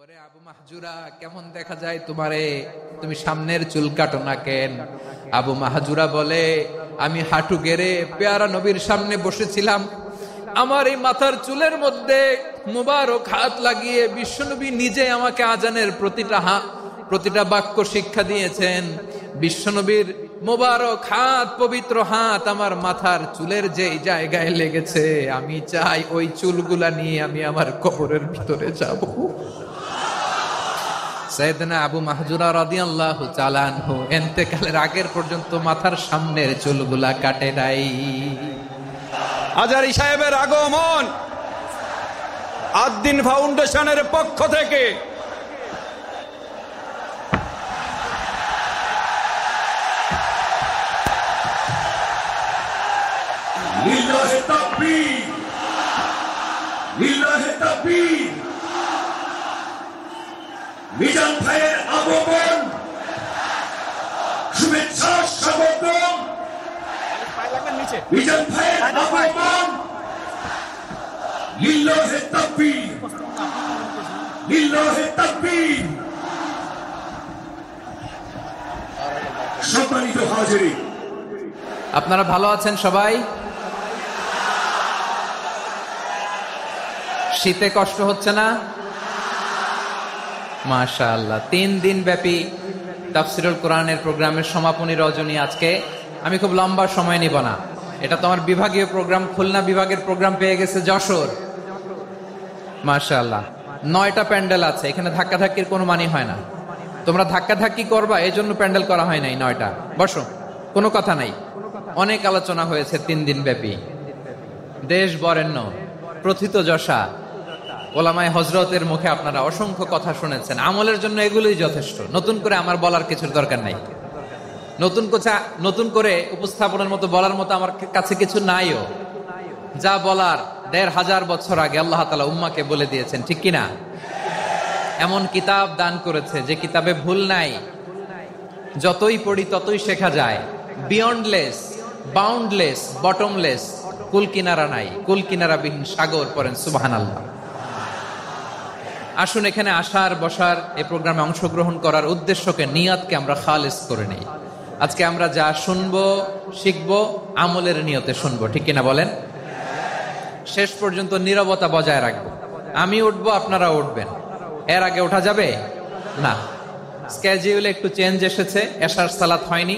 ওরে আবু মাহজুরা, কেমন দেখা যায় তোমারে? তুমি সামনের চুল কাটো না কেন? আবু মাহজুরা বলে, আমি হাঁটু গেড়ে পেয়ারা নবীর সামনে বসেছিলাম, আমার এই মাথার চুলের মধ্যে মুবারক হাত লাগিয়ে বিশ্বনবী নিজে আমাকে আজানের প্রতিটা বাক্য শিক্ষা দিয়েছেন। বিশ্বনবীর মুবারক হাত, পবিত্র হাত আমার মাথার চুলের যে জায়গায় লেগেছে, আমি চাই ওই চুলগুলা নিয়ে আমি আমার কবরের ভিতরে যাব। সাইয়েদনা আবু মাহজুরা রাদিয়াল্লাহু তাআলা আনহু ইন্তেকালের আগের পর্যন্ত মাথার সামনের চুলগুলা কাটে নাই। আজারি সাহেবের আগমন আদ-দ্বীন ফাউন্ডেশনের পক্ষ থেকে লিল্লাহে তাকবীর, লিল্লাহে তাকবীর। মিজান ভাইয়ের আগমন, শুভেচ্ছা স্বাগতম। মিজান ভাইয়ের আগমন, লিল্লাহে তাকবীর, লিল্লাহে তাকবীর। সম্মানিত হাজিরিন, আপনারা ভালো আছেন সবাই? শীতে কষ্ট হচ্ছে না? মাশাআল্লাহ। 3 দিন ব্যাপী তাফসীরুল কোরআনের প্রোগ্রামের সমাপনী রজনী আজকে। আমি খুব লম্বা সময় নিব না, এটা তো আমার বিভাগীয় প্রোগ্রাম। খুলনা বিভাগের প্রোগ্রাম পেয়ে গেছে যশোর। মাশাআল্লাহ, 9টা প্যান্ডেল আছে, এখানে ধাক্কাধাক্কির কোনো মানি হয় না। তোমরা ধাক্কাধাক্কি করবা, এই জন্য প্যান্ডেল করা হয় নাই 9টা। বসো, কোনো কথা নাই। অনেক আলোচনা হয়েছে 3 দিন ব্যাপী। দেশ বরেণ্য, প্রথিতযশা ওলামায়ে হযরতের মুখে আপনারা অসংখ্য কথা শুনেছেন। আমলের জন্য এগুলোই যথেষ্ট, নতুন করে আমার বলার কিছুর দরকার নাই। নতুন করে উপস্থাপনের মতো বলার মতো আমার কাছে কিছু নাইও। যা বলার 1500 বছর আগে আল্লাহ তাআলা উম্মাকে বলে দিয়েছেন, ঠিক কিনা? এমন কিতাব দান করেছে যে কিতাবে ভুল নাই, যতই পড়ি ততই শেখা যায়। বিয়ন্ডলেস, বাউন্ডলেস, বটমলেস, কুল কিনারা নাই, কুল কিনারাবিহীন সাগর। পড়েন সুবহানাল্লাহ। আসুন, এখানে আসার বসার এই প্রোগ্রামে অংশগ্রহণ করার উদ্দেশ্যকে, নিয়তকে আমরা খালেস করে নেই। আজকে আমরা যা শুনবো শিখবো আমলের নিয়তে শুনবো, ঠিক কিনা বলেন? শেষ পর্যন্ত নীরবতা বজায় রাখবো। আমি উঠবো, আপনারা উঠবেন। এর আগে ওঠা যাবে না। স্কেডিউলে একটু চেঞ্জ এসেছে, এশার সালাত হয়নি।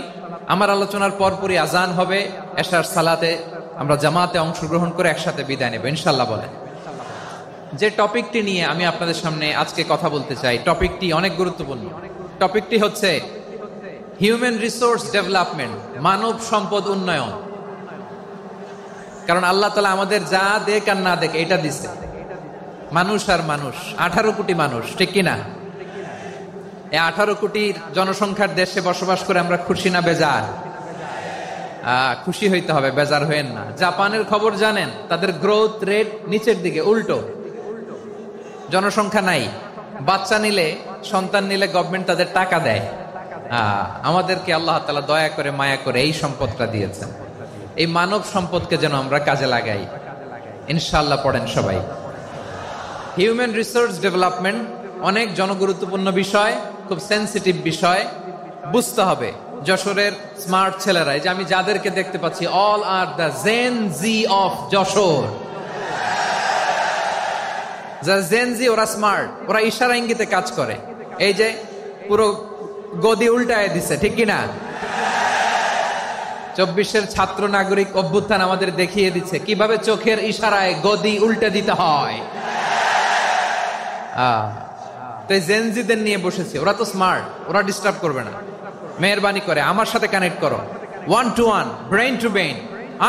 আমার আলোচনার পরপরই আজান হবে। এশার সালাতে আমরা জামাতে অংশগ্রহণ করে একসাথে বিদায় নেব ইনশাআল্লাহ। বলেন, যে টপিকটি নিয়ে আমি আপনাদের সামনে আজকে কথা বলতে চাই, টপিকটি অনেক গুরুত্বপূর্ণ। টপিকটি হচ্ছে হিউম্যান রিসোর্স ডেভেলপমেন্ট, মানব সম্পদ উন্নয়ন। কারণ আল্লাহ তাআলা আমাদের যা দেখ আর না দেখ এটা দিছে। মানুষ আর মানুষ, 18 কোটি মানুষ, ঠিক কিনা? এই 18 কোটির জনসংখ্যার দেশে বসবাস করে আমরা খুশি না বেজার? খুশি হইতে হবে, বেজার হয়েন না। জাপানের খবর জানেন? তাদের গ্রোথ রেট নিচের দিকে, উল্টো। জনসংখ্যা নাই, বাচ্চা নিলে, সন্তান নিলে গভর্নমেন্ট তাদের টাকা দেয়। আমাদেরকে আল্লাহ তাআলা দয়া করে, মায়া করে এই সম্পদটা দিয়েছেন। এই মানব সম্পদকে যেন আমরা কাজে লাগাই ইনশাআল্লাহ। পড়েন সবাই। হিউম্যান রিসোর্স ডেভেলপমেন্ট অনেক জনগুরুত্বপূর্ণ বিষয়, খুব সেনসিটিভ বিষয়। বুঝতে হবে যশোরের স্মার্ট ছেলেরা, এই যে আমি যাদেরকে দেখতে পাচ্ছি, all are the Gen Z of Jessore. যারা জেন জি, ওরা স্মার্ট, ওরা ইশারা ইঙ্গিতে কাজ করে। এই যে পুরো গদি উল্টায় দিছে, ঠিক কিনা? 24-এর ছাত্র নাগরিক অভ্যুত্থান আমাদের দেখিয়ে দিচ্ছে কিভাবে চোখের ইশারায় গদি উল্টে দিতে হয়। তো জেনজিদের নিয়ে বসেছে, ওরা তো স্মার্ট, ওরা ডিস্টার্ব করবে না। মেহরবানি করে আমার সাথে কানেক্ট করো, 1 to 1, brain to brain,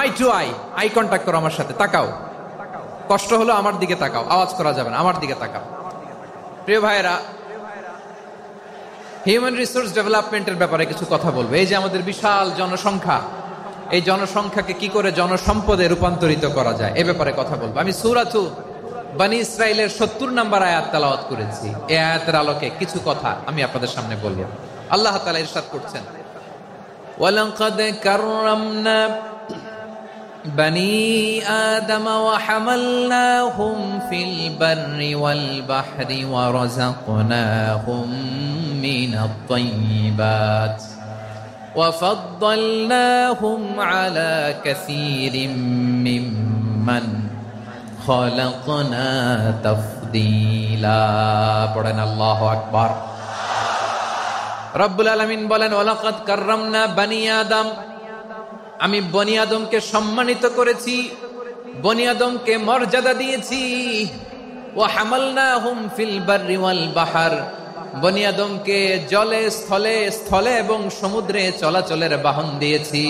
eye to eye, eye contact করো আমার সাথে। তাকাও, কষ্ট হলো আমার দিকে তাকাও, আওয়াজ করা যাবে না, আমার দিকে তাকাও। প্রিয় ভাইয়েরা, হিউম্যান রিসোর্স ডেভেলপমেন্টের ব্যাপারে কিছু কথা বলবো। এই যে আমাদের বিশাল জনসংখ্যা, এই জনসংখ্যাকে কি করে জনসম্পদে রূপান্তরিত করা যায় এ ব্যাপারে কথা বলবো। আমি সূরাতু বনী ইসরাইলের 70 নম্বর আয়াত তেলাওয়াত করেছি। এই আয়াতের আলোকে কিছু কথা আমি আপনাদের সামনে বলবো। আল্লাহ তাআলা ইরশাদ করছেন, ওয়ালাকাদ কাররামনা বনি আদম ওয়া হামালনাহুম ফিল বাররি ওয়াল বাহরি ওয়া রাযাকনাহুম মিনাত তাইয়্যিবাত ওয়া ফাদ্দালনাহুম আলা কাসীরিম মিম্মান খালাকনা তাফদীলা। পড়েন আল্লাহু আকবার। রব্বুল আলামিন বলেন, ওয়ালাকাদ কাররামনা বনি আদম, আমি বনি আদমকে সম্মানিত করেছি, বনি আদমকে মর্যাদা দিয়েছি। ওয়া হামালনাহুম ফিল বাররি ওয়াল বাহর, বনি আদমকে জলে স্থলে স্থলে এবং সমুদ্রে চলাচলের বাহন দিয়েছি।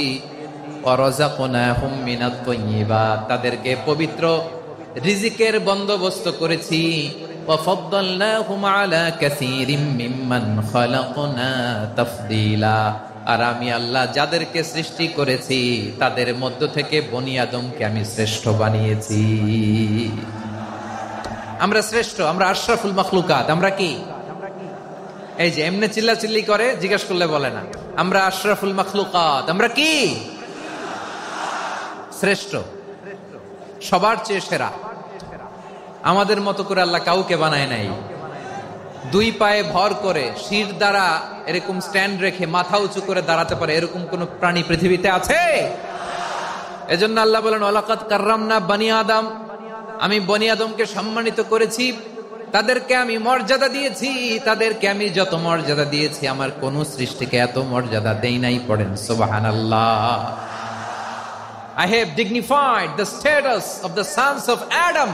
ওয়া রাযাকনাহুম মিনাত তাইয়্যিবাত, তাদেরকে পবিত্র রিজিকের বন্দোবস্ত করেছি। ওয়া ফাদ্দালনাহুম আলা কাসীরিম মিম্মান খালাকনা তাফদীলা, আর আমি আল্লাহ যাদেরকে সৃষ্টি করেছি তাদের মধ্য থেকে বনি আদমকে আমি শ্রেষ্ঠ বানিয়েছি। আমরা শ্রেষ্ঠ, আমরা আশরাফুল মাখলুকাত। আমরা কি এই যে এমনি চিল্লাচিল্লি করে জিজ্ঞেস করলে বলে না, আমরা আশরাফুল মাখলুকাত। আমরা কি শ্রেষ্ঠ, সবার চেয়ে সেরা। আমাদের মতো করে আল্লাহ কাউকে বানায় নাই। দুই পায়ে ভর করে শির দ্বারা এরকম স্ট্যান্ড রেখে মাথা উঁচু করে দাঁড়াতে পারে এরকম কোন প্রাণী পৃথিবীতে আছে? এজন্য আল্লাহ বলেন, ওয়ালাকাদ কাররামনা বনি আদম, আমি বনি আদমকে সম্মানিত করেছি, তাদেরকে আমি মর্যাদা দিয়েছি। তাদেরকে আমি যত মর্যাদা দিয়েছি আমার কোন সৃষ্টিকে এত মর্যাদা দেই নাই। পড়েন সুবহানাল্লাহ। I have dignified the status of the sons of Adam.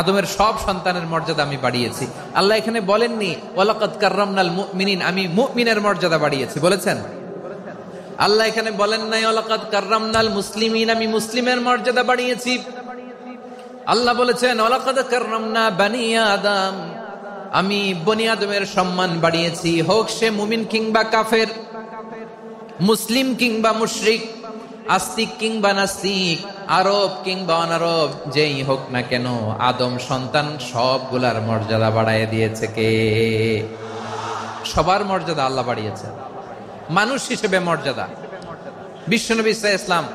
আদমের সব সন্তানের মর্যাদা আমি বাড়িয়েছি। আল্লাহ এখানে বলেননি ওয়ালাকাদ কাররামনাল মুমিনিন, আমি মুমিনের মর্যাদা বাড়িয়েছি, বলেছেন? আল্লাহ এখানে বলেন নাই ওয়ালাকাদ কাররামনাল মুসলিমিন, আমি মুসলিমের মর্যাদা বাড়িয়েছি। আল্লাহ বলেছেন ওয়ালাকাদ কাররামনা বনি আদম, আমি বনি আদমের সম্মান বাড়িয়েছি, হোক সে মুমিন কিংবা কাফের, মুসলিম কিংবা মুশরিক, আস্তিক কিংবা নাস্তিক, আরব কিংবা অনারব, যেই হোক না কেন আদম সন্তান সবগুলার মর্যাদা বাড়ায় দিয়েছে কে? সবার মর্যাদা আল্লাহ বাড়িয়েছে। মানুষ হিসেবে মর্যাদা। বিশ্বনবী সাল্লাল্লাহু আলাইহি ওয়াসাল্লাম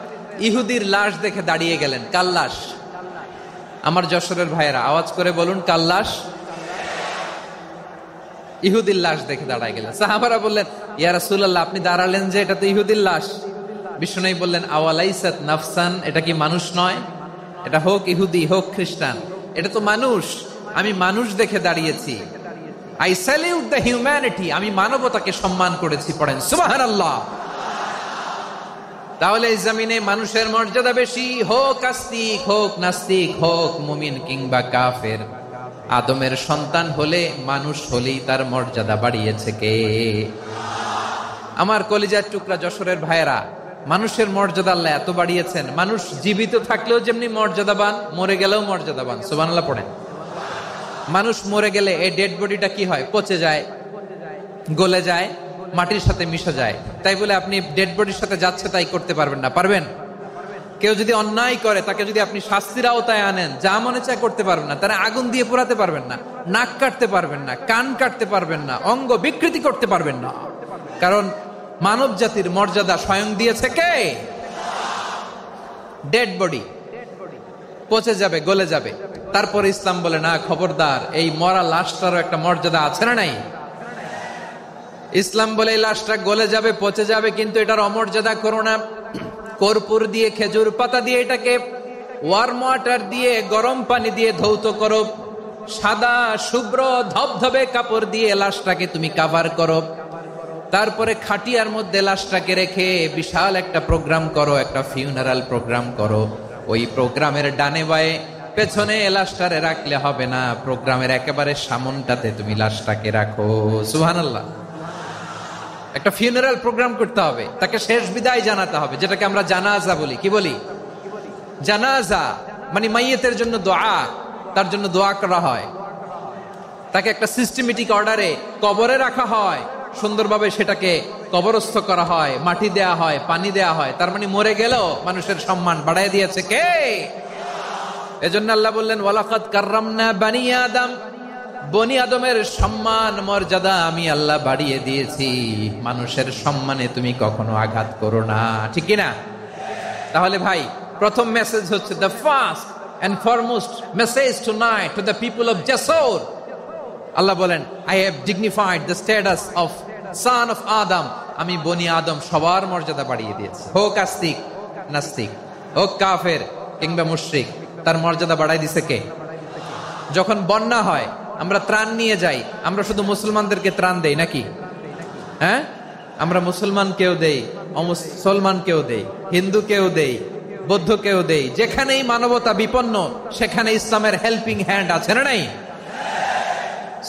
ইহুদির লাশ দেখে দাঁড়িয়ে গেলেন। কার লাশ? আমার যশোরের ভাইয়েরা আওয়াজ করে বলুন, কার লাশ? ইহুদির লাশ দেখে দাঁড়ায় গেলেন। সাহাবারা বললেন, ইয়া রাসূলুল্লাহ, আপনি দাঁড়ালেন যে, এটা তো ইহুদির লাশ। বিষ্ণু বললেন, আওয়ালাইসাত নাফসান, এটা কি মানুষ নয়? এটা হোক ইহুদি হোক খ্রিস্টান, এটা তো মানুষ। আমি মানুষ দেখে দাঁড়িয়েছি। আই স্যালিউট দ্য হিউম্যানিটি, আমি মানবতাকে সম্মান করেছি। পড়েন সুবহানাল্লাহ। তাহলে এই জমিনে মানুষের মর্যাদা বেশি, হোক আস্তিক হোক নাস্তিক, হোক মুমিন কিংবা কাফের। আদমের সন্তান হলে, মানুষ হলেই তার মর্যাদা বাড়িয়েছে কে? আমার কলিজার টুকরা যশোরের ভাইয়েরা, মানুষের মর্যাদা আল্লাহ এত বাড়িয়েছেন, মানুষ জীবিত থাকলেও যেমনি মর্যাদাবান, মরে গেলেও মর্যাদাবান। সুবহানাল্লাহ পড়েন। মানুষ মরে গেলে এই ডেড বডিটা কি হয়? পচে যায়, গলে যায়, মাটির সাথে মিশে যায়। তাই বলে আপনি ডেড বডির সাথে যাচ্ছে তাই করতে পারবেন না। পারবেন? কেউ যদি অন্যায় করে তাকে যদি আপনি শাস্তির আওতায় আনেন, যা মনে চায় করতে পারবেন না। তারা আগুন দিয়ে পোড়াতে পারবেন না, নাক কাটতে পারবেন না, কান কাটতে পারবেন না, অঙ্গ বিকৃতি করতে পারবেন না। কারণ মানব জাতির মর্যাদা স্বয়ং দিয়েছে কে? ডেড বডি পচে যাবে, গলে যাবে। তারপরে ইসলাম বলে, না খবরদার, এই মরা লাশটারও একটা মর্যাদা আছে না নাই? ইসলাম বলে এই লাশটা গলে যাবে, পচে যাবে, কিন্তু এটার অমর্যাদা করো না। কর্পূর দিয়ে, খেজুর পাতা দিয়ে, এটাকে ওয়ার্ম ওয়াটার দিয়ে, গরম পানি দিয়ে ধৌত করো। সাদা শুভ্র ধবধবে কাপড় দিয়ে লাশটাকে তুমি কাভার করো। তারপরে খাটিয়ার মধ্যে লাশটাকে রেখে বিশাল একটা প্রোগ্রাম করো, একটা ফিউনারাল প্রোগ্রাম করো। ওই প্রোগ্রামের ডানে বায়ে পেছনে লাশটারে রাখলে হবে না, প্রোগ্রামের একেবারে সামনটাতে তুমি লাশটাকে রাখো। সুবহানাল্লাহ। একটা ফিউনারাল প্রোগ্রাম করতে হবে, তাকে শেষ বিদায় জানাতে হবে, যেটাকে আমরা জানাজা বলি। কি বলি? জানাজা মানে মাইয়েতের জন্য দোয়া, তার জন্য দোয়া করা হয়। তাকে একটা সিস্টেমেটিক অর্ডারে কবরে রাখা হয়, সুন্দরভাবে সেটাকে কবরস্থ করা হয়, মাটি দেয়া হয়, পানি দেয়া হয়। তার মানে মরে গেলেও মানুষের সম্মান বাড়ায় দিয়েছে কে? এজন্য আল্লাহ বললেন, ওয়ালাকাদ কাররামনা বনি আদম, বনি আদমের সম্মান মর্যাদা আমি আল্লাহ বাড়িয়ে দিয়েছি। মানুষের সম্মানে তুমি কখনো আঘাত করো না, ঠিক কিনা? তাহলে ভাই, প্রথম মেসেজ হচ্ছে the first and foremost message tonight to the people of জাসর। আল্লাহ বলেন, I have dignified the status of son of Adam. আমি বনি আদম সবার মর্যাদা বাড়িয়ে দিয়েছি, হোক আস্তিক নাস্তিক, হোক কাফের কিংবা মুশরিক, তার মর্যাদা বাড়াই দিছে কে? যখন বন্যা হয় আমরা ত্রাণ নিয়ে যাই, আমরা শুধু মুসলমানদেরকে ত্রাণ দেই নাকি? হ্যাঁ, আমরা মুসলমানকেও দেই, অমুসলমানকেও দেই, হিন্দুকেও দেই, বৌদ্ধকেও দেই। যেখানেই মানবতা বিপন্ন সেখানে ইসলামের হেল্পিং হ্যান্ড আছে না নাই?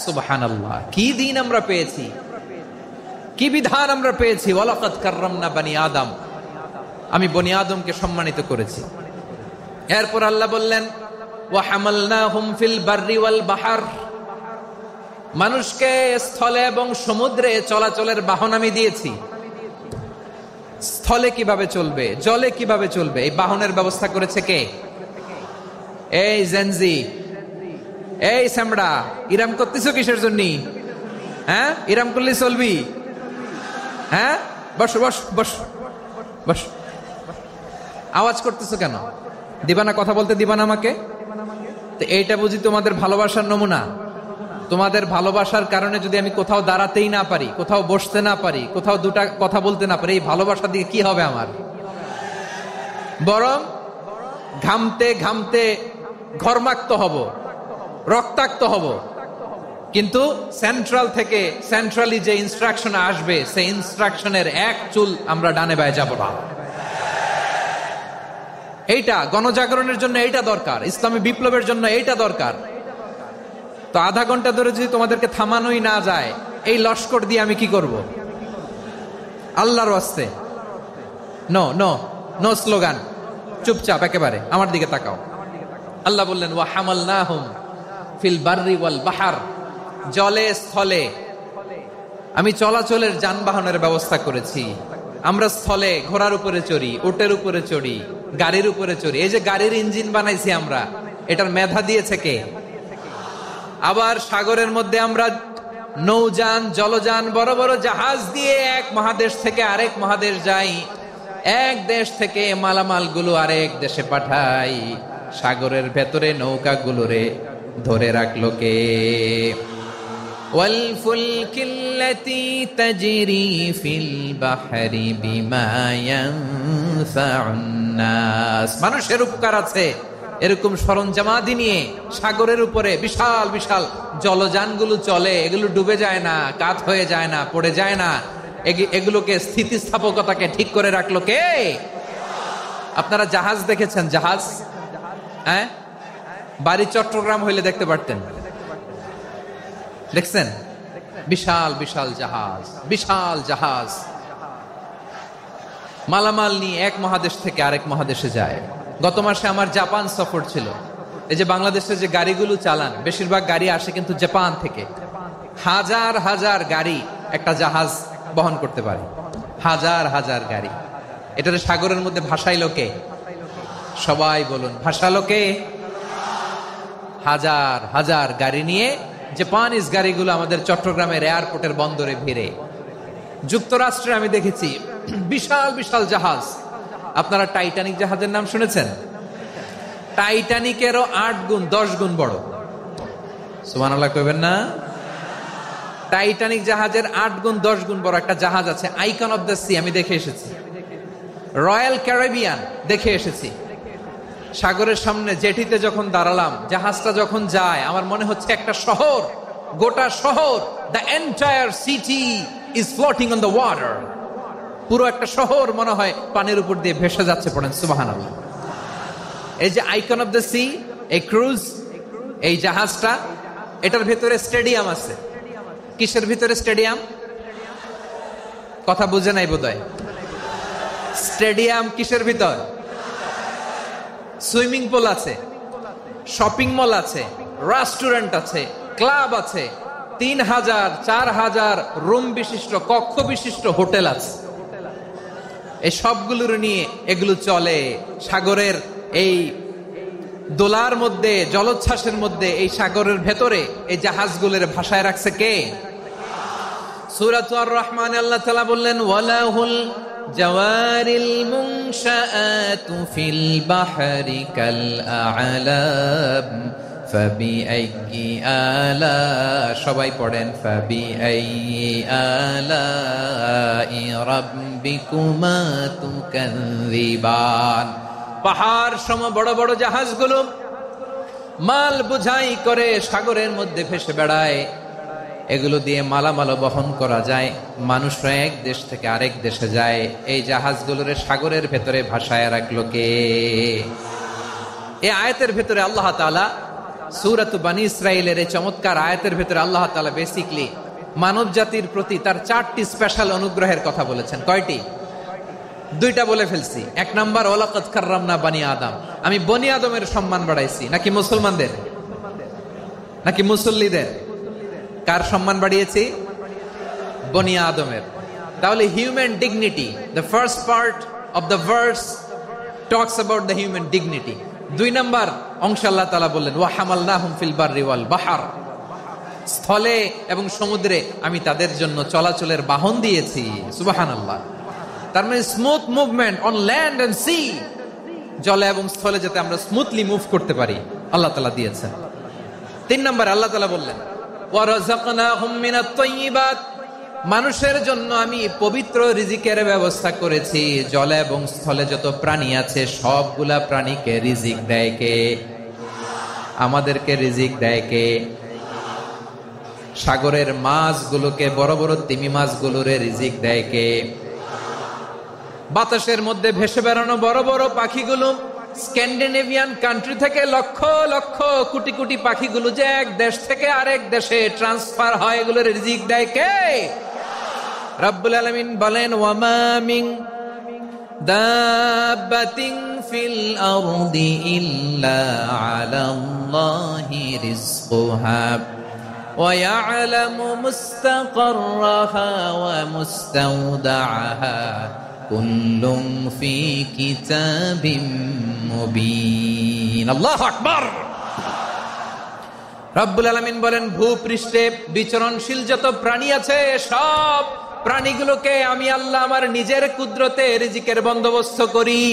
সুবহানাল্লাহ, কি দিন আমরা পেয়েছি, কি বিধান আমরা পেয়েছি। ওয়ালাকাদ কাররামনা বনি আদম, আমি বনি আদমকে সম্মানিত করেছি। এরপর আল্লাহ বললেন, ওয়া হামালনাহুম ফিল বাররি ওয়াল বাহর, মানুষকে স্থলে এবং সমুদ্রে চলাচলের বাহন আমি দিয়েছি। স্থলে কিভাবে চলবে, জলে কিভাবে চলবে, এই বাহনের ব্যবস্থা করেছে কে? এই জেনজি, এই স্যামড়া, ইরাম করতেছো কিসের জন্য? হ্যাঁ, ইরাম করলে চলবি? হ্যাঁ, বস বস বস বস, আওয়াজ করতেছো কেন? দিবা না, কথা বলতে দিবা না আমাকে? তো এইটা বুঝি তোমাদের ভালোবাসার নমুনা? তোমাদের ভালোবাসার কারণে যদি আমি কোথাও দাঁড়াতেই না পারি, কোথাও বসতে না পারি, কোথাও দুটা কথা বলতে না পারি, এই ভালোবাসা দিয়ে কি হবে আমার? বরং ঘামতে ঘামতে ঘর্মাক্ত হব, রক্তাক্ত হব। কিন্তু সেন্ট্রাল থেকে, সেন্ট্রালি যে ইনস্ট্রাকশন আসবে, সেই ইনস্ট্রাকশনের এক চুল আমরা ডানে বায়ে যাব না। এইটা গণজাগরণের জন্য এইটা দরকার, ইসলামী বিপ্লবের জন্য এইটা দরকার। তো আধা ঘন্টা ধরে যদি তোমাদেরকে থামানোই না যায়, এই লস্কর দিয়ে আমি কি করব? আল্লাহর ওয়াস্তে নো নো নো স্লোগান, চুপচাপ একেবারে আমার দিকে তাকাও। আল্লাহ বললেন, ওয়া হামালনাহুম ফিল বাররি ওয়াল বাহর, জলে স্থলে আমি চলাচলের যানবাহনের ব্যবস্থা করেছি। আমরা স্থলে ঘোড়ার উপরে চড়ি, উটের উপরে চড়ি, গাড়ির উপরে চড়ি। এই যে গাড়ির ইঞ্জিন বানাইছি আমরা, এটার মেধা দিয়েছে কে? আবার সাগরের মধ্যে আমরা নৌযান, জলযান, বড় বড় জাহাজ দিয়ে এক মহাদেশ থেকে আরেক মহাদেশ যাই, এক দেশ থেকে মালামাল গুলো আরেক দেশে পাঠাই। সাগরের ভেতরে নৌকাগুলোরে ধরে রাখলো কে? ওয়াল ফুলকিল্লাতী তাজরি ফিল বাহরি বিমা ইয়ানফাউন নাস, মানুষের উপকার আছে এরকম সরঞ্জামাদি নিয়ে সাগরের উপরে বিশাল বিশাল জলযানগুলো চলে। এগুলো ডুবে যায় না, কাত হয়ে যায় না, পড়ে যায় না। এগুলোকে স্থিতিস্থাপকতাকে ঠিক করে রাখলো কে? আপনারা জাহাজ দেখেছেন? জাহাজ, হ্যাঁ, বাড়ি চট্টগ্রাম হইলে দেখতে পারতেন। দেখছেন? বিশাল বিশাল জাহাজ, বিশাল জাহাজ মালামাল নিয়ে এক মহাদেশ থেকে আরেক মহাদেশে যায়। গত মাসে আমার জাপান সফর ছিল। এই যে বাংলাদেশে যে গাড়িগুলো চালান, বেশিরভাগ গাড়ি আসে কিন্তু জাপান থেকে। হাজার হাজার গাড়ি একটা জাহাজ বহন করতে পারে, হাজার হাজার গাড়ি। এটারে সাগরের মধ্যে ভাসাইলো কে? সবাই বলুন, ভাসালো কে? হাজার হাজার গাড়ি নিয়ে জাপানিজ গাড়িগুলো আমাদের চট্টগ্রামের এয়ারপোর্টের বন্দরে ভিড়ে। যুক্তরাষ্ট্রে আমি দেখেছি বিশাল বিশাল জাহাজ। আপনারা টাইটানিক জাহাজের নাম শুনেছেন? টাইটানিকেরও 8 গুণ 10 গুণ বড়। সুবহানাল্লাহ কইবেন না? টাইটানিক জাহাজের 8 গুণ 10 গুণ বড় একটা জাহাজ আছে, আইকন অফ দ্য সি, আমি দেখে এসেছি। রয়্যাল ক্যারিবিয়ান দেখে এসেছি। সাগরের সামনে জেটিতে যখন দাঁড়ালাম, জাহাজটা যখন যায়, আমার মনে হচ্ছে একটা শহর, গোটা শহর, the entire city is floating on the water. পুরো একটা শহর মনে হয় পানির উপর দিয়ে ভেসে যাচ্ছে। পড়েন সুবহানাল্লাহ। এই যে আইকন অফ দ্য সি, এই ক্রুজ, এই জাহাজটা, এটার ভেতরে স্টেডিয়াম আছে। কিসের ভিতরে স্টেডিয়াম? কথা বুঝে নাই বোধহয়। স্টেডিয়াম কিসের ভিতর? সুইমিং পুল আছে, শপিং মল আছে, রেস্টুরেন্ট আছে, ক্লাব আছে, 3000 4000 রুম বিশিষ্ট, কক্ষ বিশিষ্ট হোটেল আছে। এই সবগুলোর নিয়ে এগুলো চলে সাগরের এই দোলার মধ্যে, জলোচ্ছ্বাসের মধ্যে। এই সাগরের ভেতরে এই জাহাজগুলোর ভাষায় রাখছে কে? সূরা আর রহমানে আল্লাহ তাআলা বললেন, ওয়ালাহুল জাওয়ারিল মুনশাআতু ফিল বাহরি কাল আ'লাম ফাবিআইয়ি আলা, সবাই পড়েন ফাবিআইয়ি আলাই রাব্বিকুমা তুকাযযিবান। পাহাড় সম বড় বড় জাহাজগুলো মাল বোঝাই করে সাগরের মধ্যে ভেসে বেড়ায়, এগুলো দিয়ে মালামাল বহন করা যায়, মানুষরা এক দেশ থেকে আরেক দেশে যায়। এই জাহাজগুলোর সাগরের ভেতরে ভাসায় রাখলো কে? এই আয়াতের ভেতরে আল্লাহ তাআলা সূরাত বনী ইসরাঈলের এই চমৎকার আয়াতের ভেতরে আল্লাহ তাআলা বেসিক্যালি মানব জাতির প্রতি তার 4টি স্পেশাল অনুগ্রহের কথা বলেছেন। কয়টি? 2টা বলে ফেলছি। 1 নাম্বার ওয়ালাকাদ কাররামনা বনী আদম, আমি বনী আদমের সম্মান বাড়াইছি। নাকি মুসলমানদের? নাকি মুসল্লিদের? কার সম্মান বাড়িয়েছি? বনী আদমের। তাহলে human dignity, the first part of the verse talks about the human dignity. 2 number অংশ আল্লাহ তাআলা বললেন ওয়া হামালনাহুম ফিল বাররি ওয়াল বাহর, স্থলে এবং সমুদ্রে আমি তাদের জন্য চলাচলের বাহন দিয়েছি। সুবহানাল্লাহ। তার মানে smooth movement on land and sea, জলে এবং স্থলে যাতে আমরা স্মুথলি মুভ করতে পারি আল্লাহ তাআলা দিয়েছেন। 3 নাম্বার আল্লাহ তাআলা বললেন ওয়া রাযাকনাহুম মিনাত তাইয়্যিবাত, মানুষের জন্য আমি পবিত্র রিজিকের ব্যবস্থা করেছি। জলে এবং স্থলে যত প্রাণী আছে সবগুলা প্রাণীকে রিজিক দেয় কে? আমাদেরকে রিজিক দেয় কে? সাগরের মাছগুলোকে, বড় বড় তিমি মাছগুলোরে রিজিক দেয় কে? বাতাসের মধ্যে ভেসে বেড়ানো বড় বড় পাখিগুলো, স্ক্যান্ডিনেভিয়ান কান্ট্রি থেকে লক্ষ লক্ষ কোটি কোটি পাখিগুলো যে এক দেশ থেকে আরেক দেশে ট্রান্সফার হয়, এগুলোর রিজিক দেয় কে? রব্বুল আলামিন বলেন ওয়ামা মিন দাব্বাতিন ফিল আরদি ইল্লা আলাল্লাহি রিজকুহা ওয়া ইয়ালামু মুস্তাকাররাহা ওয়া মুস্তাওদাআহা কুল্লুম ফি কিতাবিম মুবিন। আল্লাহু আকবার। রব্বুল আলামিন বলেন ভূপৃষ্ঠে বিচরণশীল যত প্রাণী আছে সব প্রাণীগুলোকে আমি আল্লাহ আমার নিজের কুদরতে রিজিকের বন্দোবস্ত করি।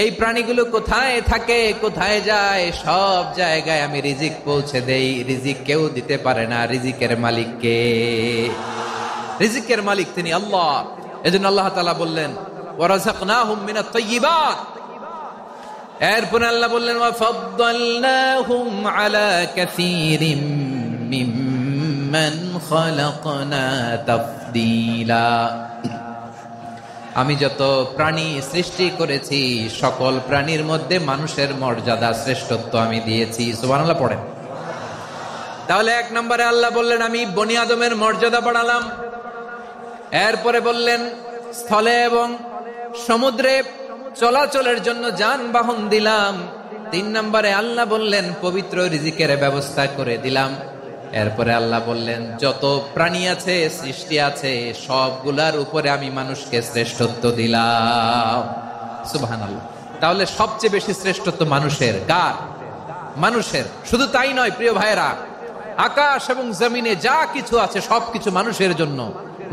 এই প্রাণীগুলো কোথায় থাকে, কোথায় যায়, সব জায়গায় আমি রিজিক পৌঁছে দেই। রিজিক কেউ দিতে পারে না, রিজিকের মালিক কে? রিজিকের মালিক তিনি আল্লাহ। এজন্য আল্লাহ তাআলা বললেন ওয়া রাযাকনাহুম মিনাত তাইয়্যিবাত। এরপর আল্লাহ বললেন ওয়া ফাদ্দালনাহুম আলা কাসীরিম মিম্মান খালাকনা তাফদীলা। আমি যত প্রাণী সৃষ্টি করেছি সকল প্রাণীর মধ্যে মানুষের মর্যাদা শ্রেষ্ঠত্ব আমি দিয়েছি। সুবহানাল্লাহ পড়েন। তাহলে 1 নম্বরে আল্লাহ বললেন আমি বনী আদমের মর্যাদা বাড়ালাম। এরপরে বললেন স্থলে এবং সমুদ্রে চলাচলের জন্য যানবাহন দিলাম। 3 নম্বরে আল্লাহ বললেন পবিত্র রিজিকের ব্যবস্থা করে দিলাম। এরপরে আল্লাহ বললেন যত প্রাণী আছে, সৃষ্টি আছে, সবগুলার উপরে আমি মানুষকে শ্রেষ্ঠত্ব দিলাম। সুবহানাল্লাহ। তাহলে সবচেয়ে বেশি শ্রেষ্ঠত্ব মানুষের। কার? মানুষের। শুধু তাই নয় প্রিয় ভাইরা, আকাশ এবং জমিনে যা কিছু আছে সবকিছু মানুষের জন্য,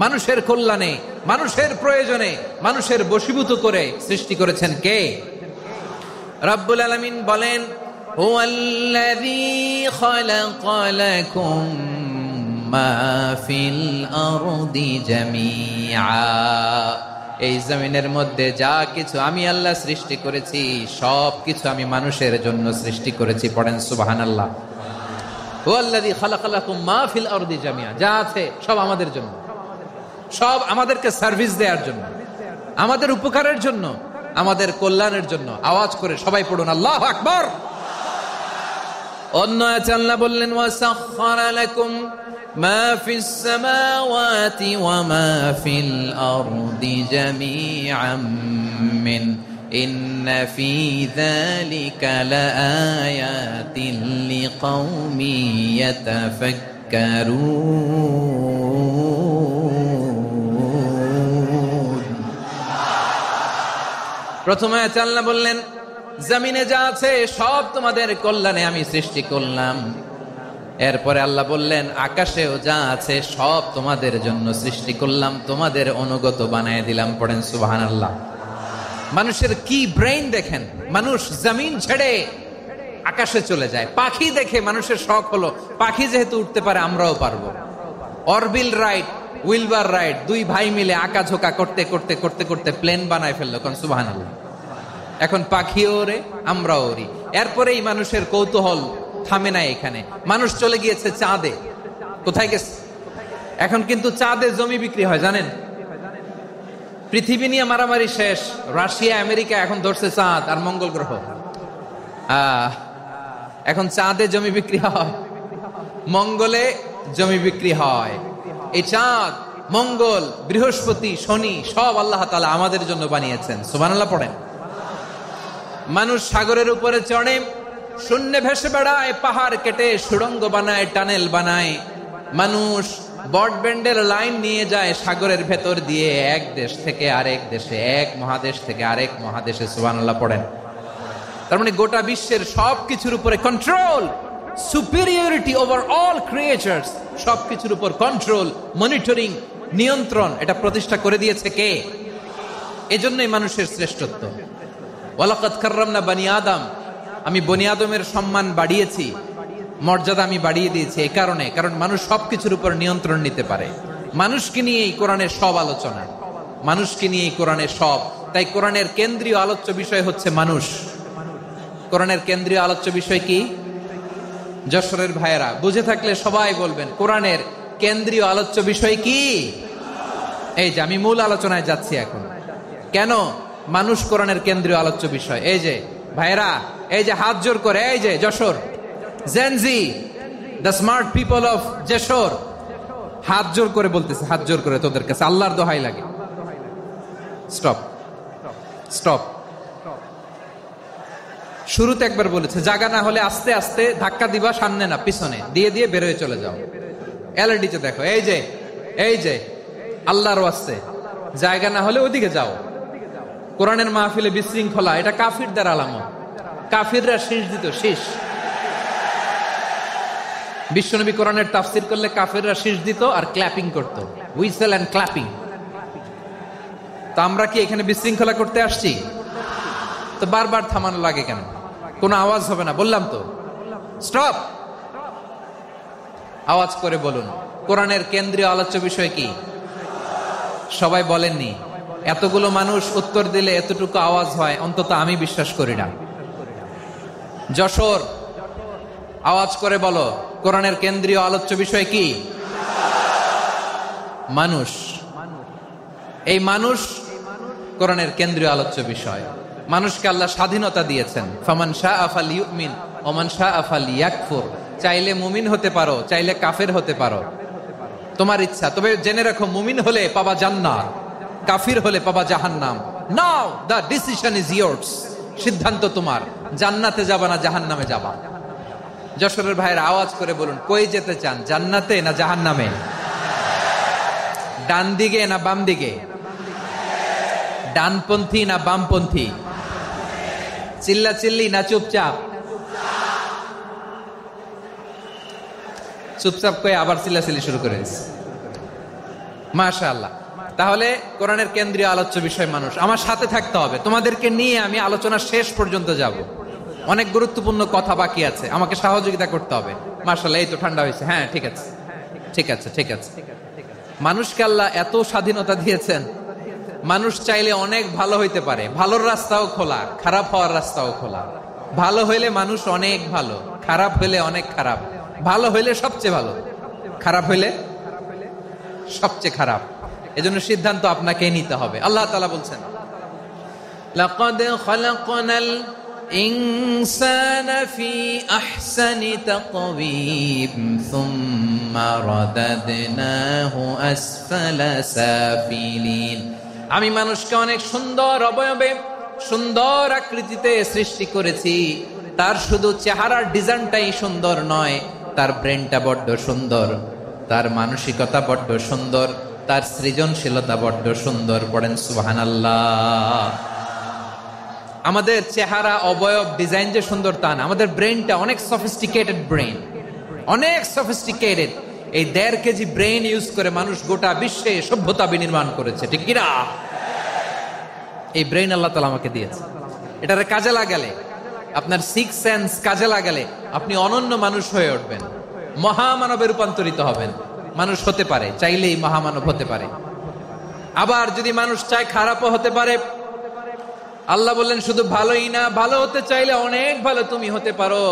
মানুষের কল্যাণে, মানুষের প্রয়োজনে, মানুষের বশীভূত করে সৃষ্টি করেছেন কে? রব্বুল আলামিন বলেন হুয়াল্লাযী খালাকা লাকুম মা ফিল আরদি জামিআ। এই জমিনের মধ্যে যা কিছু আমি আল্লাহ সৃষ্টি করেছি সব কিছু আমি মানুষের জন্য সৃষ্টি করেছি। পড়েন সুবহানাল্লাহ। হুয়াল্লাযী খালাকা লাকুম মা ফিল আরদি জামিআ, যা আছে সব আমাদের জন্য, সব আমাদেরকে সার্ভিস দেওয়ার জন্য, আমাদের উপকারের জন্য, আমাদের কল্যাণের জন্য। আওয়াজ করে সবাই পড়ুন আল্লাহু আকবার। অন্য আয়াতে আল্লাহ বললেন ওয়াসাখখারা লাকুম মা ফিস সামাওয়াতি ওয়া মা ফিল আরদি জামিআম মিন ইন্না ফি যালিকা লাআয়াতিন লিকাউমি ইয়াতাফাক্কারুন। প্রথমে আল্লাহ বললেন জমিনে যা আছে সব তোমাদের কল্যাণে আমি সৃষ্টি করলাম। এরপরে আল্লাহ বললেন, আকাশেও যা আছে সব তোমাদের জন্য সৃষ্টি করলাম, তোমাদের অনুগত বানায় দিলাম। পড়েন সুবহানাল্লাহ। মানুষের কি ব্রেইন দেখেন, মানুষ জমিন ছেড়ে আকাশে চলে যায়। পাখি দেখে মানুষের শখ হলো, পাখি যেহেতু উঠতে পারে আমরাও পারবো। অরবিল রাইট, উইলবার রাইট, দুই ভাই মিলে আঁকাঝোঁকা করতে করতে করতে করতে প্লেন বানায় ফেললো। কোন সুবহানাল্লাহ। এখন পাখিও ওরে, আমরাও ওরি। এরপরেই মানুষের কৌতূহল থামে না এখানে, মানুষ চলে গিয়েছে চাঁদে। কোথায় গেছে? এখন কিন্তু চাঁদে জমি বিক্রি হয় জানেন। পৃথিবী নিয়ে মারামারি শেষ, রাশিয়া আমেরিকা এখন ধরছে চাঁদ আর মঙ্গল গ্রহ। এখন চাঁদে জমি বিক্রি হয়, মঙ্গলে জমি বিক্রি হয়। এই চাঁদ, মঙ্গল, বৃহস্পতি, শনি সব আল্লাহ তাআলা আমাদের জন্য বানিয়েছেন। সুবহানাল্লাহ পড়েন। মানুষ সাগরের উপরে চড়ে, শূন্যে ভেসে বেড়ায়, পাহাড় কেটে সুড়ঙ্গ বানায়, টানেল বানায়। মানুষ ব্রডব্যান্ডের লাইন নিয়ে যায় সাগরের ভেতর দিয়ে, এক দেশ থেকে আরেক দেশে, এক মহাদেশ থেকে আরেক মহাদেশে। সুবহানাল্লাহ পড়েন। তার মানে গোটা বিশ্বের সবকিছুর উপরে control, superiority over all creatures, সবকিছুর উপর কন্ট্রোল, মনিটরিং, নিয়ন্ত্রণ, এটা প্রতিষ্ঠা করে দিয়েছে কে? এজন্যই মানুষের শ্রেষ্ঠত্ব। ওয়ালাকাদ কাররামনা বানি আদম, আমি বনি আদমের সম্মান বাড়িয়েছি, মর্যাদা আমি বাড়িয়ে দিয়েছি এই কারণে, কারণ মানুষ সবকিছুর উপর নিয়ন্ত্রণ নিতে পারে। মানুষকে নিয়ে এই কোরআনের সব আলোচনা, মানুষকে নিয়ে এই কোরআনের সব। তাই কোরআনের কেন্দ্রীয় আলোচ্য বিষয় হচ্ছে মানুষ। কোরআনের কেন্দ্রীয় আলোচ্য বিষয় কি? যশোরের ভাইয়েরা বুঝে থাকলে সবাই বলবেন, কোরআনের কেন্দ্রীয় আলোচ্য বিষয় কি? এই যে আমি মূল আলোচনায় যাচ্ছি এখন। কেন মানুষ কোরআনের কেন্দ্রীয় আলোচ্য বিষয়? এই যে ভাইয়েরা, এই যে হাত জোর করে, এই যে Jessore Gen Z, the smart people of Jessore, হাত জোর করে বলতেছে, হাত জোর করে তোদের কাছে আল্লাহর দোহাই লাগে, স্টপ স্টপ। শুরুতে একবার বলেছে, জায়গা না হলে আস্তে আস্তে ধাক্কা দিবা, সামনে না পিছনে দিয়ে দিয়ে বেরোয় চলে যাও। এলইডিতে দেখো, এই যে এই যে আল্লাহর ওয়াস্তে জায়গা না হলে ওদিকে যাও। কোরআনের মাহফিলে বিশৃঙ্খলা, এটা কাফিরদের আলামত। কাফিররা শীষ দিত, শীষ। বিশ্বনবী কোরআনের তাফসির করলে কাফিররা শীষ দিত আর ক্ল্যাপিং করত, হুইসেল এন্ড ক্ল্যাপিং। তো আমরা কি এখানে বিশৃঙ্খলা করতে আসছি? তো বারবার থামানো লাগে কেন? কোনো আওয়াজ হবে না, বললাম তো, স্টপ। আওয়াজ করে বলুন, কোরআনের কেন্দ্রীয় আলোচ্য বিষয় কি? সবাই বলেননি। এতগুলো মানুষ উত্তর দিলে এতটুকু আওয়াজ হয়, অন্তত আমি বিশ্বাস করি না। যশোর, আওয়াজ করে বলো, কোরআনের কেন্দ্রীয় আলোচ্য বিষয় কি? মানুষ। এই মানুষ কোরআনের কেন্দ্রীয় আলোচ্য বিষয়। মানুষকে আল্লাহ স্বাধীনতা দিয়েছেন। ফামান শাআ ফালইউমিন ওয়া মান শাআ ফালইয়াকফুর। চাইলে মুমিন হতে পারো, চাইলে কাফের হতে পারো, তোমার ইচ্ছা। তবে জেনে রাখো, মুমিন হলে পাবা জান্নাত, কাফির হলে পাবা জাহান্নাম। নাও দ্য ডিসিশন ইজ ইয়ার্স। সিদ্ধান্ত তোমার, জান্নাতে যাবা না জাহান্নামে যাবা। যশোরের ভাইয়ের আওয়াজ করে বলুন, কই যেতে চান, জান্নাতে না জাহান্নামে? ডান দিকে না বাম দিকে? ডানপন্থী না বামপন্থী? চিল্লা চিল্লি না চুপচাপ? চুপচাপ কয়ে আবার চিল্লাচিল্লি শুরু করে দিচ্ছে। মাশাআল্লাহ। তাহলে কোরআনের কেন্দ্রীয় আলোচ্য বিষয় মানুষ। আমার সাথে থাকতে হবে, তোমাদেরকে নিয়ে আমি আলোচনা শেষ পর্যন্ত যাব। অনেক গুরুত্বপূর্ণ কথা বাকি আছে, আমাকে সহযোগিতা করতে হবে। মাশাআল্লাহ, এই তো ঠান্ডা হয়েছে। হ্যাঁ, ঠিক আছে ঠিক আছে ঠিক আছে। মানুষকে আল্লাহ এত স্বাধীনতা দিয়েছেন, মানুষ চাইলে অনেক ভালো হইতে পারে। ভালোর রাস্তাও খোলা, খারাপ হওয়ার রাস্তাও খোলা। ভালো হইলে মানুষ অনেক ভালো, খারাপ হইলে অনেক খারাপ। ভালো হইলে সবচেয়ে ভালো, খারাপ হইলে সবচেয়ে খারাপ। এজন্য সিদ্ধান্ত আপনাকে নিতে হবে। আল্লাহ তাআলা বলছেন, লাকাদ খালাকনাল ইনসানা ফি আহসানি তাকওয়িম সুম্মা রাদাদনাহু আসফালা সাফিলিন। আমি মানুষকে অনেক সুন্দর অবয়বে, সুন্দর আকৃতিতে সৃষ্টি করেছি। তার শুধু চেহারার ডিজাইনটাই সুন্দর নয়, তার ব্রেনটা বড্ড সুন্দর, তার মানসিকতা বড্ড সুন্দর, তার সৃজনশীলতা বড্ড সুন্দর। পড়েন সুবহানাল্লাহ। আমাদের চেহারা, অবয়ব, ডিজাইন যে সুন্দর তা না, আমাদের ব্রেনটা অনেক সফিস্টিকেটেড ব্রেন, অনেক সফিস্টিকেটেড। এই 1.5 কেজি ব্রেন ইউজ করে মানুষ গোটা বিশ্বে সভ্যতা বিনির্মাণ করেছে, ঠিক কিনা? এই ব্রেন আল্লাহ তাআলা আমাকে দিয়েছে। এটারে কাজে লাগালে, আপনার 6 সেন্স কাজে লাগালে আপনি অনন্য মানুষ হয়ে উঠবেন, মহামানবে রূপান্তরিত হবেন। মানুষ হতে পারে, চাইলেই মহামানব হতে পারে। আবার যদি মানুষ চায় খারাপও হতে পারে। আল্লাহ বললেন শুধু ভালোই না, ভালো হতে চাইলে অনেক ভালো তুমি হতে পারো,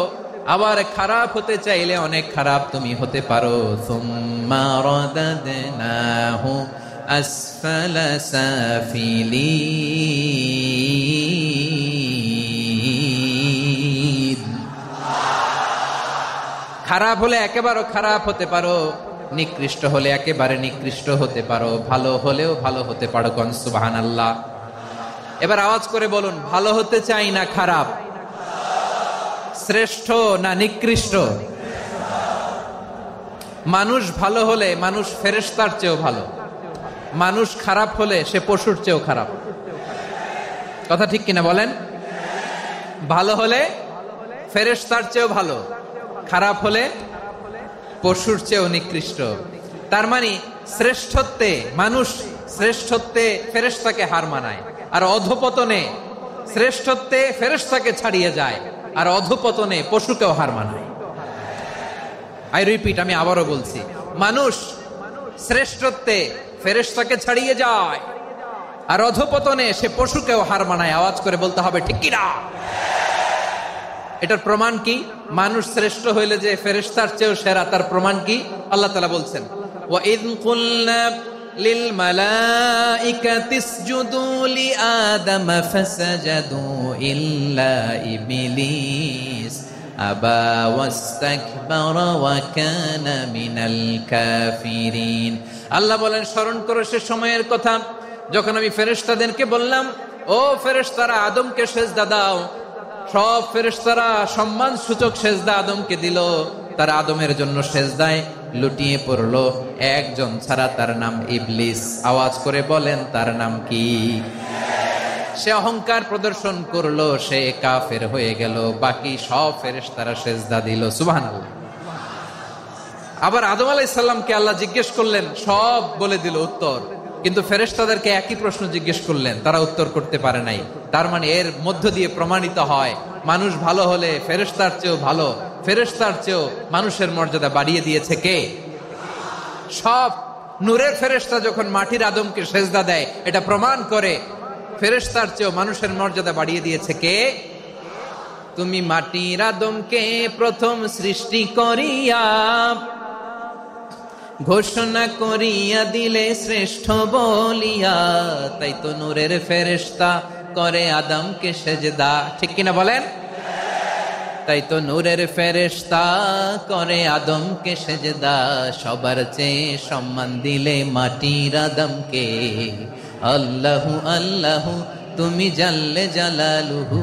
আবার খারাপ হতে চাইলে অনেক খারাপ তুমি হতে পারো। সুম্মা রাদাদনাহু আসফালা সাফিলিন। খারাপ হলে একেবারে খারাপ হতে পারো, নিকৃষ্ট হলে একেবারে নিকৃষ্ট হতে পারো, ভালো হলেও ভালো হতে পারো। কোন সুবহানাল্লাহ। এবার আওয়াজ করে বলুন, ভালো হতে চাই না খারাপ? শ্রেষ্ঠ না নিকৃষ্ট? মানুষ ভালো হলে মানুষ ফেরেশতার চেয়েও ভালো, মানুষ খারাপ হলে সে পশুর চেয়েও খারাপ। কথা ঠিক কিনা বলেন? ভালো হলে ফেরেশতার চেয়েও ভালো, খারাপ হলে পশুর চেয়েও নিকৃষ্ট। তার মানে শ্রেষ্ঠত্বে মানুষ, শ্রেষ্ঠত্বে ফেরেশতাকে হার মানায়, আর অধপতনে শ্রেষ্ঠত্বে ফেরেশতাকে ছাড়িয়ে যায়, আর অধপতনে পশুকেও হার মানায়। আই রিপিট, আমি আবারও বলছি, মানুষ শ্রেষ্ঠত্বে ফেরেশতাকে ছাড়িয়ে যায়, আর অধপতনে সে পশুকেও হার মানায়। আওয়াজ করে বলতে হবে ঠিক কিনা? এটার প্রমাণ কি? মানুষ শ্রেষ্ঠ হইলে যে ফেরেশতার চেয়েও সেরা, তার প্রমাণ কি? আল্লাহ তাআলা বলছেন, ওয়া ইয কুলনা লিল মালাইকাতি ইসজুদু লিআদাম ফাসাজাদু ইল্লা ইবলিস আবা ওয়াস্তাকবারা ওয়া কানা মিনাল কাফিরিন। আল্লাহ বলেন, স্মরণ করো সে সময়ের কথা যখন আমি ফেরেশতাদেরকে বললাম, ও ফেরেশতারা আদমকে সেজদা দাও। সব ফেরেশতারা সম্মান সূচক সেজদা আদমকে দিল, তারা আদমের জন্য সেজদায় লুটিয়ে পড়লো, একজন ছাড়া, তার নাম ইবলিস। আওয়াজ করে বলেন তার নাম কি? সে অহংকার প্রদর্শন করলো, সে কাফের হয়ে গেল, বাকি সব ফেরেশতারা সেজদা দিল। সুবহানাল্লাহ। আবার আদম আলাইহিস সালামকে আল্লাহ জিজ্ঞেস করলেন, সব বলে দিল উত্তর, কিন্তু ফেরেশতাদেরকে একই প্রশ্ন জিজ্ঞেস করলেন, তারা উত্তর করতে পারে নাই। তার মানে এর মধ্য দিয়ে প্রমাণিত হয়, মানুষ ভালো হলে ফেরেশতার চেয়েও ভালো, ফেরেশতার চেয়েও মানুষের মর্যাদা বাড়িয়ে দিয়েছে কে? সব নূরের ফেরেশতা যখন মাটির আদমকে সেজদা দেয়, এটা প্রমাণ করে ফেরেশতার চেয়েও মানুষের মর্যাদা বাড়িয়ে দিয়েছে কে? তুমি মাটির আদমকে প্রথম সৃষ্টি করিয়া ঘোষণা করিয়া দিলে শ্রেষ্ঠ বলিয়া, তাই তো নূরের ফেরেশতা করে আদমকে সেজদা। ঠিক কিনা বলেন? তাই তো নূরের ফেরেশতা করে আদমকে সেজদা, সবার চেয়ে সম্মান দিলে মাটির আদমকে। আল্লাহু আল্লাহু তুমি জাল্লে জালালুহু,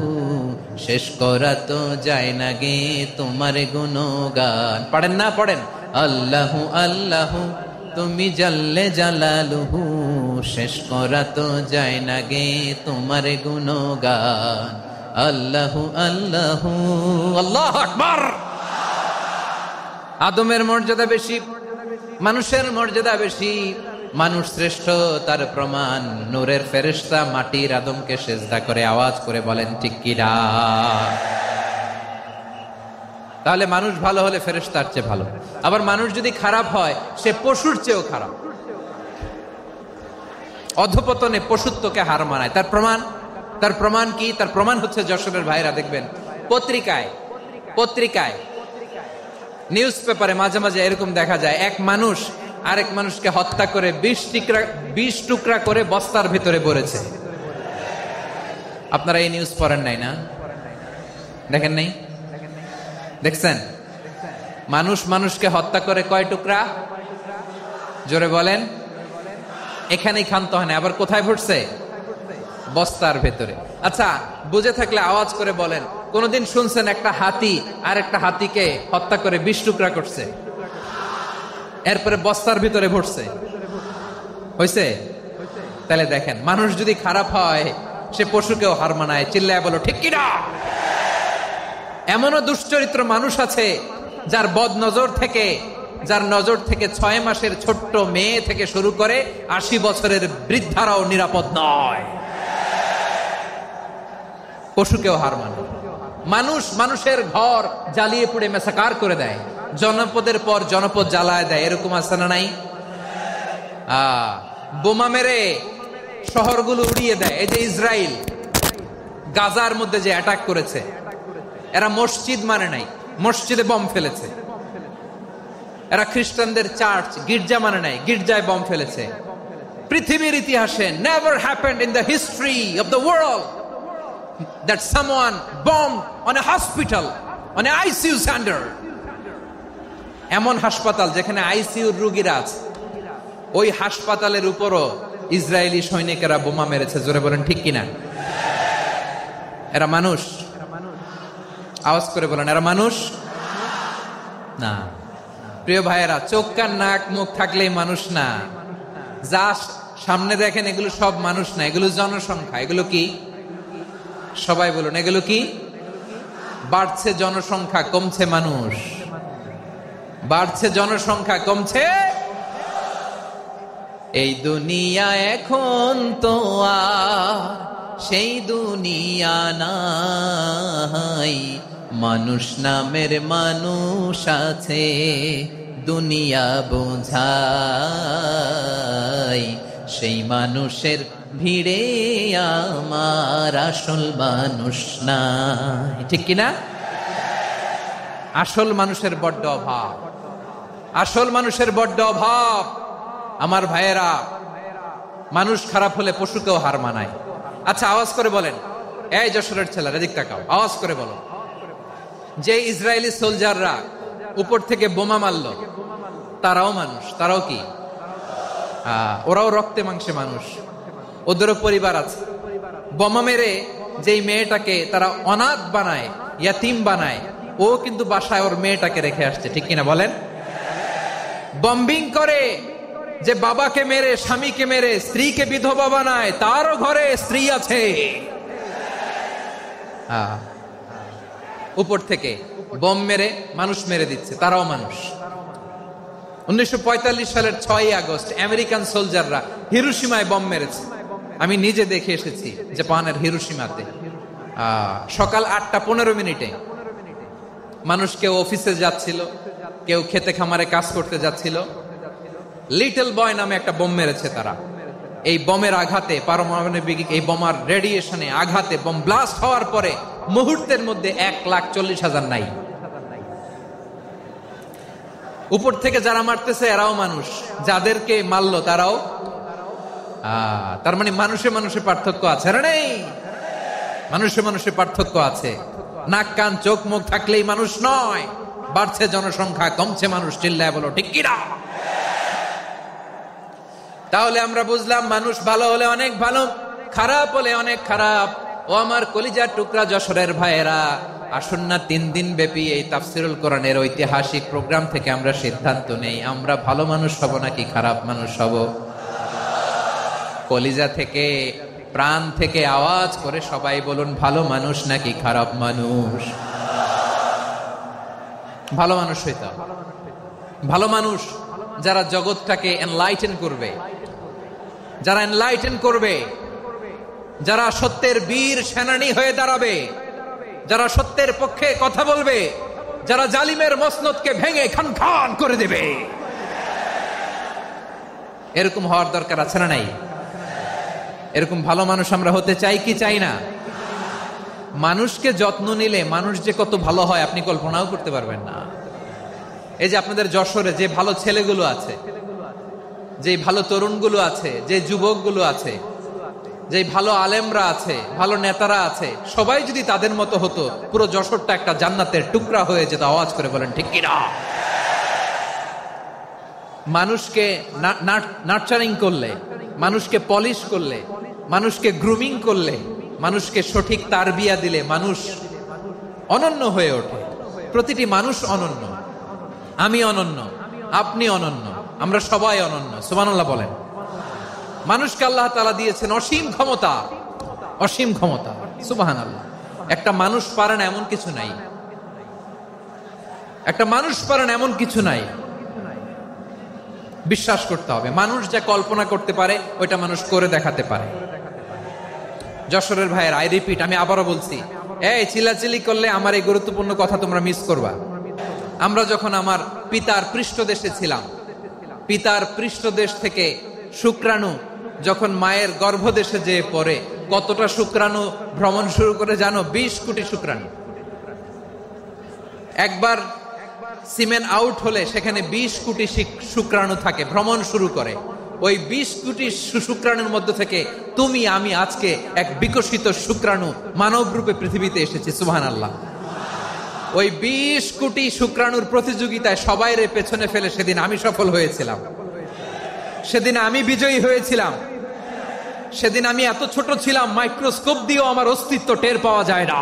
শেষ করা তো যায় না গে তোমার গুণগান। পড়েন না? পড়েন। আল্লাহু আল্লাহু তুমি জাল্লে জালালুহু, শেষ করা তো যায় না গে তোমার গুণগান। আল্লাহু আল্লাহু। আল্লাহু আকবার। আদমের মর্যাদা বেশি, মানুষের মর্যাদা বেশি, মানুষ শ্রেষ্ঠ, তার প্রমাণ নূরের ফেরেশতা মাটির আদমকে সেজদা করে। আওয়াজ করে বলেন ঠিক কিনা? তাহলে মানুষ ভালো হলে ফেরেশতার চেয়ে ভালো, আবার মানুষ যদি খারাপ হয় সে পশুর চেয়েও খারাপ, অধপতনে পশুত্বকে হার মানায়। তার প্রমাণ, তার প্রমাণ কি? তার প্রমাণ হচ্ছে যশোরের ভাইরা দেখবেন পত্রিকায় নিউজ পেপারে মাঝে মাঝে এরকম দেখা যায়, এক মানুষ আরেক মানুষকে হত্যা করে 20 টুকরা করে বস্তার ভিতরে ভরেছে। আপনারা এই নিউজ পড়েন নাই না? দেখেন নাই? দেখছেন? মানুষ মানুষকে হত্যা করে কয় টুকরা? জোরে বলেন। এখানেই ক্ষান্ত হয় না, আবার কোথায় ভরছে? বস্তার ভেতরে। আচ্ছা, বুঝে থাকলে আওয়াজ করে বলেন, কোনদিন শুনছেন একটা হাতি আর একটা হাতিকে হত্যা করে 20 টুকরা করছে, এরপরে বস্তার ভিতরে ভরছে? হয়েছে? তাহলে দেখেন, মানুষ যদি খারাপ হয় সে পশুকেও হার মানায়। চিল্লায় বলো ঠিক কিনা? এমনও দুশ্চরিত্র মানুষ আছে যার বদ নজর থেকে, যার নজর থেকে 6 মাসের ছোট্ট মেয়ে থেকে শুরু করে 80 বছরের বৃদ্ধারাও নিরাপদ নয়। পশুকেও হার মানে। মানুষ মানুষের ঘর জ্বালিয়ে পুড়ে মেসাকার করে দেয়, জনপদের পর জনপদ জ্বালায় দেয়, এরকম আছে না নাই? বোমা মেরে শহরগুলো উড়িয়ে দেয়। এই যে ইসরায়েল গাজার মধ্যে যে অ্যাটাক করেছে, এরা মসজিদ মানে নাই, মসজিদে বম ফেলেছে। এরা খ্রিস্টানদের চার্চ গির্জা মানে নাই, গির্জায় বম ফেলেছে। পৃথিবীর ইতিহাসে never happened in the history of the world that someone bombed on a hospital, on a ICU center. এমন হাসপাতাল যেখানে আইসিইউর রোগীরা আছে, ওই হাসপাতালের উপরও ইসরায়েলি সৈনিকেরা বোমা মেরেছে। জোরে বলেন ঠিক কিনা? এরা মানুষ? আওয়াজ করে বলেন, এরা মানুষ না। প্রিয় ভাইয়েরা, চোখ কান নাক মুখ থাকলেই মানুষ না। যা সামনে দেখেন এগুলো সব মানুষ না, এগুলো জনসংখ্যা। এগুলো কি? সবাই বলুন, এগুলো কি? বাড়ছে জনসংখ্যা, কমছে মানুষ। বাড়ছে জনসংখ্যা, কমছে। এই দুনিয়া এখন তো আর সেই দুনিয়া নাই, মানুষ নামের মানুষ আছে, দুনিয়া বোঝাই, সেই মানুষের ভিড়ে আমার আসল মানুষ নাই। ঠিক কিনা? আসল মানুষের বড্ড অভাব, আসল মানুষের বড্ড অভাব। আমার ভাইয়েরা, মানুষ খারাপ হলে পশুকেও হার মানায়। আচ্ছা, আওয়াজ করে বলেন, এই যশোরের ছেলেরা এদিক তাকাও, আওয়াজ করে বলো, যে ইসরায়েলি সোলজাররা উপর থেকে বোমা মারলো, তারাও মানুষ? তারাও কি? ওরাও রক্তে মাংসে মানুষ, ওদেরও পরিবার আছে। বোমা মেরে যেই মেয়েটাকে তারা অনাথ বানায়, ইয়াতিম বানায়, ও কিন্তু বাসায় ওর মেয়েটাকে রেখে আসছে। ঠিক কিনা বলেন? বম্বিং করে যে বাবাকে মেরে, স্বামীকে মেরে স্ত্রীকে বিধবা বানায়, তারও ঘরে স্ত্রী আছে। উপর থেকে বম মেরে মানুষ মেরে দিচ্ছে, তারাও মানুষ। 1945 সালের 6 আগস্ট আমেরিকান সোলজাররা হিরোশিমায় বম মেরেছে। আমি নিজে দেখে এসেছি জাপানের হিরোশিমাতে। সকাল 8:15 মানুষ কেউ অফিসে যাচ্ছিল, কেউ খেতে খামারে কাজ করতে যাচ্ছিল। লিটল বয় নামে একটা বোম মেরেছে তারা। এই বোমের আঘাতে, পারমাণবিক এই বোমার রেডিয়েশনে আঘাতে, বোম ব্লাস্ট হওয়ার পরে মুহূর্তের মধ্যে 1,40,000 নাই। উপর থেকে যারা মারতেছে এরাও মানুষ, যাদেরকে মারলো তারাও। তার মানে মানুষে মানুষে পার্থক্য আছে না? নেই? মানুষে মানুষে পার্থক্য আছে। নাক কান চোখ মুখ থাকলেই মানুষ নয়। বাড়ছে জনসংখ্যা, কমছে মানুষ। চিল্লায় বলো ঠিক কিনা? তাহলে আমরা বুঝলাম, মানুষ ভালো হলে অনেক ভালো, খারাপ হলে অনেক খারাপ। ও আমার কলিজার টুকরা যশোরের ভাইয়েরা, আসুন না 3 দিন ব্যাপী এই তাফসিরুল কোরআনের ঐতিহাসিক প্রোগ্রাম থেকে আমরা সিদ্ধান্ত নেই, আমরা ভালো মানুষ হব নাকি খারাপ মানুষ হব। কলিজা থেকে, প্রাণ থেকে আওয়াজ করে সবাই বলুন, ভালো মানুষ নাকি খারাপ মানুষ? ভালো মানুষ হইতে হবে। ভালো মানুষ যারা জগৎটাকে এনলাইটেন করবে, যারা এনলাইটেন করবে, যারা সত্যের বীর সেনানী হয়ে দাঁড়াবে, যারা সত্যের পক্ষে কথা বলবে, যারা জালিমের মসনদকে ভেঙে খান খান করে দেবে। এরকম হওয়ার দরকার আছে না নাই? এরকম ভালো মানুষ আমরা হতে চাই কি চাই না? মানুষকে যত্ন নিলে মানুষ যে কত ভালো হয় আপনি কল্পনাও করতে পারবেন না। এই যে আপনাদের যশোরে যে ভালো ছেলেগুলো আছে, যে ভালো তরুণগুলো আছে, যে যুবকগুলো আছে, যে ভালো আলেমরা আছে, ভালো নেতারা আছে, সবাই যদি তাদের মতো হতো, পুরো যশোরটা একটা জান্নাতের টুকরা হয়ে যেত। আওয়াজ করে বলেন ঠিক কিনা? মানুষকে নার্চারিং করলে, মানুষকে পলিশ করলে, মানুষকে গ্রুমিং করলে, মানুষকে সঠিক তারবিয়া দিলে মানুষ অনন্য হয়ে ওঠে। প্রতিটি মানুষ অনন্য। আমি অনন্য, আপনি অনন্য, আমরা সবাই অনন্য। সুবহানাল্লাহ বলেন। মানুষকে আল্লাহ তাআলা দিয়েছেন অসীম ক্ষমতা, অসীম ক্ষমতা। সুবহানাল্লাহ। একটা মানুষ পারে না এমন কিছু নাই। একটা মানুষ পারেন এমন কিছু নাই, বিশ্বাস করতে হবে মানুষ যা কল্পনা করতে পারে ওইটা মানুষ করে দেখাতে পারে। যশোরের ভাইয়ের, আই রিপিট, আমি আবারও বলছি, এই চিল্লাচিল্লি করলে আমার এই গুরুত্বপূর্ণ কথা তোমরা মিস করবা। আমরা যখন আমার পিতার পৃষ্ঠদেশে ছিলাম, পিতার পৃষ্ঠদেশ থেকে শুক্রাণু যখন মায়ের গর্ভদেশে যেয়ে পড়ে, কতটা শুক্রাণু ভ্রমণ শুরু করে জানো? 20 কোটি শুক্রাণু। একবার সিমেন আউট হলে সেখানে 20 কোটি শুক্রাণু থাকে, ভ্রমণ শুরু করে। ওই 20 কোটি শুক্রাণুর মধ্য থেকে তুমি আমি আজকে এক বিকশিত শুক্রাণু মানব রূপে পৃথিবীতে এসেছি। সুবহানাল্লাহ। ওই 20 কোটি শুক্রাণুর প্রতিযোগিতায় সবাইরে পেছনে ফেলে সেদিন আমি সফল হয়েছিলাম, সেদিন আমি বিজয়ী হয়েছিলাম। সেদিন আমি এত ছোট ছিলাম, মাইক্রোস্কোপ দিয়েও আমার অস্তিত্ব টের পাওয়া যায় না।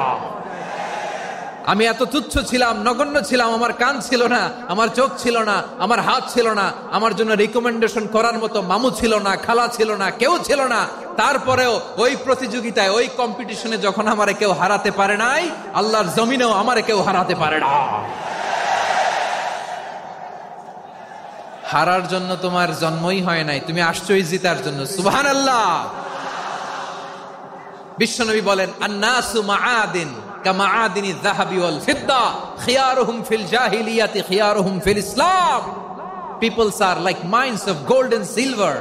আমি এত তুচ্ছ ছিলাম, নগণ্য ছিলাম, আমার কান ছিল না, আমার চোখ ছিল না, আমার হাত ছিল না, আমার জন্য রিকমেন্ডেশন করার মতো মামু ছিল না, খালা ছিল না, কেউ ছিল না। তারপরেও ওই প্রতিযোগিতায়, ওই কম্পিটিশনে যখন আমারে কেউ হারাতে পারে নাই, আল্লাহর জমিনেও আমারে কেউ হারাতে পারে না। হারার জন্য তোমার জন্মই হয় নাই, তুমি আসছই জিতার জন্য। সুবহানাল্লাহ। বিশ্বনবী বলেন, আন্নাসু মাআদিন কামাআদিনি যাহাবি ওয়াল ফিদ্দা খিয়ারুহুম ফিল জাহিলিয়াতি খিয়ারুহুম ফিল ইসলাম। Peoples are like mines of gold and silver.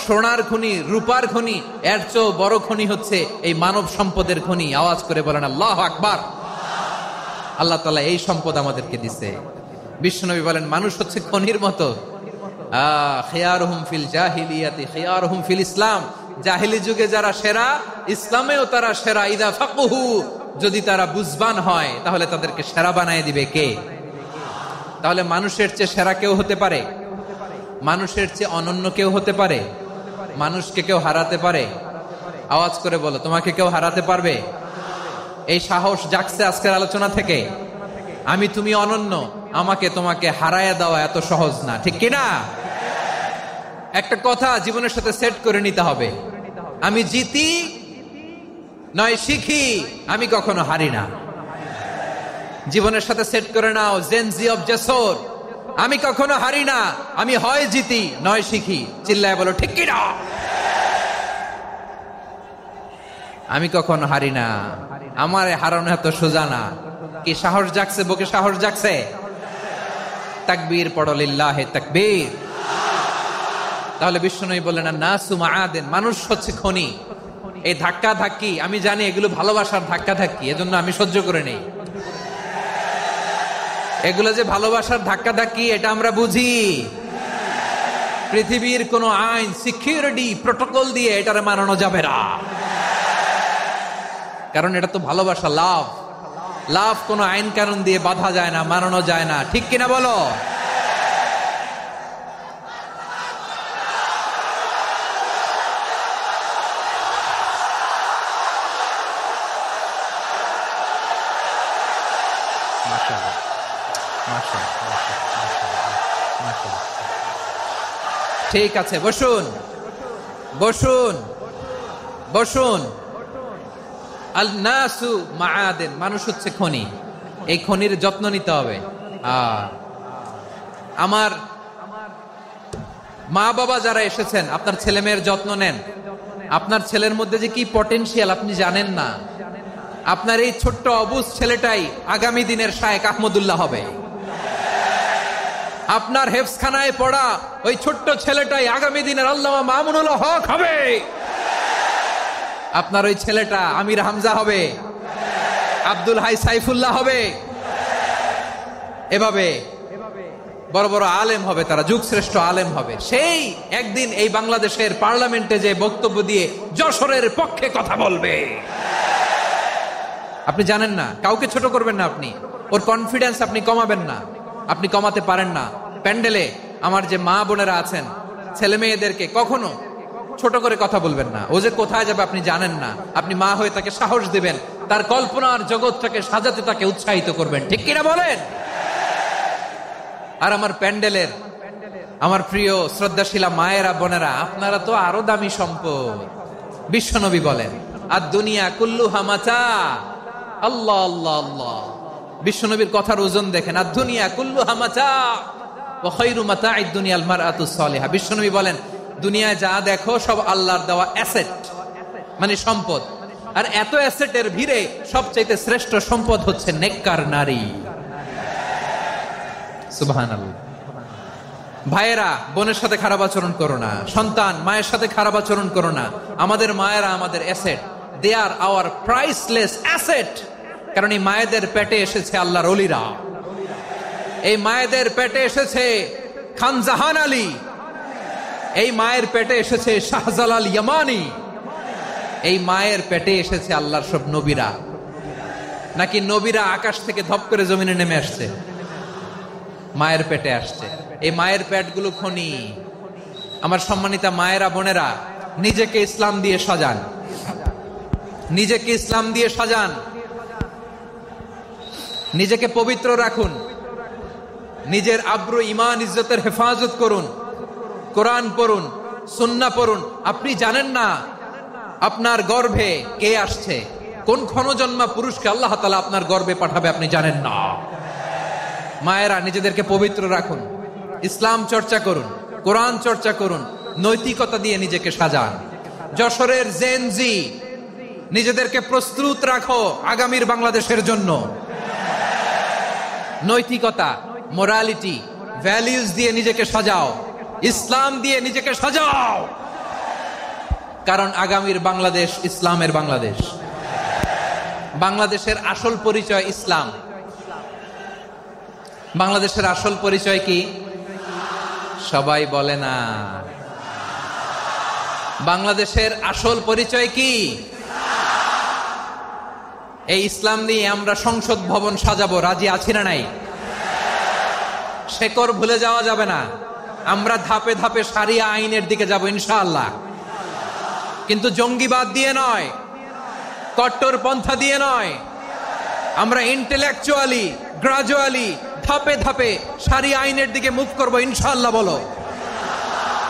সোনার খনি, রূপার খনি, এর চেয়েও বড় খনি হচ্ছে এই মানব সম্পদের খনি। আওয়াজ করে বলেন আল্লাহু আকবার। আল্লাহ তাআলা এই সম্পদ আমাদেরকে দিয়েছে। বিশ্বনবী বলেন, মানুষ হচ্ছে খনির মতো। খিয়ারুহুম ফিল জাহিলিয়াতি খিয়ারুহুম ফিল ইসলাম। জাহিলি যুগে যারা সেরা, ইসলামেও তারা সেরা। ইদা ফাকুহু, যদি তারা বুঝবান হয় তাহলে তাদেরকে সেরা বানায় দিবে কে? তাহলে মানুষের চেয়ে সেরা কেউ হতে পারে? মানুষের চেয়ে অনন্য কেউ হতে পারে? মানুষকে কেউ হারাতে পারে? আওয়াজ করে বলো, তোমাকে কেউ হারাতে পারবে? এই সাহস জাগছে আজকের আলোচনা থেকে। আমি তুমি অনন্য, আমাকে তোমাকে হারায়া দেওয়া এত সহজ না, ঠিক কিনা? একটা কথা জীবনের সাথে সেট করে নিতে হবে, আমি জিতি নয় শিখি, আমি কখনো হারি না। জীবনের সাথে সেট করে নাও, জেনজি অফ জেসর, আমি কখনো হারি না, আমি হয় জিতি নয় শিখি। চিল্লায় বলো ঠিক কিনা? আমি কখনো হারি না, আমার হারানো এত সোজা না। কি সাহস জাগছে? বুকে সাহস জাগছে? তাকবীর পড়ো, লিল্লাহে তাকবীর। তাহলে বিশ্বনবী বললেন, নাসু মাআদিন, মানুষ হচ্ছে খনি। এই ধাক্কা ধাক্কি আমি জানি এগুলো ভালোবাসার ধাক্কা ধাক্কি, এজন্য আমি সহ্য করে নেই। এগুলো যে ভালোবাসার ধাক্কা ধাক্কি এটা আমরা বুঝি। পৃথিবীর কোন আইন, সিকিউরিটি প্রটোকল দিয়ে এটারে মানানো যাবে না, কারণ এটা তো ভালোবাসা, লাভ। লাভ কোন আইন কানুন দিয়ে বাধা যায় না, মানানো যায় না, ঠিক কিনা বলো? ঠিক আছে, বসুন বসুন বসুন। আল নাসু মাআদিন, মানুষ হচ্ছে খনি। এই খনির যত্ন নিতে হবে। আমার মা বাবা যারা এসেছেন, আপনার ছেলে মেয়ের যত্ন নেন। আপনার ছেলের মধ্যে যে কি পটেনশিয়াল আপনি জানেন না। আপনার এই ছোট্ট অবুজ ছেলেটাই আগামী দিনের শায়েখ আহমদুল্লাহ হবে। আপনার হেফজখানায় পড়া ওই ছোট্ট ছেলেটাই আগামী দিনের আল্লামা মামুনুল হক হবে। আপনার ওই ছেলেটা আমির হামজা হবে, আব্দুল হাই সাইফুল্লাহ হবে। এভাবে বড় বড় আলেম হবে, তারা যুগশ্রেষ্ঠ আলেম হবে। সেই একদিন এই বাংলাদেশের পার্লামেন্টে যে বক্তব্য দিয়ে যশোরের পক্ষে কথা বলবে। আপনি জানেন না, কাউকে ছোট করবেন না আপনি। ওর কনফিডেন্স আপনি কমাবেন না, আপনি কমাতে পারেন না। প্যান্ডেলে আমার যে মা বোনেরা আছেন, ছেলে মেয়েদেরকে কখনো ছোট করে কথা বলবেন না। ও যে কোথায় যাবে আপনি জানেন না। আপনি মা হয়ে তাকে সাহস দিবেন, তার কল্পনার জগৎটাকে সাজাতে তাকে উৎসাহিত করবেন, ঠিক কিনা বলেন? আর আমার প্যান্ডেলের আমার প্রিয় শ্রদ্ধাশীলা মায়েরা বোনেরা, আপনারা তো আরো দামি সম্পদ। বিশ্বনবী বলেন, আর দুনিয়া কুল্লুহা মাতা। আল্লাহ আল্লাহ আল্লাহ, বিশ্বনবীর কথার ওজন দেখেন, আদ-দুনিয়া কুল্লুহা মাতা ওয়া খায়রু মাতা'আদ দুনিয়া আল মারআতুস সালিহা। বিশ্বনবী বলেন, দুনিয়ায় যা দেখো সব আল্লাহর দেওয়া অ্যাসেট, মানে সম্পদ। আর এত অ্যাসেটের ভিড়ে সবচাইতে শ্রেষ্ঠ সম্পদ হচ্ছে নেককার নারী। সুবহানাল্লাহ। ভাইয়েরা, বোনের সাথে খারাপ আচরণ করো না। সন্তান, মায়ের সাথে খারাপ আচরণ করো না। আমাদের মায়েরা আমাদের asset, they are our priceless asset. কারণ এই মায়েদের পেটে এসেছে আল্লাহর ওলিরা, এই মায়েদের পেটে এসেছে খান জাহান আলী, এই মায়ের পেটে এসেছে শাহজালাল ইয়ামানি, এই মায়ের পেটে এসেছে আল্লাহর সব নবীরা। নাকি নবীরা আকাশ থেকে ধপ করে জমিনে নেমে আসছে? মায়ের পেটে আসছে। এই মায়ের পেটগুলো খনি। আমার সম্মানিতা মায়েরা, বোনেরা, নিজেকে ইসলাম দিয়ে সাজান, নিজেকে ইসলাম দিয়ে সাজান, নিজেকে পবিত্র রাখুন, নিজের আব্রু ইমান ইজ্জতের হেফাজত করুন, কোরআন পড়ুন, সুন্নাহ পড়ুন। আপনি জানেন না আপনার গর্ভে কে আসছে, কোন ক্ষণজন্মা পুরুষকে আল্লাহ তাআলা আপনার গর্ভে পাঠাবে আপনি জানেন না। মায়েরা, নিজেদেরকে পবিত্র রাখুন, ইসলাম চর্চা করুন, কোরআন চর্চা করুন, নৈতিকতা দিয়ে নিজেকে সাজান। যশোরের জেনজি, নিজেদেরকে প্রস্তুত রাখো আগামীর বাংলাদেশের জন্য। নৈতিকতা, মোরালিটি, ভ্যালিউজ দিয়ে নিজেকে সাজাও, ইসলাম দিয়ে নিজেকে সাজাও। কারণ আগামীর বাংলাদেশ ইসলামের বাংলাদেশ। বাংলাদেশের আসল পরিচয় ইসলাম। বাংলাদেশের আসল পরিচয় কি? সবাই বলে না। বাংলাদেশের আসল পরিচয় কি? এই ইসলাম নিয়ে আমরা সংসদ ভবন সাজাবো, রাজি আছি না নাই? শেকড় ভুলে যাওয়া যাবে না। আমরা ধাপে ধাপে শারিয়া আইনের দিকে যাব ইনশাআল্লাহ, কিন্তু জঙ্গিবাদ দিয়ে নয়, কট্টর পন্থা দিয়ে নয়। আমরা ইন্টেলেকচুয়ালি, গ্রাজুয়ালি, ধাপে ধাপে শারিয়া আইনের দিকে মুভ করব ইনশাআল্লাহ। বলো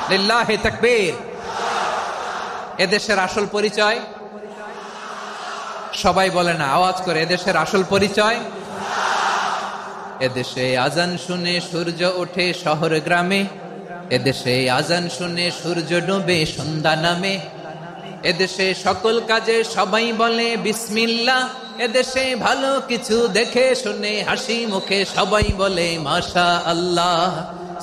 লিল্লাহি তাকবীর। এদেশের আসল পরিচয় সবাই বলে না, আওয়াজ করে, এদেশের আসল পরিচয়। এদেশে আজান শুনে সূর্য ওঠে শহর গ্রামে, এদেশে আজান শুনে সূর্য ডোবে সন্ধ্যা নামে, এদেশে সকল কাজে সবাই বলে বিসমিল্লাহ, এদেশে ভালো কিছু দেখে শুনে হাসি মুখে সবাই বলে মাশা আল্লাহ,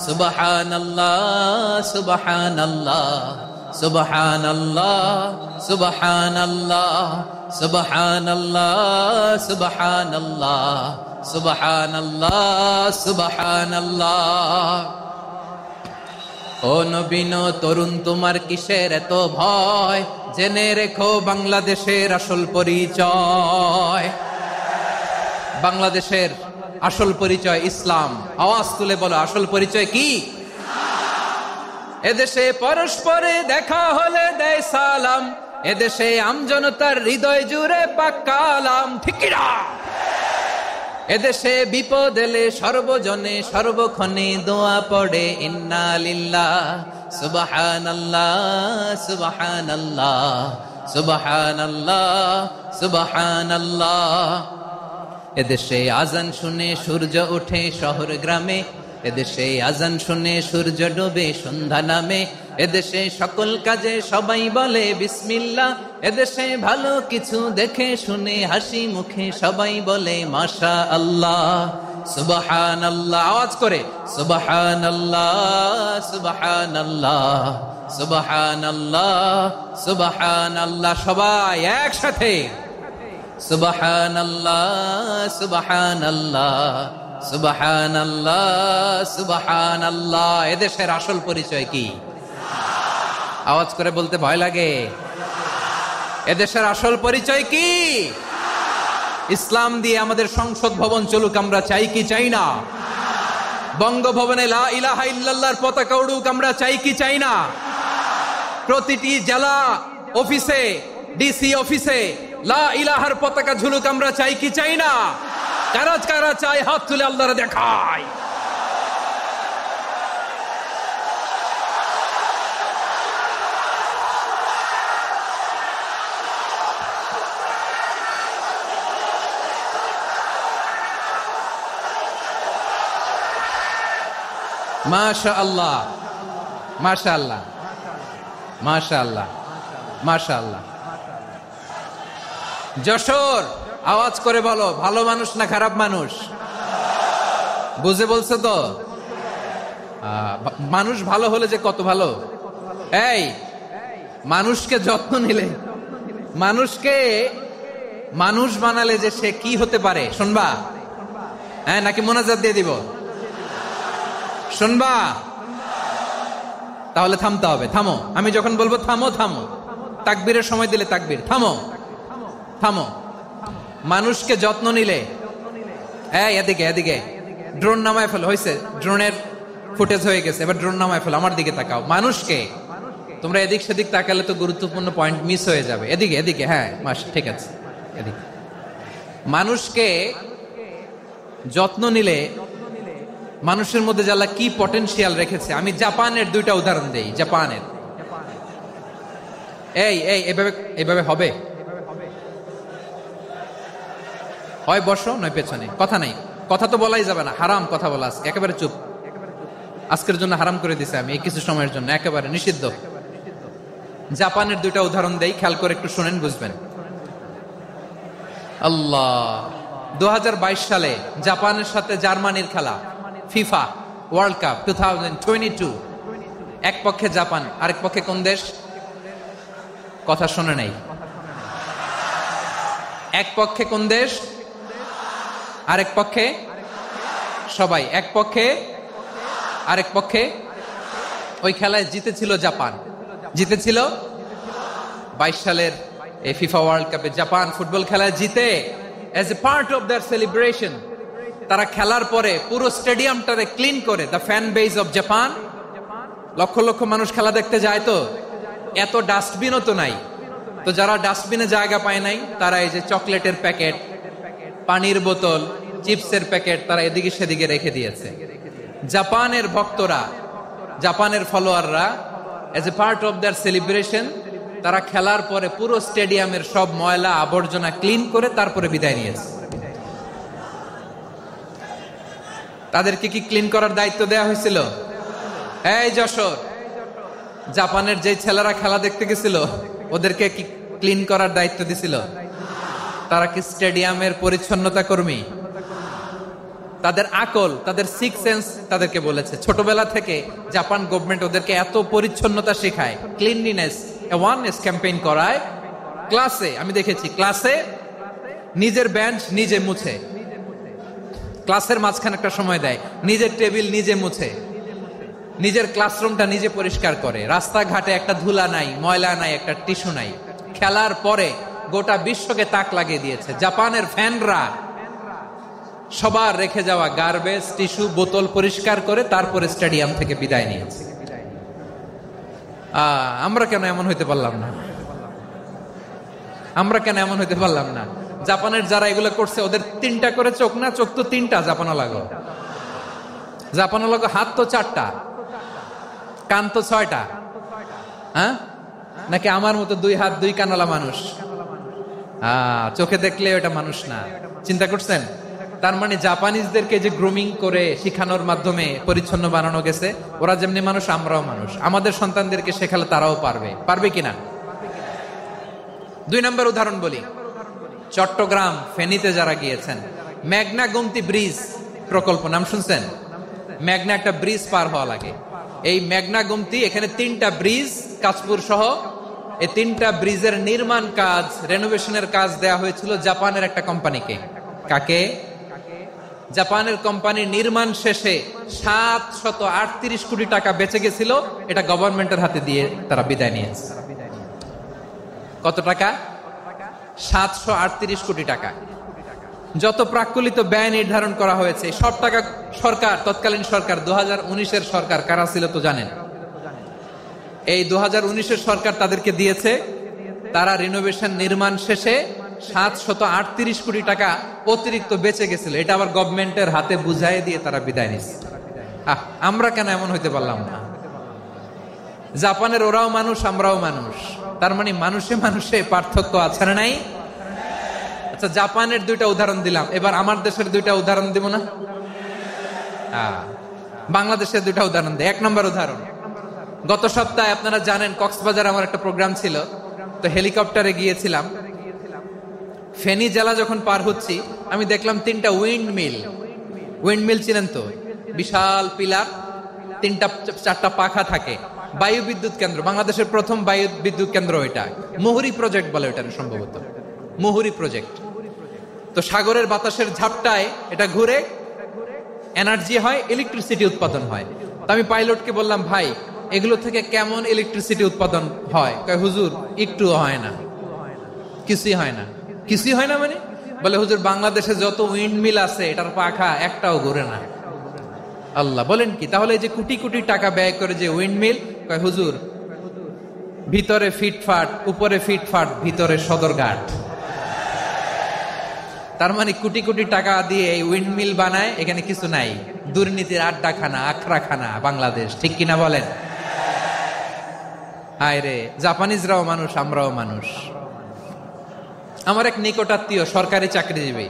সুবহানাল্লাহ সুবহানাল্লাহ সুবহানাল্লাহ সুবহানাল্লাহ সুবহানাল্লাহ সুবহানাল্লাহ সুবহানাল্লাহ সুবহানাল্লাহ। ও নবীন তরুণ, তোমার কিসের এত ভয়? জেনে রেখো বাংলাদেশের আসল পরিচয়। বাংলাদেশের আসল পরিচয় ইসলাম। আওয়াজ তুলে বলো, আসল পরিচয় কি? এদেশে পরস্পরে দেখা হলে দেয় সালাম, এদেশে আমজনতার হৃদয় জুড়ে পাক্কালাম, ঠিক কি না? এদেশে বিপদ এলে সর্বজনে সর্বক্ষণে দোয়া পড়ে ইন্না লিল্লাহ সুবহানাল্লাহ সুবহানাল্লাহ সুবহানাল্লাহ সুবহানাল্লাহ। এদেশে আজান শুনে সূর্য ওঠে শহর গ্রামে, এদেশে আজান শুনে সূর্য ডোবে সন্ধ্যা নামে, এদেশে সকল কাজে সবাই বলে বিসমিল্লাহ, এদেশে ভালো কিছু দেখে শুনে হাসি মুখে সবাই বলে মাশা আল্লাহ সুবহানাল্লাহ। আওয়াজ করে সুবহানাল্লাহ সুবহানাল্লাহ সুবহানাল্লাহ সুবহানাল্লাহ। সবাই একসাথে সুবহানাল্লাহ সুবহানাল্লাহ সুবহানাল্লাহ সুবহানাল্লাহ। এদেশের আসল পরিচয় কি? আওয়াজ করে বলতে ভয় লাগে। এদেশের আসল পরিচয় কি? ইসলাম দিয়ে আমাদের সংসদ ভবন চলুক, আমরা চাই কি চাই না? বঙ্গভবনে লা ইলাহা ইল্লাল্লাহর পতাকা উড়ুক, আমরা চাই কি চাই না? প্রতিটি জেলা অফিসে, ডিসি অফিসে লা ইলাহার পতাকা ঝুলুক, আমরা চাই কি চাই না? কারা কারা চাই হাত তুলে আল্লাহরে দেখায়। মাশাআল্লাহ, মাশাআল্লাহ, মাশাআল্লাহ, মাশাআল্লাহ। যশোর, আওয়াজ করে বলো, ভালো মানুষ না খারাপ মানুষ? বুঝে বলছো তো? মানুষ ভালো হলে যে কত ভালো। এই মানুষকে যত্ন নিলে, মানুষকে মানুষ বানালে যে সে কি হতে পারে শুনবা? হ্যাঁ, নাকি মোনাজাত দিয়ে দিব? শুনবা? তাহলে থামতে হবে। থামো, আমি যখন বলবো থামো থামো, তাকবীরের সময় দিলে তাকবীর, থামো থামো। মানুষকে যত্ন নিলে, এদিকে এদিকে, ড্রোন নামায় ফেলো। হয়েছে, ড্রোনের ফুটেজ হয়ে গেছে, এবার ড্রোন নামায় ফেলো, আমার দিকে তাকাও। মানুষকে, তোমরা এদিক সেদিক তাকালে তো গুরুত্বপূর্ণ পয়েন্ট মিস হয়ে যাবে। এদিকে এদিকে, হ্যাঁ ঠিক আছে, এদিকে। মানুষকে যত্ন নিলে মানুষের মধ্যে যারা কি পটেনশিয়াল রেখেছে। আমি জাপানের দুইটা উদাহরণ দেই। জাপানের, এইভাবে হবে, হয় বসো নয় পেছনে, কথা নাই, কথা তো বলাই যাবে না, হারাম কথা বলা। আজকে একেবারে চুপ, আজকের জন্য হারাম করে দিছে আমি, এই কিছু সময়ের জন্য একেবারে নিষিদ্ধ। জাপানের দুইটা উদাহরণ দেই, খেয়াল করে একটু শুনেন, বুঝবেন। আল্লাহ, 2022 সালে জাপানের সাথে জার্মানির খেলা, ফিফা ওয়ার্ল্ড কাপ 2022। এক পক্ষে জাপান, আরেক পক্ষে কোন দেশ? কথা শোনে নাই। এক পক্ষে কোন দেশ, আরেক পক্ষে সবাই। এক পক্ষে, আরেক পক্ষে। ওই খেলায় জিতেছিল জাপান, জিতেছিল 22 সালের এই ফিফা ওয়ার্ল্ড কাপে। জাপান ফুটবল খেলায় জিতে, as a part of their celebration, তারা খেলার পরে পুরো স্টেডিয়ামটারে ক্লিন করে। The fan base of Japan, lakh lakh মানুষ খেলা দেখতে যায়, তো এত ডাস্টবিনও তো নাই, তো যারা ডাস্টবিনে জায়গা পায় নাই তারা এই যে চকলেটের প্যাকেট, পানির বোতল, চিপসের প্যাকেট তারা এদিকে সেদিকে রেখে দিয়েছে। জাপানের ভক্তরা, জাপানের ফলোয়াররা, as a part of their celebration, তারা খেলার পরে পুরো স্টেডিয়ামের সব ময়লা আবর্জনা ক্লিন করে তারপরে বিদায় নিয়েছে। তাদেরকে কি ক্লিন করার দায়িত্ব দেয়া হয়েছিল? এই যশোর, জাপানের যে ছেলেরা খেলা দেখতে গেছিল ওদেরকে কি ক্লিন করার দায়িত্ব দিছিল? তারা কি স্টেডিয়ামের পরিচ্ছন্নতা কর্মী? তাদের আকল, তাদের সিক্স সেন্স তাদেরকে বলেছে। ছোটবেলা থেকে জাপান গভর্নমেন্ট ওদেরকে এত পরিচ্ছন্নতা শেখায়, ক্লিনলিনেস অ্যাওয়ারনেস ক্যাম্পেইন করায়। ক্লাসে আমি দেখেছি, ক্লাসে নিজের বেঞ্চ নিজে মুছে, ক্লাসের মাঝখানে একটা সময় দেয়, নিজের টেবিল নিজে মুছে, নিজের ক্লাসরুমটা নিজে পরিষ্কার করে। রাস্তাঘাটে একটা ধুলা নাই, ময়লা নাই, একটা টিস্যু নাই। খেলার পরে গোটা বিশ্বকে তাক লাগিয়ে দিয়েছে। জাপানের ফ্যানরা সবার রেখে যাওয়া গার্বেজ, টিস্যু, বোতল পরিষ্কার করে তারপরে স্টেডিয়াম থেকে বিদায় নিয়েছে। আমরা কেন এমন হইতে পারলাম না? আমরা কেন এমন হইতে পারলাম না? জাপানের যারা এগুলো করছে ওদের 3টা করে চোখ না? চোখ তো 3টা, জাপানো লাগো, জাপানো লাগো। হাত তো 4টা, কান তো 6টা। হ্যাঁ, নাকি আমার মতো 2 হাত 2 কানওয়ালা মানুষ? চোখে দেখলে ওটা মানুষ না। চিন্তা করছেন? তার মানে জাপানিজদেরকে যে গ্রুমিং করে শিখানোর মাধ্যমে পরিচ্ছন্ন বানানো গেছে। ওরা যেমনি মানুষ, আমরাও মানুষ। আমাদের সন্তানদেরকে শেখালে তারাও পারবে, পারবে কিনা? 2 নম্বর উদাহরণ বলি। চট্টগ্রাম ফেনীতে যারা গিয়েছেন, মেঘনা গোমতী ব্রিজ প্রকল্প নাম শুনছেন? মেঘনা একটা ব্রিজ পার হওয়া লাগে। এই মেঘনা গোমতী, এখানে 3টা ব্রিজ কাঁচপুর সহ, এই 3টা ব্রিজের নির্মাণ কাজ, রেনোভেশনের কাজ দেয়া হয়েছিল জাপানের একটা কোম্পানিকে। কাকে? জাপানের কোম্পানির নির্মাণ শেষে 738 কোটি টাকা বেঁচে গেছিল। এটা গভর্নমেন্টের হাতে দিয়ে তারা বিদায় নিয়েছে। কত টাকা? 738 কোটি টাকা। যত প্রাক্কলিত ব্যয় নির্ধারণ করা হয়েছে সব টাকা সরকার, তৎকালীন সরকার, 2019-এর সরকার কারা ছিল তো জানেন? এই 2019-এর সরকার তাদেরকে দিয়েছে। তারা রিনোভেশন নির্মাণ শেষে 738 কোটি টাকা অতিরিক্ত বেঁচে গেছিল। এটা আবার গভর্নমেন্টের হাতে বুঝাই দিয়ে তারা বিদায় নিচ্ছে। আমরা কেন এমন হইতে পারলাম না? জাপানের ওরাও মানুষ, আমরাও মানুষ। তার মানে মানুষে মানুষে পার্থক্য আছে না নাই? আচ্ছা, জাপানের 2টা উদাহরণ দিলাম, এবার আমার দেশের 2টা উদাহরণ দিব না? বাংলাদেশের দুটা উদাহরণ দেয়। 1 নম্বর উদাহরণ, গত সপ্তাহে আপনারা জানেন কক্সবাজার আমার একটা প্রোগ্রাম ছিল, তো হেলিকপ্টারে গিয়েছিলাম। ফেনী জেলা যখন পার হচ্ছি আমি দেখলাম 3টা উইন্ডমিল চিনেন তো, বিশাল পিলার, 3টা-4টা পাখা থাকে, বায়ু বিদ্যুৎ কেন্দ্র, বাংলাদেশের প্রথম বায়ু বিদ্যুৎ কেন্দ্র এটা, মুহুরী প্রজেক্ট বলে এটা সম্ভবত, মুহুরী প্রজেক্ট। তো সাগরের বাতাসের ঝাপটায় এটা ঘুরে এনার্জি হয়, ইলেকট্রিসিটি উৎপাদন হয়। তো আমি পাইলটকে বললাম, ভাই এগুলো থেকে কেমন ইলেকট্রিসিটি উৎপাদন হয়? কয় হুজুর একটু হয় না, কিছুই হয় না। কিছুই হয় না মানে? বলে হুজুর বাংলাদেশে যত উইন্ডমিল আছে এটার পাখা একটাও ঘুরে না। আল্লাহ, বলেন কি? তাহলে এই যে কোটি কোটি টাকা ব্যয় করে যে উইন্ডমিল, কয় হুজুর ভিতরে ফিটফাট, উপরে ফিটফাট, ভিতরে সদরঘাট। তার মানে কোটি কোটি টাকা দিয়ে এই উইন্ডমিল বানায়, এখানে কিছু নাই, দুর্নীতির আড্ডাখানা, আখড়াখানা বাংলাদেশ, ঠিক কিনা বলেন? হায় রে, জাপানিজরাও মানুষ, আমরাও মানুষ। আমার এক নিকটাত্মীয় সরকারি চাকরিজীবী,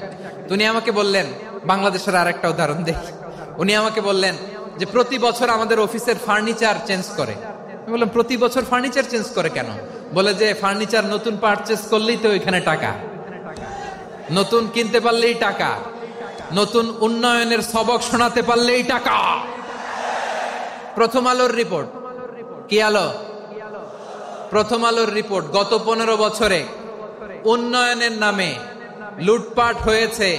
উনি আমাকে বললেন, বাংলাদেশের আর একটা উদাহরণ দেখি, উনি আমাকে বললেন যে প্রতি বছর আমাদের অফিসের ফার্নিচার চেঞ্জ করে। আমি বললাম প্রতি বছর ফার্নিচার চেঞ্জ করে কেন? বলে যে ফার্নিচার নতুন পারচেজ করলেই তো ওইখানে টাকা, নতুন কিনতে পারলেই টাকা, নতুন উন্নয়নের সবক শোনাতে পারলেই টাকা। প্রথম আলোর রিপোর্ট, কি আলো? প্রথম আলোর রিপোর্ট, গত 15 বছরে উন্নয়নের নামে লুটপাট হয়েছে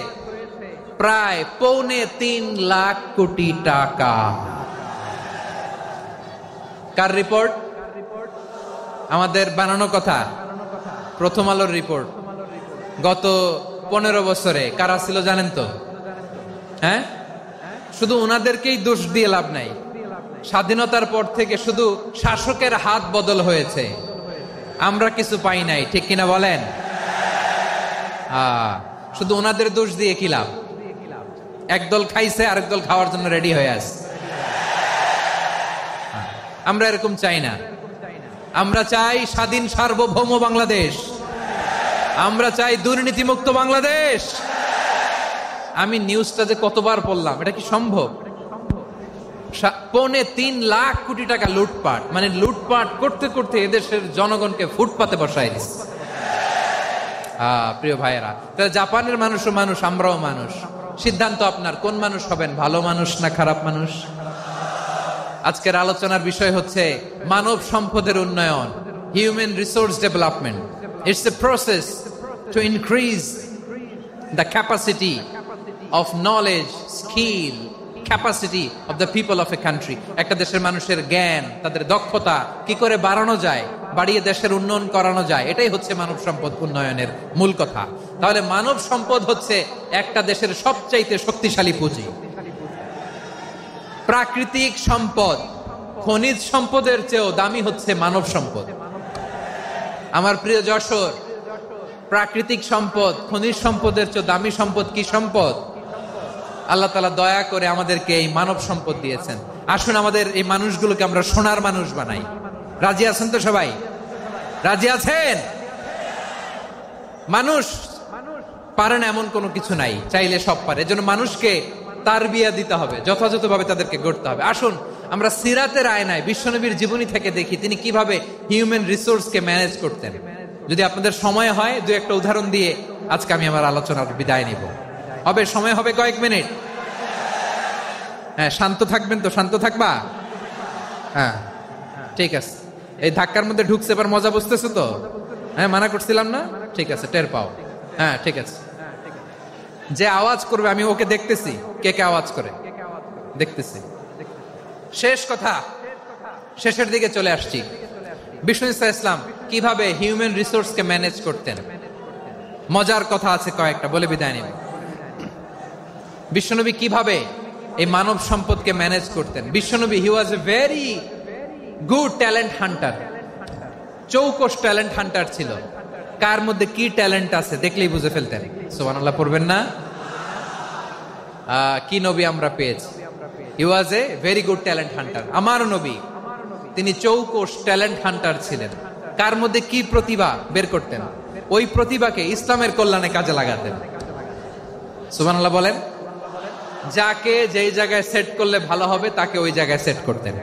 প্রায় 3.25 লাখ কোটি টাকা। কার রিপোর্ট? আমাদের বানানো কথা, প্রথম আলোর রিপোর্ট। গত 15 বছরে কারা ছিল জানেন তো? হ্যাঁ, শুধু ওনাদেরকেই দোষ দিয়ে লাভ নাই। স্বাধীনতার পর থেকে শুধু শাসকের হাত বদল হয়েছে, আমরা কিছু পাই নাই, ঠিক কিনা বলেন? শুধু ওনাদের দোষ দিয়ে কি লাভ? একদল খাইছে, আরেক দল খাওয়ার জন্য রেডি হয়ে আছে। আমরা এরকম চাই না। আমরা চাই স্বাধীন সার্বভৌম বাংলাদেশ, আমরা চাই দুর্নীতিমুক্ত বাংলাদেশ। আমি নিউজটা যে কতবার পড়লাম, এটা কি সম্ভব? 3.25 লাখ কোটি টাকা লুটপাট, মানে লুটপাট করতে করতে এদেশের জনগণকে ফুটপাতে বসায় দিচ্ছে। প্রিয় ভাইয়েরা, জাপানের মানুষও মানুষ, আমরাও মানুষ। সিদ্ধান্ত আপনার, কোন মানুষ হবেন, ভালো মানুষ না খারাপ মানুষ? আজকের আলোচনার বিষয় হচ্ছে মানব সম্পদের উন্নয়ন, human resource development. It's a process to increase the capacity of knowledge, skill, capacity of the people of a country. একটা দেশের মানুষের জ্ঞান, তাদের দক্ষতা কি করে বাড়ানো যায়, বাড়িয়ে দেশের উন্নয়ন করানো যায়, এটাই হচ্ছে মানব সম্পদ উন্নয়নের মূল কথা। তাহলে মানব সম্পদ হচ্ছে একটা দেশের সবচাইতে শক্তিশালী পুঁজি। প্রাকৃতিক সম্পদ, খনিজ সম্পদের চেয়েও দামি হচ্ছে মানব সম্পদ। আমার প্রিয় যশোর, প্রাকৃতিক সম্পদ, খনিজ সম্পদের চেয়ে দামি সম্পদ কি সম্পদ? আল্লাহ তাআলা দয়া করে আমাদেরকে এই মানব সম্পদ দিয়েছেন। আসুন আমাদের এই মানুষগুলোকে আমরা সোনার মানুষ বানাই। রাজি আছেন তো সবাই? রাজি আছেন? মানুষ পারে না এমন কোনো কিছু নাই, চাইলে সব পারে। এজন্য মানুষকে তারবিয়া দিতে হবে, যথাযথভাবে তাদেরকে গড়তে হবে। আসুন আমরা সিরাতের আয়নায় বিশ্বনবীর জীবনী থেকে দেখি তিনি কিভাবে হিউম্যান রিসোর্সকে ম্যানেজ করতেন। যদি আপনাদের সময় হয়, দু একটা উদাহরণ দিয়ে আজকে আমি আমার আলোচনার বিদায় নিব। হবে সময় হবে কয়েক মিনিট? হ্যাঁ, শান্ত থাকবেন তো? শান্ত থাকবা? হ্যাঁ, ঠিক আছে। এই ধাক্কার মধ্যে ঢুকছে, এবার মজা বুঝতেছো তো? হ্যাঁ, মানা করছিলাম না? ঠিক আছে, টের পাও। হ্যাঁ, ঠিক আছে। যে আওয়াজ করবে আমি ওকে দেখতেছি, কে কে আওয়াজ করে দেখতেছি। শেষ কথা, শেষের দিকে চলে আসছি। বিষ্ণু ইসলাম কিভাবে হিউম্যান রিসোর্সকে ম্যানেজ করতেন, মজার কথা আছে কয়েকটা, বলে বিদায় নিব। বিশ্বনবী কিভাবে এই মানব সম্পদকে ম্যানেজ করতেন। বিশ্বনবী, he was a very good talent hunter, চৌকস ট্যালেন্ট হান্টার ছিল। কার মধ্যে কি ট্যালেন্ট আছে দেখলেই বুঝে ফেলতেন। সুবহানাল্লাহ পড়বেন না? কি নবী আমরা পেয়েছি। He was a very good talent hunter. আমার নবী, তিনি চৌকস ট্যালেন্ট হান্টার ছিলেন। কার মধ্যে কি প্রতিভা বের করতেন, ওই প্রতিভাকে ইসলামের কল্যাণে কাজে লাগাতেন। সুবহানাল্লাহ বলেন। যাকে যেই জায়গায় সেট করলে ভালো হবে তাকে ওই জায়গায় সেট করতেন।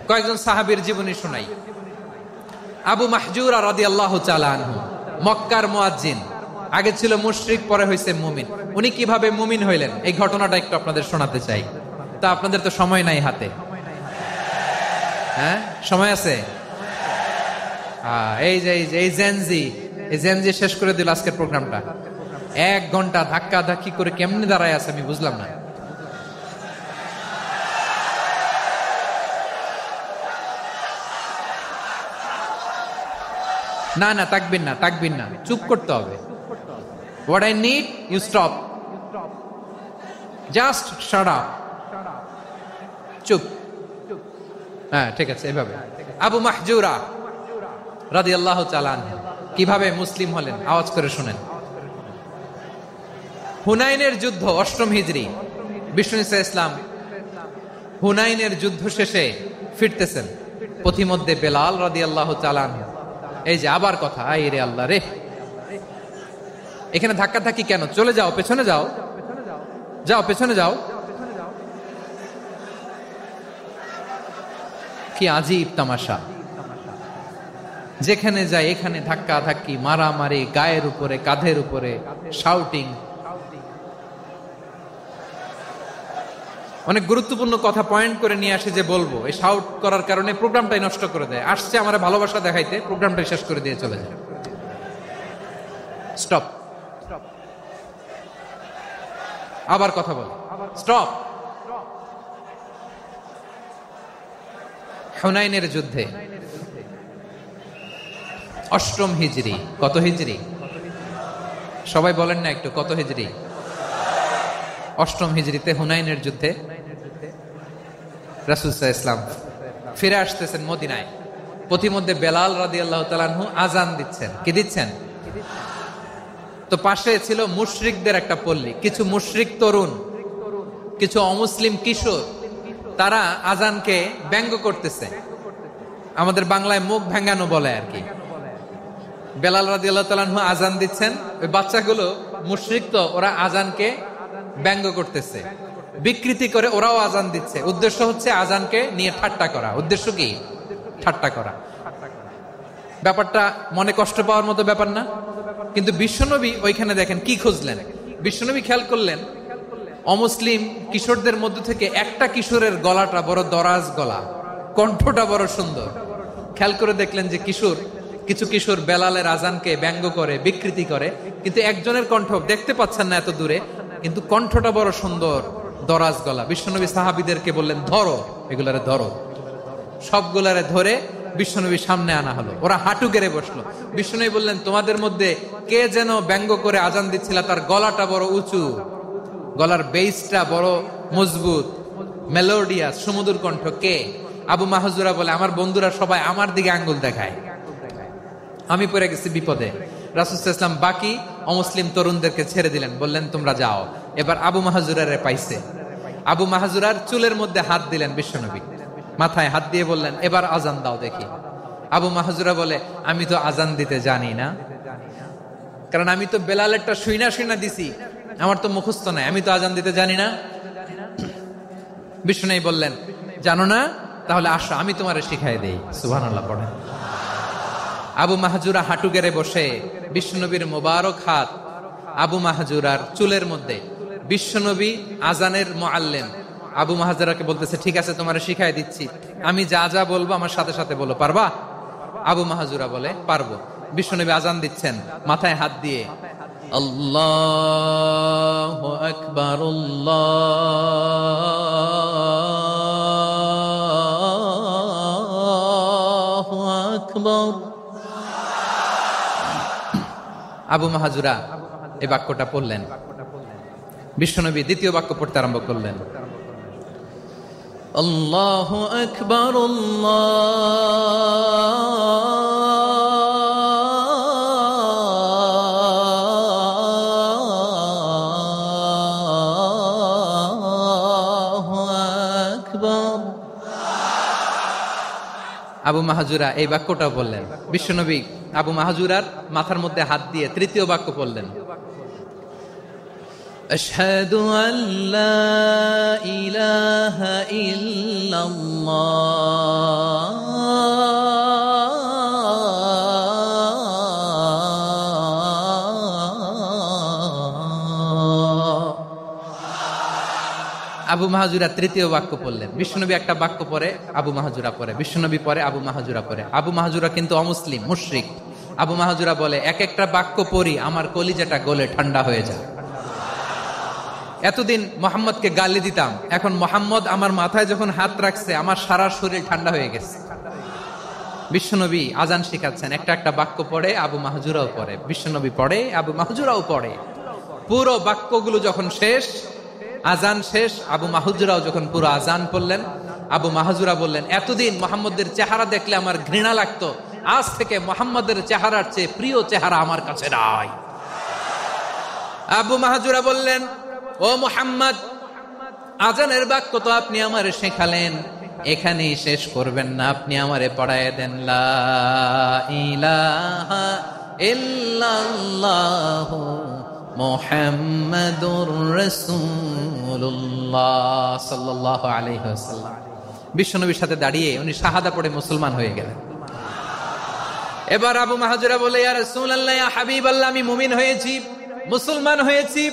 কয়েকজন সাহাবীর জীবনী শোনাই। আবু মাহজুরা রাদিয়াল্লাহু তাআলা আনহু, মক্কার মুয়াজ্জিন, আগে ছিল মুশরিক, পরে হইছে মুমিন। উনি কিভাবে মুমিন হইলেন এই ঘটনাটা একটু আপনাদের শোনাতে চাই। তা আপনাদের তো সময় নাই হাতে, হ্যাঁ সময় আছে? এই জেনজি শেষ করে দিল আজকের প্রোগ্রামটা। 1 ঘন্টা ধাক্কা ধাক্কি করে কেমনে দাঁড়ায় আছে আমি বুঝলাম না। না না তাকবির না, চুপ করতে হবে। What I need, you stop. Just shut up. চুপ। হ্যাঁ ঠিক আছে, এভাবে। আবু মাহজুরা রাদিয়াল্লাহু তাআলা আনহু কিভাবে মুসলিম হলেন আওয়াজ করে শুনেন। হুনাইনের যুদ্ধ 8ম হিজরি, বিষ্ণু ইসলাম হুনাইনের যুদ্ধ শেষে ফিরতেছেন। পথিমধ্যে বেলাল রাদিয়াল্লাহু তাআলা আনহু, এই যে আবার কথা, আই রে আল্লাহ রে, এখানে ধাক্কা ধাক্কি কেন? চলে যাও, পেছনে যাও, পেছনে যাও। কি আজীব তামাশা! যেখানে যায় এখানে ধাক্কা ধাক্কি, মারামারি, গায়ের উপরে কাঁধের উপরে শাউটিং। অনেক গুরুত্বপূর্ণ কথা পয়েন্ট করে নিয়ে আসে যে বলবো, এই শাউট করার কারণে প্রোগ্রামটাই নষ্ট করে দেয়। আসছে আমার ভালোবাসা দেখাইতে, প্রোগ্রামটাই শেষ করে দিয়ে চলে যায়। স্টপ। আবার কথা বল, স্টপ। হুনাইনের যুদ্ধে 8ম হিজরি, কত হিজরি সবাই বলেন না একটু, কত হিজরি? 8ম হিজরিতে হুনাইনের যুদ্ধে রাসূল সাল্লাল্লাহু আলাইহি ওয়াসাল্লাম ফিরে আসতেছেন মদিনায়। পথিমধ্যে বেলাল রাদিয়াল্লাহু তাআলা আনহু আযান দিচ্ছেন। কি দিচ্ছেন? তো পাশে ছিল মুশরিকদের একটা পল্লী, কিছু মুশরিক তরুণ, কিছু অমুসলিম কিশোর, তারা আযানকে ব্যঙ্গ করতেছে। আমাদের বাংলায় মুখ ভেঙ্গানো বলে আর কি। বেলাল রাদিয়াল্লাহু তাআলা আনহু আযান দিচ্ছেন, ওই বাচ্চাগুলো মুশরিক, তো ওরা আযানকে ব্যঙ্গ করতেছে, বিকৃতি করে ওরাও আযান দিচ্ছে। উদ্দেশ্য হচ্ছে আযানকে নিয়ে ঠাট্টা করা। উদ্দেশ্য কি? ঠাট্টা করা। ব্যাপারটা মনে কষ্ট পাওয়ার মতো ব্যাপার না? কিন্তু বিশ্বনবী ওইখানে দেখেন কি খুঁজলেন। বিশ্বনবী খেয়াল করলেন অমুসলিম কিশোরদের মধ্য থেকে একটা কিশোরের গলাটা বড় দরাজ গলা, কণ্ঠটা বড় সুন্দর। খেয়াল করে দেখলেন যে কিছু কিশোর বেলালের আযানকে ব্যঙ্গ করে, বিকৃতি করে, কিন্তু একজনের কণ্ঠ দেখতে পাচ্ছেন না এত দূরে, কিন্তু কণ্ঠটা বড় সুন্দর, দরাজ গলা। বিশ্বনবী সাহাবীদেরকে বললেন, ধরো এগুলারে, ধরো। সবগুলারে ধরে বিশ্বনবীর সামনে আনা হলো। ওরা হাঁটু গেড়ে বসলো। বিশ্বনবী বললেন, তোমাদের মধ্যে কে যেন ব্যঙ্গ করে আযান দিচ্ছিল, তার গলাটা বড় উঁচু, গলার বেসটা বড় মজবুত, মেলোডিয়াস, সুমধুর কণ্ঠ। কে? আবু মাহজুরা বলে, আমার বন্ধুরা সবাই আমার দিকে আঙ্গুল দেখায়, আমি পড়ে গেছি বিপদে। রাসূল সাল্লাল্লাহু আলাইহি ওয়াসাল্লাম বাকি অমুসলিম তরুণদেরকে ছেড়ে দিলেন, বললেন তোমরা যাও। এবার আবু মাহজুরারে পাইছে। আবু মাহজুরার চুলের মধ্যে হাত দিলেন বিশ্বনবী, মাথায় হাত দিয়ে বললেন, এবার আযান দাও দেখি। আবু মাহজুরা বলে, আমি তো আযান দিতে জানি না, কারণ আমি তো বেলালেরটা শুইনা দিছি, আমার তো মুখস্থ নাই, আমি তো আযান দিতে জানি না। বিশ্বনবী বললেন, জানো না? তাহলে আসো, আমি তোমারে শিখাই দেই। সুবহানাল্লাহ পড়েন। আবু মাহজুরা হাঁটু গেড়ে বসে, বিশ্বনবীর মোবারক হাত আবু মাহজুরার চুলের মধ্যে। বিশ্বনবী আযানের মুআল্লিম আবু মাহজুরাকে বলতেছে, ঠিক আছে তোমারে শিখাই দিচ্ছি, আমি যা যা বলবো আমার সাথে সাথে বলো, পারবা? আবু মাহজুরা বলে, পারবো। বিশ্বনবী আযান দিচ্ছেন মাথায় হাত দিয়ে, আল্লাহু আকবার, আল্লাহু আকবার। আবু মাহজুরা এই বাক্যটা পড়লেন। বিশ্বনবী দ্বিতীয় বাক্য পড়তে আরম্ভ করলেন, আল্লাহু আকবার, আল্লাহু আকবার। আবু মাহজুরা এই বাক্যটা বললেন। বিশ্বনবী আবু মাহজুরার মাথার মধ্যে হাত দিয়ে তৃতীয় বাক্য পড়লেন, আশহাদু আল্লা ইলাহা ইল্লাল্লাহ। আবু মাহাজুরা তৃতীয় বাক্য পড়লেন। বিশ্বনবী একটা বাক্য পরে আবু মাহাজুরা পরে, বিশ্বনবী পরে আবু মাহাজুরা পরে। আবু মাহাজুরা কিন্তু অমুসলিম, মুশরিক। আবু মাহাজুরা বলে, এক একটা বাক্য পড়ি আমার কলিজাটা গলে ঠান্ডা হয়ে যায়। এতদিন মোহাম্মদকে গালি দিতাম, এখন মোহাম্মদ আমার মাথায় যখন হাত রাখছে আমার সারা শরীর ঠান্ডা হয়ে গেছে। বিশ্বনবী আজান শিখাচ্ছেন, একটা একটা বাক্য পড়ে আবু মাহাজুরাও পড়ে, বিশ্বনবী পড়ে আবু মাহাজুরাও পড়ে। পুরো বাক্যগুলো যখন শেষ, আজান শেষ, আবু মাহাজুরাও যখন পুরো আজান পড়লেন, আবু মাহাজুরা বললেন, এতদিন মোহাম্মদের চেহারা দেখলে আমার ঘৃণা লাগতো, আজ থেকে মোহাম্মদের চেহারার চেয়ে প্রিয় চেহারা আমার কাছে নাই। আবু মাহাজুরা বললেন, ও মুহাম্মদ, আজানের বাক্য তো আপনি আমারে শেখালেন, এখানেই শেষ করবেন না, আপনি আমারে পড়ায় দেন লা ইলাহা ইল্লাল্লাহ মুহাম্মাদুর রাসূলুল্লাহ সাল্লাল্লাহু আলাইহি ওয়াসাল্লাম। বিশ্বনবীর সাথে দাঁড়িয়ে উনি শাহাদা পড়ে মুসলমান হয়ে গেলেন। এবার আবু মাহাজুরা বলে, ইয়া রাসূলুল্লাহ, ইয়া হাবিবাল্লাহ, আমি মুমিন হয়েছি, মুসলমান হয়েছি,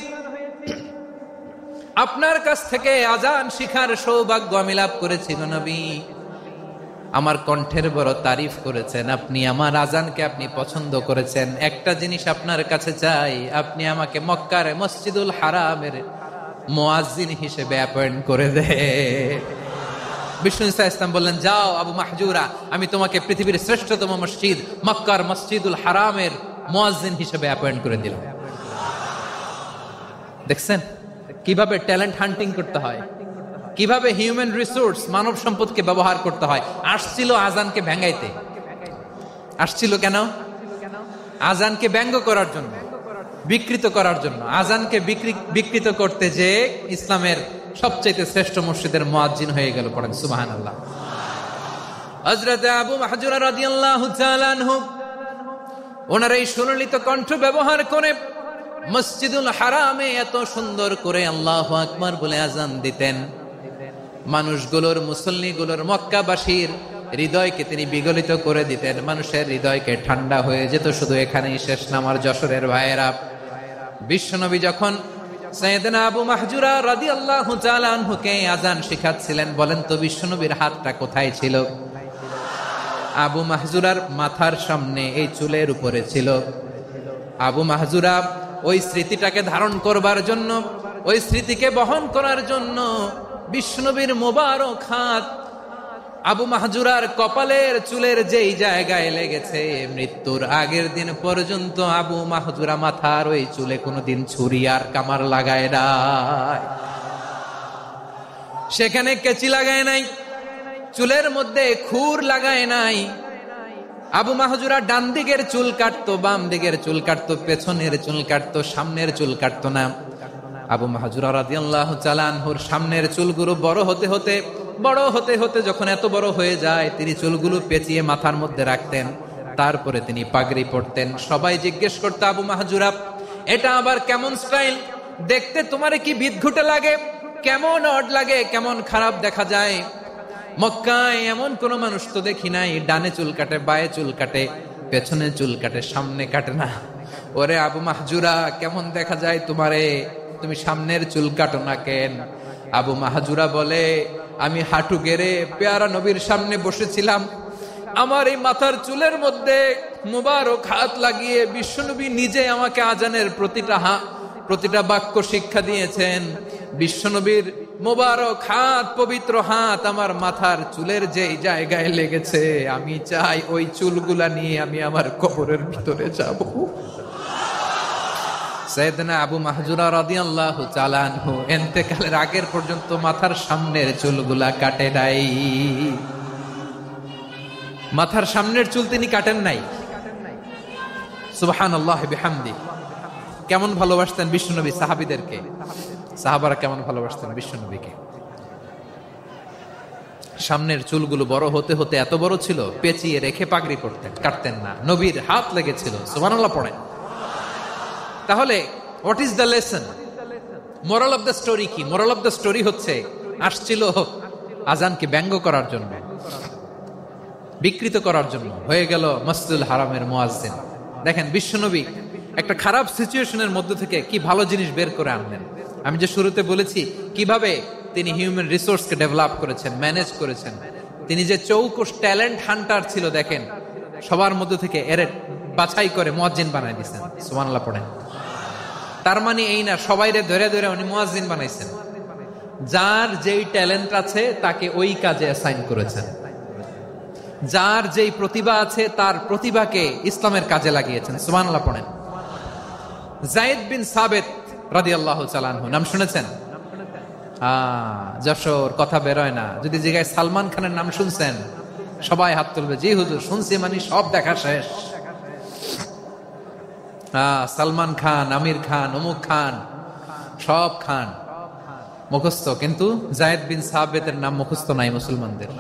আপনার কাছ থেকে আজান শিখার সৌভাগ্য আমি লাভ করেছি গো নবী। আমার কণ্ঠের বড় তারিফ করেছেন, আপনি আমার আজানকে আপনি পছন্দ করেছেন। একটা জিনিস আপনার কাছে চাই, আপনি আমাকে মক্কার মসজিদুল হারামের মুয়াজ্জিন হিসেবে অ্যাপয়েন্ট করে দেন। বিষ্ণু ইসা ইসলাম বললেন, যাও আবু মাহজুরা, আমি তোমাকে পৃথিবীর শ্রেষ্ঠতম মসজিদ মক্কার মসজিদুল হারামের মুয়াজ্জিন হিসেবে অ্যাপয়েন্ট করে দিলাম। দেখছেন কিভাবে ট্যালেন্ট হান্টিং করতে হয়, কিভাবে হিউম্যান রিসোর্স মানব সম্পদকে ব্যবহার করতে হয়। আসছিল আজানকে ভেঙাইতে, আসছিল কেন? আজানকে ব্যঙ্গ করার জন্য, বিকৃত করার জন্য। আজানকে বিকৃত করতে যে ইসলামের সবচেয়ে শ্রেষ্ঠ মসজিদের মুয়াজ্জিন হয়ে গেল। পড়েন সুবহানাল্লাহ। হযরত আবু মাহজুরা রাদিয়াল্লাহু তাআলা আনহু ওনার এই সুললিত কণ্ঠ ব্যবহার করে মসজিদুল হারামে এত সুন্দর করে আল্লাহু আকবার বলে আজান দিতেন, মানুষগুলোর, মুসল্লিগুলোর, মক্কাবাসীর হৃদয়কে তিনি বিগলিত করে দিতেন, মানুষের হৃদয়কে ঠান্ডা হয়ে যেত। শুধু এখানেই শেষ না আমার যশোরের ভাইয়েরা, বিশ্বনবী যখন সাইয়েদনা আবু মাহজুরা রাদিয়াল্লাহু তাআলা আনহুকে আজান শিখাচ্ছিলেন, বলেন তো বিশ্বনবীর হাতটা কোথায় ছিল? আবু মাহজুরার মাথার সামনে, এই চুলের উপরে ছিল। আবু মাহজুরা ওই স্মৃতিটাকে ধারণ করবার জন্য, ওই স্মৃতিকে বহন করার জন্য বিশ্বনবীর মোবারক হাত আবু মাহজুরার কপালের চুলের যেই জায়গায় লেগেছে, মৃত্যুর আগের দিন পর্যন্ত আবু মাহজুরা মাথার ওই চুলে কোনোদিন ছুরি আর কামার লাগায় নাই, সেখানে কেচি লাগায় নাই, চুলের মধ্যে খুর লাগায় নাই। আবু মাহজুরা ডান দিকের চুল কাটতো, বাম দিকের চুল কাটতো, পেছনের চুল কাটতো, সামনের চুল কাটতো না। আবু মাহজুরা রাদিয়াল্লাহু তাআলা আনহুর সামনের চুলগুলো বড় হতে হতে যখন এত বড় হয়ে যায়, তিনি চুলগুলো পেঁচিয়ে মাথার মধ্যে রাখতেন, তারপরে তিনি পাগড়ি পরতেন। সবাই জিজ্ঞেস করতো, আবু মাহজুরা, এটা আবার কেমন স্টাইল? দেখতে তোমারে কি বিদঘুটে লাগে? কেমন অড লাগে? কেমন খারাপ দেখা যায়? মক্কায় এমন কোন মানুষ তো দেখি নাই, ডানে চুল কাটে, বায়ে চুল কাটে, পেছনে চুল কাটে, সামনে কাটে না। ওরে আবু মাহজুরা, কেমন দেখা যায় তোমারে? তুমি সামনের চুল কাটো না কেন? আবু মাহজুরা বলে, আমি হাঁটু গেড়ে পেয়ারা নবীর সামনে বসেছিলাম, আমার এই মাথার চুলের মধ্যে মুবারক হাত লাগিয়ে বিশ্বনবী নিজে আমাকে আজানের প্রতিটা বাক্য শিক্ষা দিয়েছেন। বিশ্বনবীর মোবারক হাত, পবিত্র হাত আমার মাথার চুলের যেই জায়গায় লেগেছে, আমি চাই ওই চুলগুলা নিয়ে আমি আমার কবরের ভিতরে যাব। সাইয়েদনা আবু মাহজুরা রাদিয়াল্লাহু তাআলা আনহু ইন্তেকালের আগের পর্যন্ত মাথার সামনের চুলগুলা কাটে নাই, মাথার সামনের চুল তিনি কাটেন নাই। সুবহানাল্লাহ বিহামদি। কেমন ভালোবাসতেন বিশ্বনবী সাহাবীদেরকে, সাহাবারা কেমন ভালোবাসতেন বিশ্বনবীকে। সামনের চুলগুলো বড় হতে হতে এত বড় ছিল, পেঁচিয়ে রেখে পাগড়ি পরতেন, কাটতেন না। নবীর হাত লেগেছিল। সুবহানাল্লাহ পড়েন। তাহলে what is the lesson? Moral of the story কি? মোরাল অফ দ্য স্টোরি হচ্ছে, আসছিল আজানকে ব্যঙ্গ করার জন্য, বিকৃত করার জন্য, হয়ে গেল মসজিদুল হারামের মুয়াজ্জিন। দেখেন বিশ্বনবী একটা খারাপ সিচুয়েশনের মধ্যে থেকে কি ভালো জিনিস বের করে আনলেন। আমি যে শুরুতে বলেছি কিভাবে তিনি হিউম্যান রিসোর্সকে ডেভেলপ করেছেন, ম্যানেজ করেছেন। তিনি যে চৌকস ট্যালেন্ট হান্টার ছিল, দেখেন সবার মধ্যে থেকে এর বাছাই করে মুয়াজ্জিন বানাই দিয়েছেন। সুবহানাল্লাহ পড়েন। তার মানে এই না সবাইরে ধরে ধরে উনি মুয়াজ্জিন বানাইছেন। যার যেই ট্যালেন্ট আছে তাকে ওই কাজে অ্যাসাইন করেছেন। যার যেই প্রতিভা আছে তার প্রতিভাকে ইসলামের কাজে লাগিয়েছেন। সুবহানাল্লাহ পড়েন। যায়েদ বিন সাবিত রাদিয়াল্লাহু তাআলা আনহু নাম শুনেছেন? যশোর কথা বেরোয় না। যদি জিজ্ঞাসা সালমান খানের নাম শুনছেন, সবাই হাত তুলবে, জি হুজুর শুনছি, মানে সব দেখা শেষ। সালমান খান, আমির খান, অমুক খান, সব খান মুখস্থ, কিন্তু যায়েদ বিন সাবিতের নাম মুখস্থ নাই মুসলমানদের।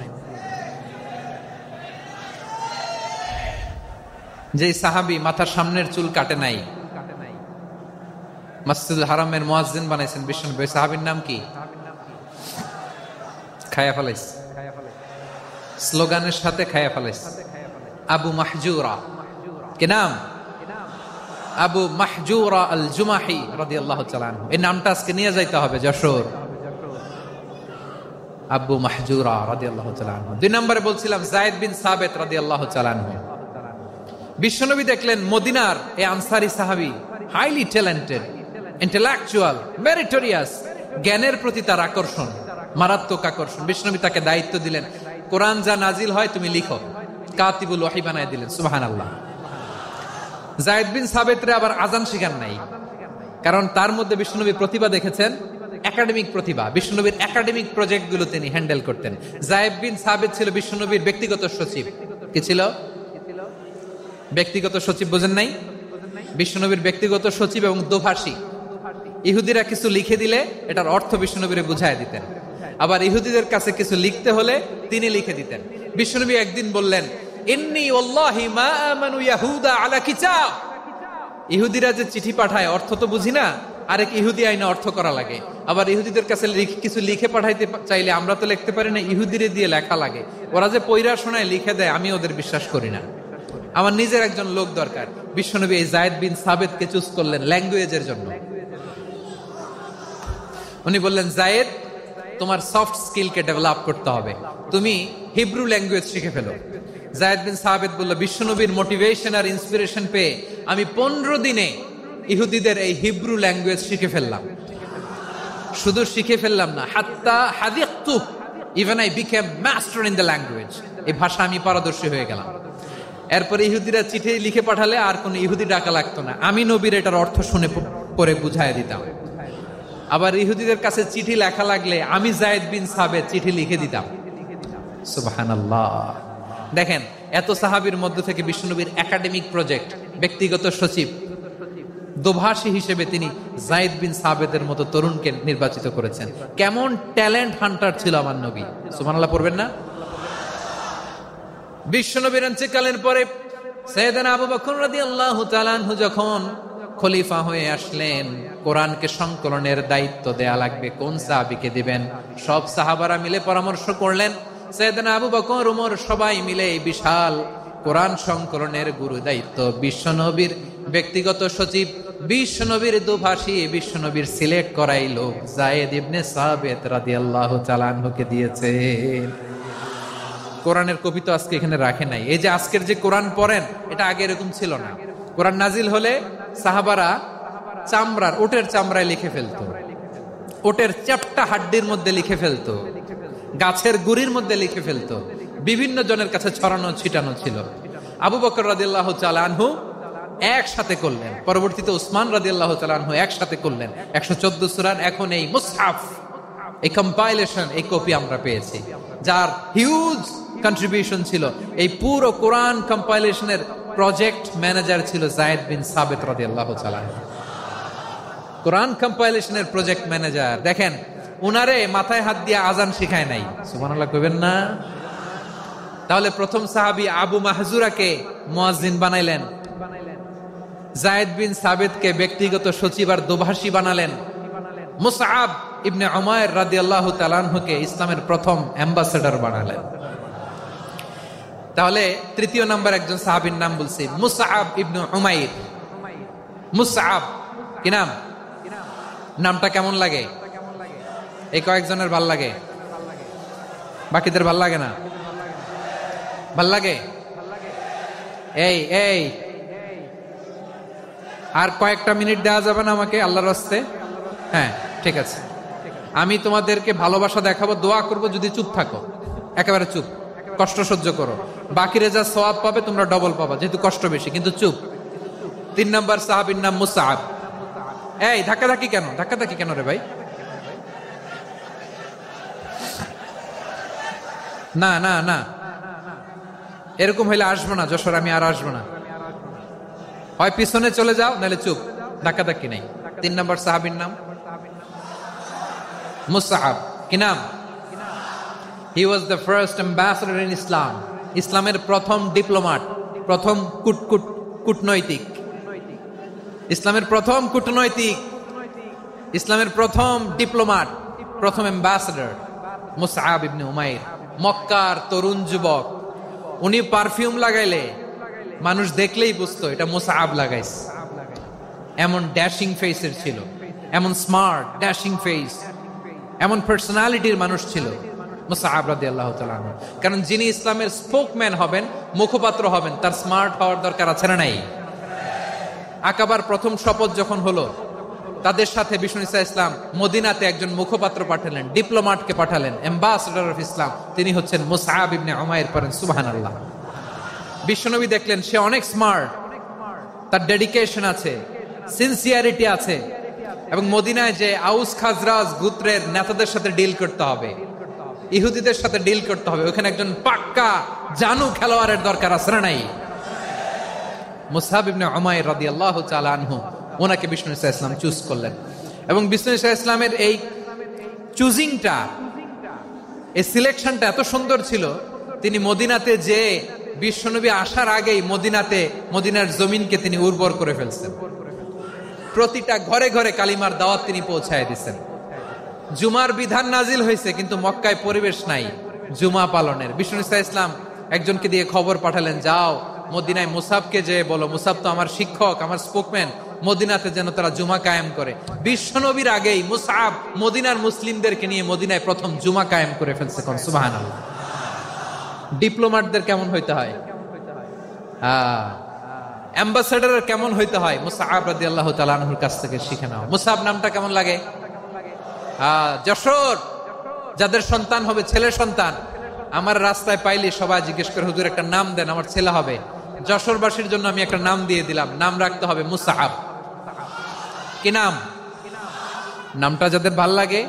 যে সাহাবী মাথার সামনের চুল কাটে নাই, মসজিদুল হারামের মুয়াজ্জিন বানাইছেন বিশ্বনবী, সাহাবীর নাম কি? খায়া ফেলাইস, স্লোগানের সাথে খায়া ফেলাইস। আবু মাহজুরা, কি নাম? আবু মাহজুরা আল জুমাহি রাদিয়াল্লাহু তাআলা আনহু। এই নামটা আজকে নিয়ে যাইতে হবে যশোর। আবু মাহজুরা রাদিয়াল্লাহু তাআলা আনহু। 2 নম্বরে বলছিলাম যায়েদ বিন সাবিত রাদিয়াল্লাহু তাআলা আনহু। বিশ্বনবী দেখলেন মদিনার এই আনসারী সাহাবী হাইলি ট্যালেন্টেড, ইন্টেলেকচুয়াল, মেরিটোরিয়াস, জ্ঞানের প্রতি তার আকর্ষণ, মারাত্মক আকর্ষণ। বিশ্বনবী তাকে দায়িত্ব দিলেন, কোরআন যা নাজিল হয় তুমি লিখো, কাতিবুল ওহী বানায় দিলেন। সুবহানাল্লাহ। যায়েদ বিন সাবিতরে আবার আজান শিখান নাই, কারণ তার মধ্যে বিশ্বনবী প্রতিভা দেখেছেন, একাডেমিক প্রতিভা। বিশ্বনবীর একাডেমিক প্রজেক্ট গুলো তিনি হ্যান্ডেল করতেন। যায়েদ বিন সাবিত ছিল বিশ্বনবীর ব্যক্তিগত সচিব। কি ছিল? ব্যক্তিগত সচিব। বোঝেন নাই? বিশ্বনবীর ব্যক্তিগত সচিব এবং দোভাষী। ইহুদিরা কিছু লিখে দিলে এটার অর্থ বিশ্বনবীরে বুঝায় দিতেন, আবার ইহুদিদের কাছে কিছু লিখতে হলে তিনি লিখে দিতেন। বিশ্বনবী একদিন বললেন, ইন্নী ওয়াল্লাহি মা আমানু ইয়াহুদা আলা কিতাব। ইহুদিরা যে চিঠি পাঠায় অর্থ তো বুঝি না, আরেক ইহুদি আইনে অর্থ করা লাগে। আবার ইহুদিদের কাছে কিছু লিখে পাঠাইতে চাইলে আমরা তো লিখতে পারি না, ইহুদিরে দিয়ে লেখা লাগে। ওরা যে পয়রা শোনায় লিখে দেয়, আমি ওদের বিশ্বাস করি না। আমার নিজের একজন লোক দরকার। বিশ্বনবী এই যায়েদ বিন সাবিতকে চুজ করলেন ল্যাঙ্গুয়েজের জন্য। উনি বললেন, যায়েদ তোমার সফট স্কিলকে ডেভেলপ করতে হবে, তুমি হিব্রু ল্যাঙ্গুয়েজ শিখে ফেলো। যায়েদ বিন সাবিত বলল, বিশ্বনবীর মোটিভেশন আর ইন্সপিরেশন পেয়ে আমি 15 দিনে ইহুদিদের এই হিব্রু ল্যাঙ্গুয়েজ শিখে ফেললাম। শুধু শিখে ফেললাম না, হাত্তা হাদিকতু, even I became master in the language. এই ভাষা আমি পারদর্শী হয়ে গেলাম। এরপরে ইহুদিরা চিঠি লিখে পাঠালে আর কোন ইহুদি ডাকা লাগতো না, আমি নবীর এটার অর্থ শুনে পরে বুঝায় দিতাম। আবার ইহুদিদের কাছে চিঠি লেখা লাগলে আমি যায়েদ বিন সাবিত চিঠি লিখে দিতাম। সুবহানাল্লাহ। দেখেন এত সাহাবীর মধ্য থেকে বিশ্বনবীর একাডেমিক প্রজেক্ট, ব্যক্তিগত সচিব, দোভাষী হিসেবে তিনি যায়েদ বিন সাবিতের মতো তরুণকে নির্বাচিত করেছেন। কেমন ট্যালেন্ট হান্টার ছিল আমার নবী। সুবহানাল্লাহ পড়বেন না? বিশ্বনবীর ইন্তেকালের পরে সাইয়েদনা আবু বকর রাদিয়াল্লাহু তাআলা আনহু যখন খলিফা হয়ে আসলেন, কোরআনকে সংকলনের দায়িত্ব দেয়া লাগবে, কোন সাহাবীকে দিবেন? সব সাহাবারা মিলে পরামর্শ করলেন। সাইয়েদনা আবু বকর, ওমর সবাই মিলে এই বিশাল কোরআন সংকলনের গুরু দায়িত্ব বিশ্বনবীর ব্যক্তিগত সচিব, বিশ্বনবীর দোভাষী, বিশ্বনবীর সিলেক্ট করাই লোক যায়েদ ইবনে সাবিত রাদিয়াল্লাহু তাআলা আনহুকে দিয়েছেন। কোরআনের কপি তো আজকে এখানে রাখে নাই। এই যে আজকের যে কোরআন পড়েন, এটা আগে এরকম ছিল না। কোরআন নাজিল হলে সাহাবারা চামড়ার, ওটের চামড়ায় লিখে ফেলতো, ওটের চ্যাপ্টা হাড্ডির মধ্যে লিখে ফেলতো, গাছের গুড়ির মধ্যে লিখে ফেলতো। বিভিন্ন জনের কাছে ছড়ানো ছিটানো ছিল। আবু বকর রাদিয়াল্লাহু তাআলা আনহু একসাথে করলেন, পরবর্তীতে উসমান রাদিয়াল্লাহু তাআলা আনহু একসাথে করলেন। 114 সূরার এখন এই মুসহাফ, এই কম্পাইলেশন, এই কপি আমরা পেয়েছি, যার হিউজ কন্ট্রিবিউশন ছিল। এই পুরো কোরআন কম্পাইলেশনের প্রজেক্ট ম্যানেজার ছিল যায়েদ বিন সাবিত রাদিয়াল্লাহু তাআলা। কোরআন কম্পাইলেশনের প্রজেক্ট ম্যানেজার। দেখেন উনারে মাথায় হাত দিয়ে আজান শিখায় নাই। সুবহানাল্লাহ কইবেন না? তাহলে প্রথম সাহাবী আবু মাহজুরাকে মুয়াজ্জিন বানাইলেন, যায়েদ বিন সাবিতকে ব্যক্তিগত সচিব আর দোভাষী বানালেন, মুসআব ইবনে উমাইর রাদিয়াল্লাহু তাআলা আনহুকে ইসলামের প্রথম অ্যাম্বাসেডর বানালেন। তাহলে তৃতীয় নাম্বার একজন সাহাবীর নাম বলছি, মুসআব ইবনে উমাইর। মুসআব কি নাম? নামটা কেমন লাগে? এই কয়েকজনের ভাল লাগে, বাকিদের ভাল লাগে না? ভাল লাগে? এই এই আর কয়েকটা মিনিট দেওয়া যাবে না আমাকে আল্লাহর রাস্তে? হ্যাঁ ঠিক আছে, আমি তোমাদেরকে ভালোবাসা দেখাবো, দোয়া করব যদি চুপ থাকো, একেবারে চুপ, কষ্ট সহ্য করো, বাকিরে যা সওয়াব পাবে তোমরা ডবল পাবা, যেহেতু কষ্ট বেশি, কিন্তু চুপ। 3 নাম্বার সাহাবীর নাম মুসআব। এই ধাক্কাধাক্কি কেন? ধাক্কাধাক্কি কেন রে ভাই? না না না, এরকম হইলে আসবো না যশোর, আমি আর আসবো না। হয় পিছনে চলে যাও, নাহলে চুপ, ধাক্কাধাক্কি নেই। 3 নাম্বার সাহাবীর নাম মুসআব। কি নাম? He was the first ambassador in Islam. ইসলামের প্রথম ডিপ্লোম্যাট, প্রথম কূটনৈতিক, ইসলামের প্রথম কূটনৈতিক, ইসলামের প্রথম ডিপ্লোম্যাট, প্রথম অ্যাম্বাসেডর মুসআব ইবনে উমাইর। মক্কার তরুণ যুবক, উনি পারফিউম লাগাইলে মানুষ দেখলেই বুঝতো এটা মুসআব লাগাইছে। এমন ড্যাশিং ফেসের ছিল, এমন স্মার্ট ড্যাশিং ফেস, এমন পার্সোনালিটির মানুষ ছিল মুসআব রাদিয়াল্লাহু তাআলা আনহু। কারণ যিনি ইসলামের স্পোকম্যান হবেন, মুখপাত্র হবেন, তার স্মার্ট হওয়ার দরকার আছে না নাই? আকাবার প্রথম শপথ যখন হলো, তাদের সাথে বিষ্ণু ঈসা ইসলাম মদিনাতে একজন মুখপাত্র পাঠালেন, ডিপ্লোম্যাটকে পাঠালেন, অ্যাম্বাসেডর অফ ইসলাম, তিনি হচ্ছেন মুসআব ইবনে উমাইর। পড়েন সুবহানাল্লাহ। বিশ্বনবী দেখলেন সে অনেক স্মার্ট, তার ডেডিকেশন আছে, সিনসিয়ারিটি আছে, এবং মদিনায় যে আউস খাজরাজ গোত্রের নেতাদের সাথে ডিল করতে হবে, ইহুদিদের সাথে ডিল করতে হবে, ওখানে একজন পাক্কা জানু খেলোয়াড়ের দরকার আছে না নাই? মুসআব ইবনে উমাইর রাদিয়াল্লাহু তাআলা আনহু, ওনাকে বিষ্ণু ঈসা ইসলাম চুজ করলেন। এবং বিষ্ণু ঈসা ইসলামের এই চুজিংটা, এই সিলেকশনটা এত সুন্দর ছিল, তিনি মদিনাতে যে বিশ্বনবী আসার আগেই মদিনার জমিনকে তিনি উর্বর করে ফেলছেন। প্রতিটা ঘরে ঘরে কালিমার দাওয়াত তিনি পৌঁছায় দিচ্ছেন। জুমার বিধান নাজিল হয়েছে, কিন্তু মক্কায় পরিবেশ নাই জুমা পালনের। বিষ্ণু ঈসা ইসলাম একজনকে দিয়ে খবর পাঠালেন, যাও মদিনায় মুসাবকে যে বলো, মুসাব তো আমার শিক্ষক, আমার স্পোকম্যান, মদিনাতে যেন তারা জুমা কায়েম করে। বিশ্বনবীর আগেই মুসআব মদিনার মুসলিমদেরকে নিয়ে মদিনায় প্রথম জুমা কায়েম করে ফেলছে। কোন সুবহানাল্লাহ। ডিপ্লোম্যাটদের কেমন হইতে হয়, অ্যাম্বাসেডারের কেমন হইতে হয়, মুসআব রাদিয়াল্লাহু তাআলা আনহুর কাছ থেকে শিখে নাও। মুসআব নামটা কেমন লাগে? যশোর যাদের সন্তান হবে, ছেলে সন্তান, আমার রাস্তায় পাইলে সবাই জিজ্ঞেস করে, হুজুর একটা নাম দেন, আমার ছেলে হবে। যশোরবাসীর জন্য আমি একটা নাম দিয়ে দিলাম, নাম রাখতে হবে মুসআব। কি নাম? নামটা যাদের ভাল লাগে,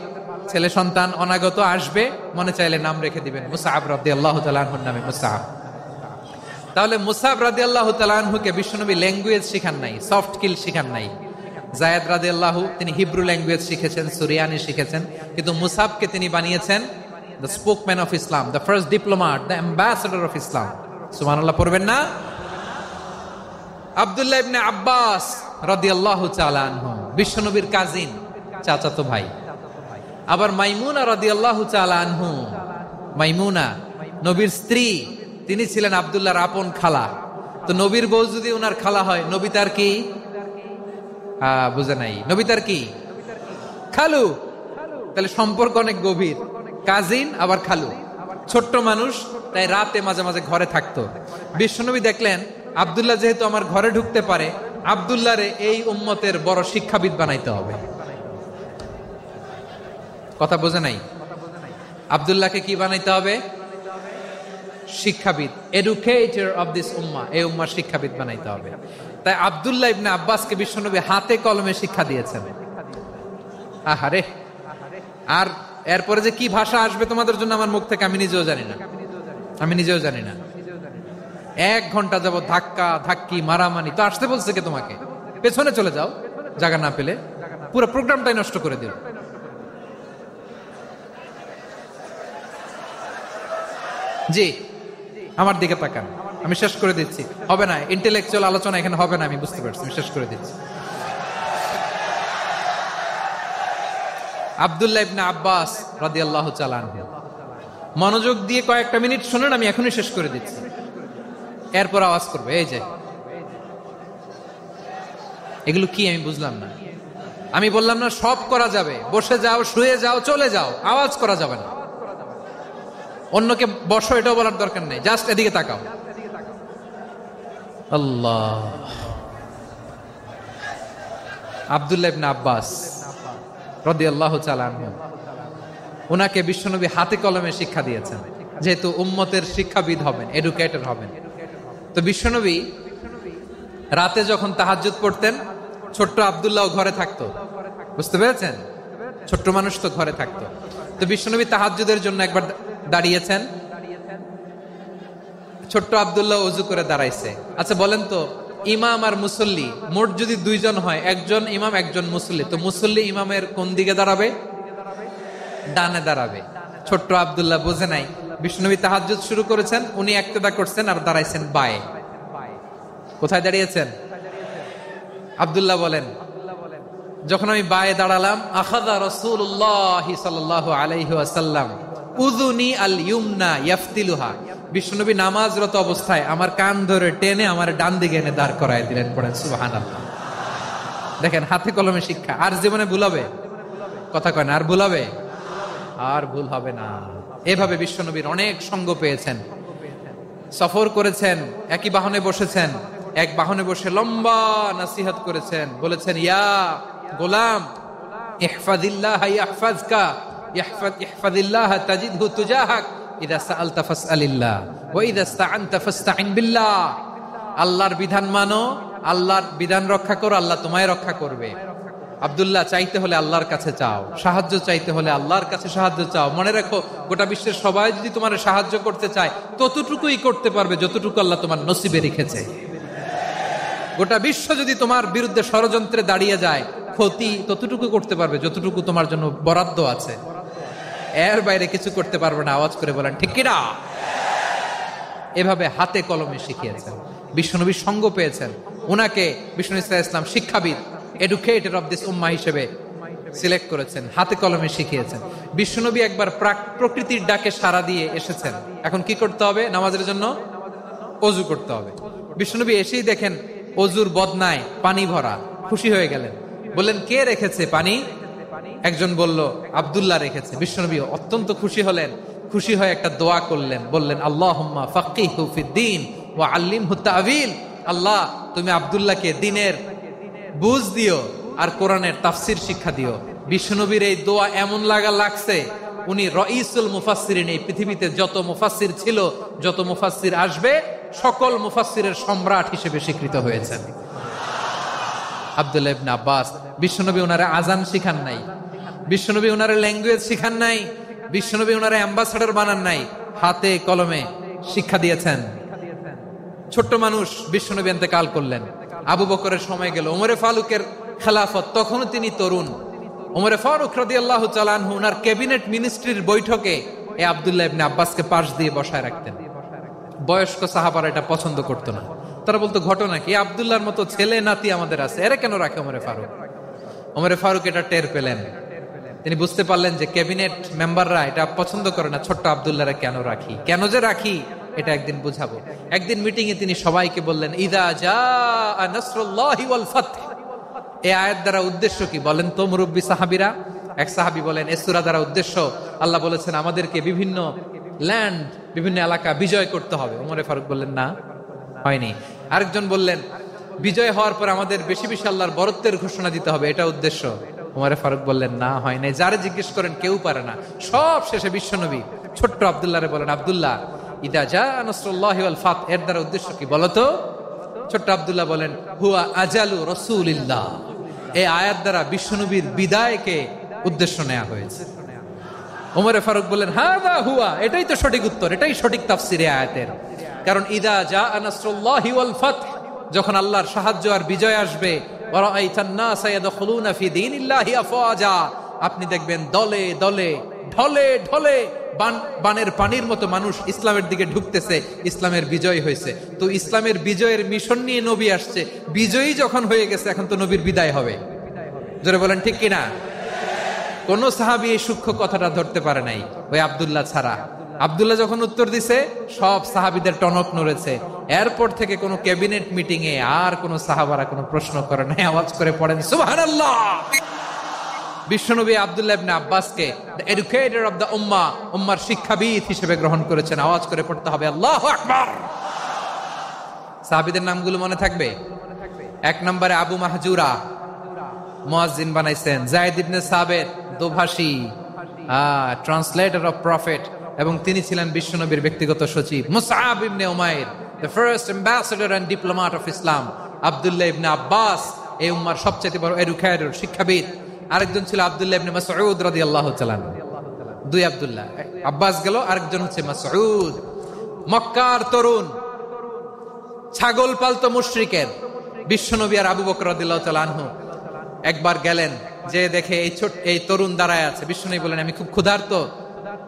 ছেলে সন্তান অনাগত আসবে, মনে চাইলে নাম রেখে দিবেন মুসআব রাদিয়াল্লাহু তাআলা আনহুর নামে মুসআব। তাহলে মুসআব রাদিয়াল্লাহু তাআলা আনহুকে বিশ্বনবী ল্যাঙ্গুয়েজ শিখান নাই, সফট স্কিল শিখান নাই। যায়েদ রাদিয়াল্লাহু, তিনি হিব্রু ল্যাঙ্গুয়েজ শিখেছেন, সুরিয়ানি শিখেছেন, কিন্তু মুসআবকে তিনি বানিয়েছেন the spokesman of Islam, the first diplomat, the ambassador of Islam. সুবহানাল্লাহ পড়বেন না? আব্দুল্লাহ ইবনে আব্বাস রাদিয়াল্লাহু তাআলা আনহু, বিশ্বনবীর কাজিন, চাচাতো ভাই। আবার মাইমুনা রাদিয়াল্লাহু তাআলা আনহু, মাইমুনা নবীর স্ত্রী, তিনি ছিলেন আব্দুল্লাহর আপন খালা। তো নবীর বউ যদি ওনার খালা হয়, নবী তার কি? বুঝে নাই, নবী তার কি? খালু। তাহলে সম্পর্ক অনেক গভীর, কাজিন আবার খালু, ছোট্ট মানুষ, তাই রাতে মাঝে মাঝে ঘরে থাকতো। বিশ্বনবী দেখলেন আব্দুল্লাহ যেহেতু আমার ঘরে ঢুকতে পারে, আব্দুল্লাহরে এই উম্মতের বড় শিক্ষাবিদ বানাইতে হবে। কথা বোঝে নাই? আব্দুল্লাহকে কি বানাইতে হবে? শিক্ষাবিদ, এডুকেটর অফ দিস উম্মাহ, এই উম্মার শিক্ষাবিদ বানাইতে হবে। তাই আব্দুল্লাহ ইবনে আব্বাসকে বিশ্বনবী হাতে কলমে শিক্ষা দিয়েছেন। আহারে, আর এরপরে যে কি ভাষা আসবে তোমাদের জন্য আমার মুখ থেকে আমি নিজেও জানি না। 1 ঘন্টা যাবত ধাক্কা ধাক্কি মারামারি, তো আসতে বলছে কে তোমাকে? পেছনে চলে যাও, জায়গা না পেলে। পুরো প্রোগ্রামটাই নষ্ট করে দিল। জি, আমার দিকে তাকান, আমি শেষ করে দিচ্ছি। হবে না, ইন্টেলেকচুয়াল আলোচনা এখানে হবে না, আমি বুঝতে পারছি, আমি শেষ করে দিচ্ছি। আব্দুল্লাহ ইবনে আব্বাস রাদিয়াল্লাহু তাআলা আনহু। মনোযোগ দিয়ে কয়েকটা মিনিট শুনুন, আমি এখনই শেষ করে দিচ্ছি, এরপর আওয়াজ করবে। এই যে এগুলো কি আমি বুঝলাম না। আমি বললাম না সব করা যাবে, বসে যাও, শুয়ে যাও, চলে যাও, আওয়াজ করা যাবে না। অন্যকে বসো এটাও বলার দরকার নেই, জাস্ট এদিকে তাকাও। আল্লাহ। আব্দুল্লাহ ইবনে আব্বাস রাদিয়াল্লাহু তাআলা আনহু, ওনাকে বিশ্বনবী হাতে কলমে শিক্ষা দিয়েছেন, যেহেতু উম্মতের শিক্ষাবিদ হবেন, এডুকেটর হবেন। তো বিশ্বনবী রাতে যখন তাহাজ্জুদ পড়তেন, ছোট্ট আব্দুল্লাহ ঘরে থাকতো, বুঝতে পেরেছেন? ছোট্ট মানুষ তো ঘরে থাকতো। তো বিশ্বনবী তাহাজ্জুদের জন্য একবার দাঁড়িয়েছেন, ছোট্ট আব্দুল্লাহ ওযু করে দাঁড়াইছে। আচ্ছা বলেন তো, ইমাম আর মুসল্লি মোট যদি দুইজন হয়, একজন ইমাম একজন মুসল্লি, তো মুসল্লি ইমামের কোন দিকে দাঁড়াবে? ডানে দাঁড়াবে। ছোট্ট আব্দুল্লাহ বোঝে নাই, বিশ্বনবী তাহাজ্জুদ শুরু করেছেন, উনি ইক্তেদা করছেন আর দাঁড়াইছেন বায়ে। কোথায় দাঁড়িয়েছেন? আব্দুল্লাহ বলেন, যখন আমি বায়ে দাঁড়ালাম, আখাযা রাসূলুল্লাহ সাল্লাল্লাহু আলাইহি ওয়াসাল্লাম উযুনি আল ইউমনা ইয়াফতিলুহা, বিশ্বনবী নামাজরত অবস্থায় আমার কান ধরে টেনে আমার ডান দিকে এনে দাঁড় করায় দিলেন। পড়েন সুবহানাল্লাহ। দেখেন হাতে কলমে শিক্ষা। আর জীবনে ভুল হবে? কথা কয় না, আর ভুল হবে? আর ভুল হবে না। এভাবে বিশ্বনবীর অনেক সঙ্গ পেয়েছেন, সফর করেছেন, একই বাহনে বসেছেন, এক বাহনে বসে লম্বা নসিহত করেছেন, বলেছেন, ইয়া গোলাম ইহফাজিল্লাহ ইয়াহফাজকা, ইহফাজিল্লাহ তাজিদহু তুজাহাক, ইযা সাআলতা ফাসআলিল্লাহ ওয়া ইযা ইসতাআনতা ফাসতাইন বিল্লাহ। আল্লাহর বিধান মানো, আল্লাহর বিধান রক্ষা করো, আল্লাহ তোমায় রক্ষা করবে। আব্দুল্লাহ, চাইতে হলে আল্লাহর কাছে চাও, সাহায্য চাইতে হলে আল্লাহর কাছে সাহায্য চাও। মনে রাখো, গোটা বিশ্বের সবাই যদি তোমার সাহায্য করতে চায়, ততটুকুই করতে পারবে যতটুকু আল্লাহ তোমার নসিবে রেখেছে। গোটা বিশ্ব যদি তোমার বিরুদ্ধে ষড়যন্ত্রে দাঁড়িয়ে যায়, ক্ষতি ততটুকু করতে পারবে যতটুকু তোমার জন্য বরাদ্দ আছে, এর বাইরে কিছু করতে পারবে না। আওয়াজ করে বলেন ঠিক কিনা? এভাবে হাতে কলমে শিখিয়েছেন, বিশ্বনবীর সঙ্গ পেয়েছেন। উনাকে বিষ্ণু ইসলাম শিক্ষাবিদ, এডুকেটর অফ দিস উম্মাহ হিসেবে সিলেক্ট করেছেন, হাতে কলমে শিখিয়েছেন। বিশ্বনবী একবার প্রকৃতির ডাকে সাড়া দিয়ে এসেছেন। এখন কি করতে হবে? নামাজের জন্য ওযু করতে হবে। বিশ্বনবী এসেই দেখেন ওযুর বদনায় পানি ভরা, খুশি হয়ে গেলেন, বললেন, কে রেখেছে পানি? একজন বলল, আব্দুল্লাহ রেখেছে। বিশ্বনবী অত্যন্ত খুশি হলেন, খুশি হয়ে একটা দোয়া করলেন, বললেন, আল্লাহুম্মা ফাক্কিহু ফিদ্দীন ওয়া আল্লিমহু তা'ওয়ীল। আল্লাহ, তুমি আব্দুল্লাহকে দ্বীনের বুঝ দিও আর কোরআনের তাফসীর শিক্ষা দিও। বিশ্বনবীর এই দোয়া এমন লাগছে, উনি রাইসুল মুফাসসিরিন, এই পৃথিবীতে যত মুফাসসির ছিল, যত মুফাসসির আসবে, সকল মুফাসসিরের সম্রাট হিসেবে স্বীকৃত হয়েছেন। আব্দুল্লাহ ইবনে আব্বাস, বিশ্বনবী ওনারে আজান শিখান নাই, বিশ্বনবী ওনারে ল্যাঙ্গুয়েজ শিখান নাই, বিশ্বনবী ওনারে অ্যাম্বাসাডর বানান নাই, হাতে কলমে শিক্ষা দিয়েছেন। ছোট্ট মানুষ, বিশ্বনবী ইন্তেকাল করলেন, আবু বকরের সময় গেল, ওমরে ফারুকের খেলাফত, তখনও তিনি তরুণ। ওমরে ফারুক রাদিয়াল্লাহু তাআলা আনহু ওনার ক্যাবিনেট মিনিস্ট্রির বৈঠকে এই আব্দুল্লাহ ইবনে আব্বাসকে পাশ দিয়ে বসায় রাখতেন। বয়স্ক সাহাবারা এটা পছন্দ করতো না, তারা বলতো, ঘটনা কি? আব্দুল্লাহর মতো ছেলে নাতি আমাদের আছে, এরা কেন রাখে ওমরে ফারুক? ওমরে ফারুক এটা টের পেলেন, তিনি বুঝতে পারলেন যে ক্যাবিনেট মেম্বাররা এটা পছন্দ করে না, ছোট্ট আব্দুল্লাহরা কেন রাখি, কেন যে রাখি, এটা একদিন বুঝাবো। একদিন মিটিং এ তিনি সবাইকে বললেন, ইযা জাআ নাসরুল্লাহি ওয়াল ফাতহ। এই আয়াত দ্বারা উদ্দেশ্য কি বলেন তো মুরব্বী সাহাবীরা? এক সাহাবী বলেন, এই সূরা দ্বারা উদ্দেশ্য, আল্লাহ বলেছেন আমাদেরকে বিভিন্ন ল্যান্ড, বিভিন্ন এলাকা বিজয় করতে হবে। ওমরে ফারুক বললেন, না, হয়নি। আরেকজন বললেন, বিজয় হওয়ার পর আমাদের বেশি বেশি আল্লাহর বরত্বের ঘোষণা দিতে হবে, এটা উদ্দেশ্য। ওমরে ফারুক বললেন, না, হয় নাই। যারে জিজ্ঞেস করেন কেউ পারে না। সব শেষে বিশ্বনবী ছোট্ট আব্দুল্লাহরে বলেন, আব্দুল্লাহ, ইদা জাআ নাসরুল্লাহি ওয়াল ফাতহ, এর দ্বারা উদ্দেশ্য কি বলতো? ছোট্ট আব্দুল্লাহ বলেন, হুয়া আজালু রাসূলিল্লাহ। এই আয়াত দ্বারা বিশ্বনবীর বিদায়কে উদ্দেশ্য নেওয়া হয়েছে। ওমরে ফারুক বললেন, হাযা হুয়া, এটাই তো সঠিক উত্তর, এটাই সঠিক তাফসীর এই আয়াতের। কারণ ইদা জাআ নাসরুল্লাহি ওয়াল ফাতহ, যখন আল্লাহর সাহায্য আর বিজয় আসবে, ওয়া রাআইতান নাসা ইয়াদখুলুনা ফি দীনিল্লাহি আফওয়াজা, আপনি দেখবেন দলে দলে, ঢলে ঢলে, বানের পানির মতো মানুষ ইসলামের দিকে ঢুকতেছে, ইসলামের বিজয় হয়েছে। তো ইসলামের বিজয়ের মিশন নিয়ে নবী আসছে, বিজয়ী যখন হয়ে গেছে, এখন তো নবীর বিদায় হবে। জোরে বলেন ঠিক কিনা? কোন সাহাবী এই সূক্ষ্ম কথাটা ধরতে পারে নাই, ওই আব্দুল্লাহ ছাড়া। আব্দুল্লাহ যখন উত্তর দিছে, সব সাহাবীদের টনক নড়েছে। এরপর থেকে কোন ক্যাবিনেট মিটিং এ আর কোন সাহাবারা কোনো প্রশ্ন করে নাই, আওয়াজ করে পড়েন সুবহানাল্লাহ। বিশ্বনবী আব্দুল্লাহ ইবনে আব্বাসকে দ্য এডুকেটর অফ দ্য উম্মাহ, উম্মার শিক্ষাবিদ হিসেবে গ্রহণ করেছেন। আওয়াজ করে পড়তে হবে আল্লাহু আকবার। সাহাবীদের নামগুলো মনে থাকবে? 1 নম্বরে আবু মাহজুরা, মুয়াজ্জিন বানাইছেন। যায়েদ ইবনে সাবিত, দোভাষী, ট্রান্সলেটর অফ প্রফেট, এবং তিনি ছিলেন বিশ্বনবীর ব্যক্তিগত সচিব। মুসআব ইবনে Umair, the first ambassador and diplomat of Islam. Abdullah ইবনে আব্বাস, এই উম্মার সবচেয়ে বড় এডুকেটর, শিক্ষাবিদ। আরেকজন ছিল আব্দুল্লাহ ইবনে মাসউদ রাদিয়াল্লাহু তাআলা। 2 আব্দুল্লাহ, আব্বাস গেল, আরেকজন হচ্ছে মাসউদ। মক্কার তরুণ, ছাগল পালতো মুশরিকের বিশ্বনবী আর আবু বকর রাদিয়াল্লাহু তাআলা আনহু একবার গেলেন, যে দেখে এই তরুণ দাঁড়ায় আছে। বিশ্বনবী বলেন, আমি খুব ক্ষুধার্ত,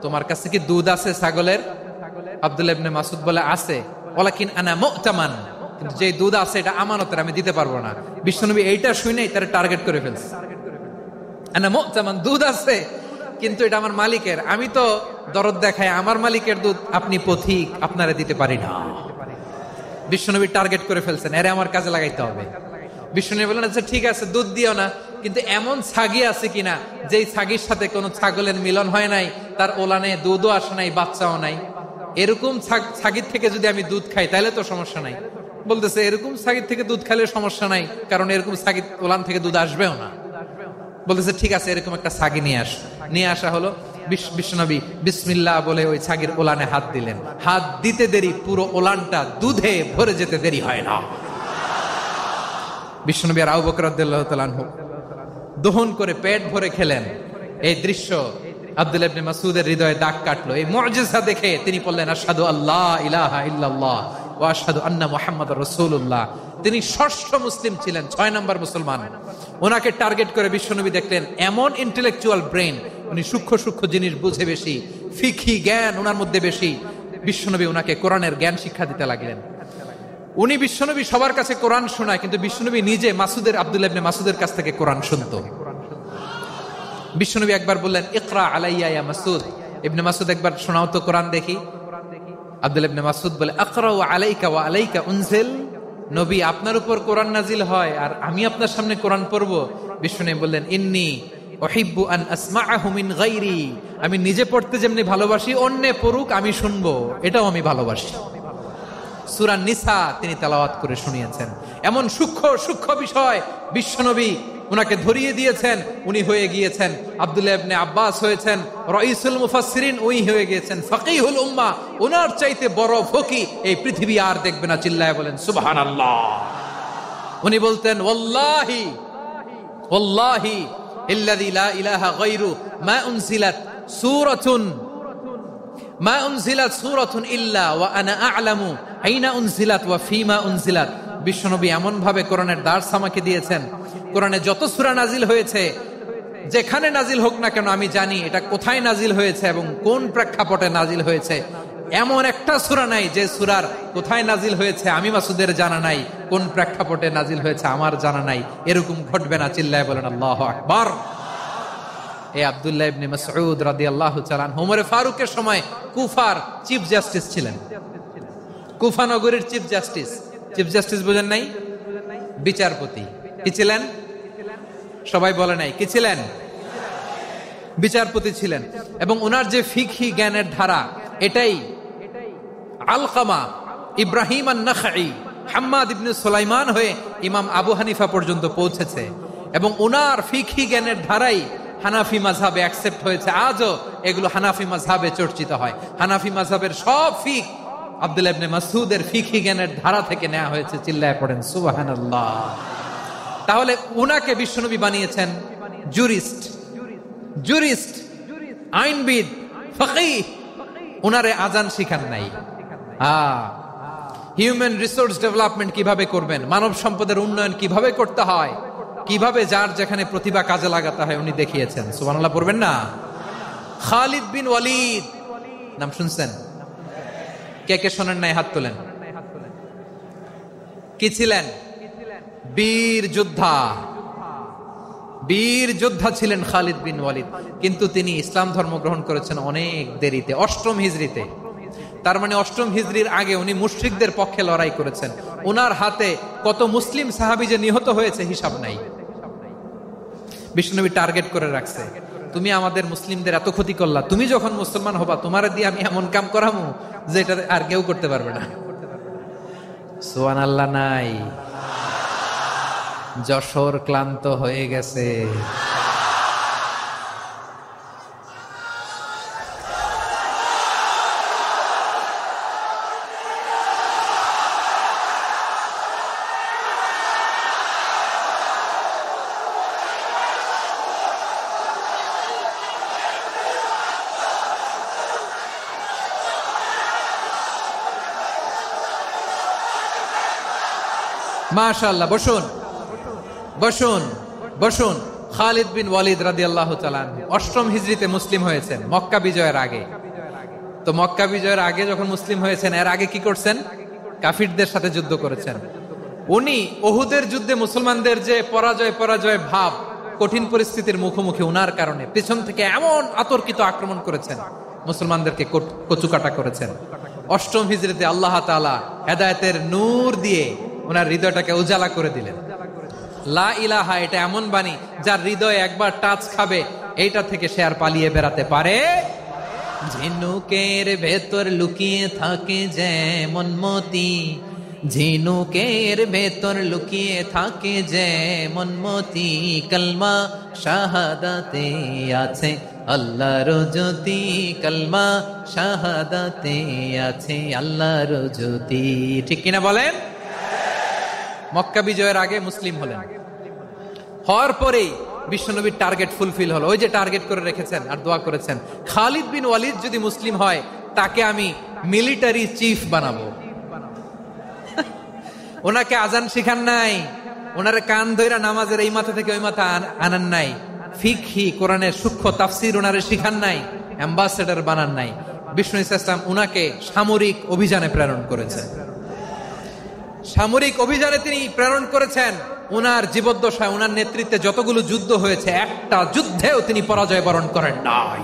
তোমার কাছে কি দুধ আছে ছাগলের? আব্দুল্লাহ ইবনে মাসউদ বলে, আছে। ওয়ালাকিন আনা মুতামান, কিন্তু যে দুধ আছে এটা আমানতের, আমি দিতে পারবো না। বিশ্বনবী এইটা শুনেই তার টার্গেট করে ফেলছে। আনা মুতামান, দুধ আছে কিন্তু এটা আমার মালিকের, আমি তো দরদ দেখাই, আমার মালিকের দুধ আপনি পথিক, আপনারে দিতে পারি না। বিশ্বনবী টার্গেট করে ফেলছেন, এরে আমার কাজে লাগাইতে হবে। বিশ্বনবী বললেন, আচ্ছা ঠিক আছে, দুধ দিও না, কিন্তু এমন ছাগি আছে কিনা যেই ছাগির সাথে কোনো ছাগলের মিলন হয় নাই, তার ওলানে দুধও আসে নাই, বাচ্চাও নাই, এরকম ছাগির থেকে যদি আমি দুধ খাই তাহলে তো সমস্যা নাই। বলতেছে, এরকম ছাগির থেকে দুধ খাইলে সমস্যা নাই, কারণ এরকম ছাগির ওলান থেকে দুধ আসবেও না। বলতেছে, ঠিক আছে, এরকম একটা ছাগি নিয়ে আসা হলো। বিশ্বনবী বিসমিল্লাহ বলে ওই ছাগির ওলানে হাত দিলেন। হাত দিতে দেরি, পুরো ওলানটা দুধে ভরে যেতে দেরি হয় না। বিশ্বনবী আর আবু বকর রাদিয়াল্লাহু তাআলা আনহু দহন করে পেট ভরে খেলেন। এই দৃশ্য আব্দুল্লাহ ইবনে মাসউদের হৃদয়ে দাগ কাটলো। এই মুজিজা দেখে তিনি বললেন, আশহাদু আল্লা ইলাহা ইল্লাল্লাহ ওয়া আশহাদু আন্না মুহাম্মাদুর রাসূলুল্লাহ। তিনি ষষ্ঠ মুসলিম ছিলেন, 6 নম্বর মুসলমান। ওনাকে টার্গেট করে বিশ্বনবী দেখলেন এমন ইন্টেলেকচুয়াল ব্রেন, উনি সূক্ষ্ম সূক্ষ্ম জিনিস বুঝে বেশি, ফিকহি জ্ঞান ওনার মধ্যে বেশি। বিশ্বনবী ওনাকে কোরআনের জ্ঞান শিক্ষা দিতে লাগলেন। উনি বিশ্বনবী সবার কাছে কোরআন শোনায়, কিন্তু বিশ্বনবী নিজে আব্দুল্লাহ ইবনে মাসউদের কাছ থেকে কোরআন শুনতো। বিশ্বনবী একবার বললেন, ইকরা আলাইয়া ইয়া মাসউদ। ইবনে মাসউদ, একবার শোনাও তো কোরআন দেখি। আব্দুল্লাহ ইবনে মাসউদ বলে, আকরাউ আলাইকা ওয়া আলাইকা উনজিল। নবী, আপনার উপর কোরআন নাজিল হয় আর আমি আপনার সামনে কোরআন পড়বো? বিশ্বনবী বললেন, ইন্নী উহিব্বু আন আসমাআহু মিন গায়রি। আমি নিজে পড়তে যেমনি ভালোবাসি, অন্যে পড়ুক আমি শুনবো, এটাও আমি ভালোবাসি। সূরা নিসা তিনি তেলাওয়াত করে শুনিয়েছেন। এমন সূক্ষ্ম বিষয় বিশ্বনবী উনাকে ধরিয়ে দিয়েছেন। উনি হয়ে গিয়েছেন আব্দুল্লাহ ইবনে আব্বাস, হয়েছেন রাইসুল মুফাসসিরিন, উনি হয়ে গিয়েছেন ফাকিহুল উম্মাহ। ওনার চাইতে বড় ফকি এই পৃথিবী আর দেখবে না। চিল্লায় বলেন সুবহানাল্লাহ। উনি বলতেন, ওয়াল্লাহি ওয়াল্লাহি ইল্লাযী লা ইলাহা গায়রু মা উনজিলাত সূরাতুন ইল্লা ওয়া আনা আ'লামু আইনা উনজিলাত ওয়া ফীমা উনজিলাত। বিশ্বনবী এমন ভাবে কোরআনের দার্স আমাকে দিয়েছেন, কোরআনে যত সূরা নাজিল হয়েছে, যেখানে নাজিল হোক না কেন আমি জানি এটা কোথায় নাজিল হয়েছে এবং কোন প্রেক্ষাপটে নাজিল হয়েছে। এমন একটা সূরা নাই যে সূরার কোথায় নাজিল হয়েছে আমি মাসুদের জানা নাই, কোন প্রেক্ষাপটে নাজিল হয়েছে আমার জানা নাই। এরকম ঘটবে না। চিল্লায় বলেন আল্লাহু আকবার। এই আব্দুল্লাহ ইবনে মাসউদ রাদিয়াল্লাহু তাআলা আনহু ওমর ফারুকের সময় কুফার চিফ জাস্টিস ছিলেন। কুফা নগরীর চিফ জাস্টিস বোঝেন নাই? বিচারপতি। কি ছিলেন? সবাই বলে নাই, কি ছিলেন? বিচারপতি ছিলেন। এবং ওনার যে ফিকহি জ্ঞানের ধারা, এটাই আলকামা, ইব্রাহিম আন-নাখাই, হাম্মাদ ইবনে সুলাইমান হয়ে ইমাম আবু হানিফা পর্যন্ত পৌঁছেছে। এবং ওনার ফিকহি জ্ঞানের ধারাই হানাফি মাযহাবে অ্যাকসেপ্ট হয়েছে। আজও এগুলো হানাফি মাযহাবে চর্চিত হয়। হানাফি মাযহাবের সব ফিক আব্দুল্লাহ ইবনে মাসউদের ফিকহি জ্ঞানের ধারা থেকে নেওয়া হয়েছে। চিল্লায় পড়েন সুবহানাল্লাহ। তাহলে উনাকে বিশ্বনবী বানিয়েছেন জুরিস্ট, আইনবিদ, ফাকিহ। উনারে আজান শিখান নাই। হিউম্যান রিসোর্স ডেভেলপমেন্ট কিভাবে করবেন, মানব সম্পদের উন্নয়ন কিভাবে করতে হয়, কিভাবে যার যেখানে প্রতিভা কাজে লাগাতে হয় উনি দেখিয়েছেন। সুবহানাল্লাহ পড়বেন না? খালিদ বিন ওয়ালিদ নাম শুনছেন? কে কে শোনেন নাই হাত তোলেন। কি ছিলেন? বীর যোদ্ধা, বীর যোদ্ধা ছিলেন খালিদ বিন ওয়ালিদ, কিন্তু তিনি ইসলাম ধর্ম গ্রহণ করেছেন অনেক দেরিতে, 8ম হিজরিতে। তার মানে 8ম হিজরির আগে উনি মুশরিকদের পক্ষে লড়াই করেছেন। ওনার হাতে কত মুসলিম সাহাবী যে নিহত হয়েছে হিসাব নাই। বিশ্বনবী টার্গেট করে রাখছে, তুমি আমাদের মুসলিমদের এত ক্ষতি করলা, তুমি যখন মুসলমান হবা তোমারে দিয়ে আমি এমন কাম করামু যে এটা আর কেউ করতে পারবে না। সুবহানাল্লাহ নাই? যশোর ক্লান্ত হয়ে গেছে। মাশাআল্লাহ, বসুন বসুন বসুন। খালিদ বিন ওয়ালিদ রাদিয়াল্লাহু তাআলা 8ম হিজরিতে মুসলিম হয়েছেন, মক্কা বিজয়ের আগে। তো মক্কা বিজয়ের আগে যখন মুসলিম হয়েছেন, এর আগে কি করছেন? কাফিরদের সাথে যুদ্ধ করেছেন। উনি উহুদের যুদ্ধে মুসলমানদের যে পরাজয় ভাব, কঠিন পরিস্থিতির মুখোমুখি উনার কারণে পেছন থেকে এমন আতর্কিত আক্রমণ করেছেন, মুসলমানদেরকে কচুকাটা করেছেন। 8ম হিজরিতে আল্লাহ তাআলা হেদায়েতের নূর দিয়ে ওনার হৃদয়টাকে উজালা করে দিলেন। লা ইলাহা, এটা এমন বাণী যার হৃদয়ে একবার টাচ খাবে, এইটা থেকে সে আর পালিয়ে বেড়াতে পারে। ঝিনুকের ভেতর লুকিয়ে থাকে যেমন মতি, ঝিনুকের ভেতর লুকিয়ে থাকে যেমন মতি, কলমা শাহাদাতে আছে আল্লাহর জ্যোতি, কলমা শাহাদাতে আছে আল্লাহর জ্যোতি। ঠিক কিনা বলেন? মক্কা বিজয়ের আগে মুসলিম হলেন, হওয়ার পরেই বিশ্বনবীর টার্গেট ফুলফিল হলো। ওই যে টার্গেট করে রেখেছেন আর দোয়া করেছেন, খালিদ বিন ওয়ালিদ যদি মুসলিম হয় তাকে আমি মিলিটারি চিফ বানাবো। ওনাকে আজান শিখান নাই, ওনারে কান ধইরা নামাজের এই মাথা থেকে ওই মাথা আনান নাই, ফিকহি কোরআনের সূক্ষ্ম তাফসীর ওনারে শিখান নাই, অ্যাম্বাসেডর বানান নাই। বিষ্ণু ইসলাম উনাকে সামরিক অভিযানে প্রেরণ করেছেন। সামরিক অভিযানে তিনি প্রেরণ করেছেন। উনার জীবদ্দশায় উনার নেতৃত্বে যতগুলো যুদ্ধ হয়েছে, একটা যুদ্ধেও তিনি পরাজয় বরণ করেন নাই।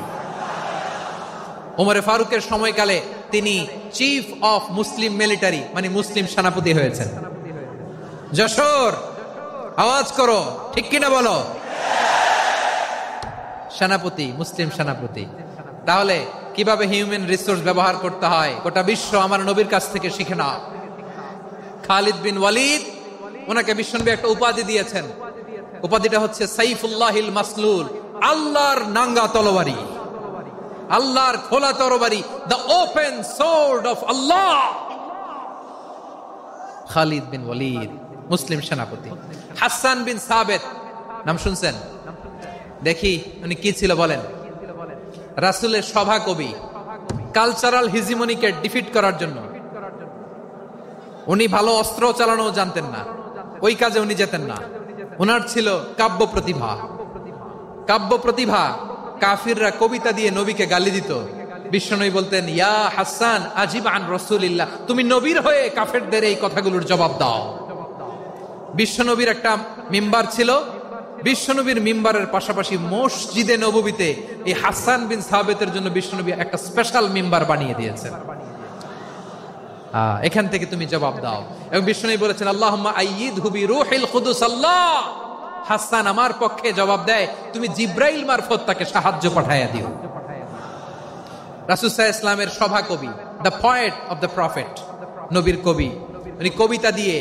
ওমরে ফারুকের সময়কালে তিনি চিফ অফ মুসলিম মিলিটারি, মানে মুসলিম সেনাপতি হয়েছেন। যশোর আওয়াজ করো, ঠিক কিনা বলো? সেনাপতি, মুসলিম সেনাপতি। তাহলে কিভাবে হিউম্যান রিসোর্স ব্যবহার করতে হয় গোটা বিশ্ব আমার নবীর কাছ থেকে শিখে নাও। খালিদ বিন ওয়ালিদ, ওনাকে বিশ্বনবী একটা উপাধি দিয়েছেন। উপাধিটা হচ্ছে সাইফুল্লাহিল মাসলুল, আল্লাহর নাঙ্গা তরবারি, আল্লাহর খোলা তরবারি, দ্য ওপেন সোর্ড অফ আল্লাহ। খালিদ বিন ওয়ালিদ মুসলিম সেনাপতি। হাসান বিন সাবেত নাম শুনছেন? দেখি উনি কি ছিল বলেন। রাসূলের সভা কবি, কালচারাল হিজিমনিকে ডিফিট করার জন্য। উনি ভালো অস্ত্র চালানো জানতেন না, ওই কাজে উনি যেতেন না। ওনার ছিল কাব্য প্রতিভা। কাব্য প্রতিভা, কাফিররা কবিতা দিয়ে নবীকে গালি দিত। বিশ্বনবী বলতেন, ইয়া হাসান আজিব আন রাসূলিল্লাহ, তুমি নবীর হয়ে কাফেরদের এই কথাগুলোর জবাব দাও। বিশ্বনবীর একটা মিম্বার ছিল। বিশ্বনবীর মিম্বারের পাশাপাশি মসজিদে নববীতে এই হাসান বিন সাবেতের জন্য বিশ্বনবী একটা স্পেশাল মিম্বার বানিয়ে দিয়েছেন। এখান থেকে তুমি জবাব দাও। এবং বিশ্বনবী বলেছেন, আল্লাহুম্মা আইয়িদহু বিরূহিল কুদুস, আল্লাহ হাসান আমার পক্ষে জবাব দেয়, তুমি জিব্রাইল মারফত তাকে সাহায্য পাঠায়া দিও। রাসূল সাল্লাল্লাহু আলাইহি ওয়াসাল্লামের সভা কবি, the poet of the prophet, নবীর কবি। উনি কবিতা দিয়ে,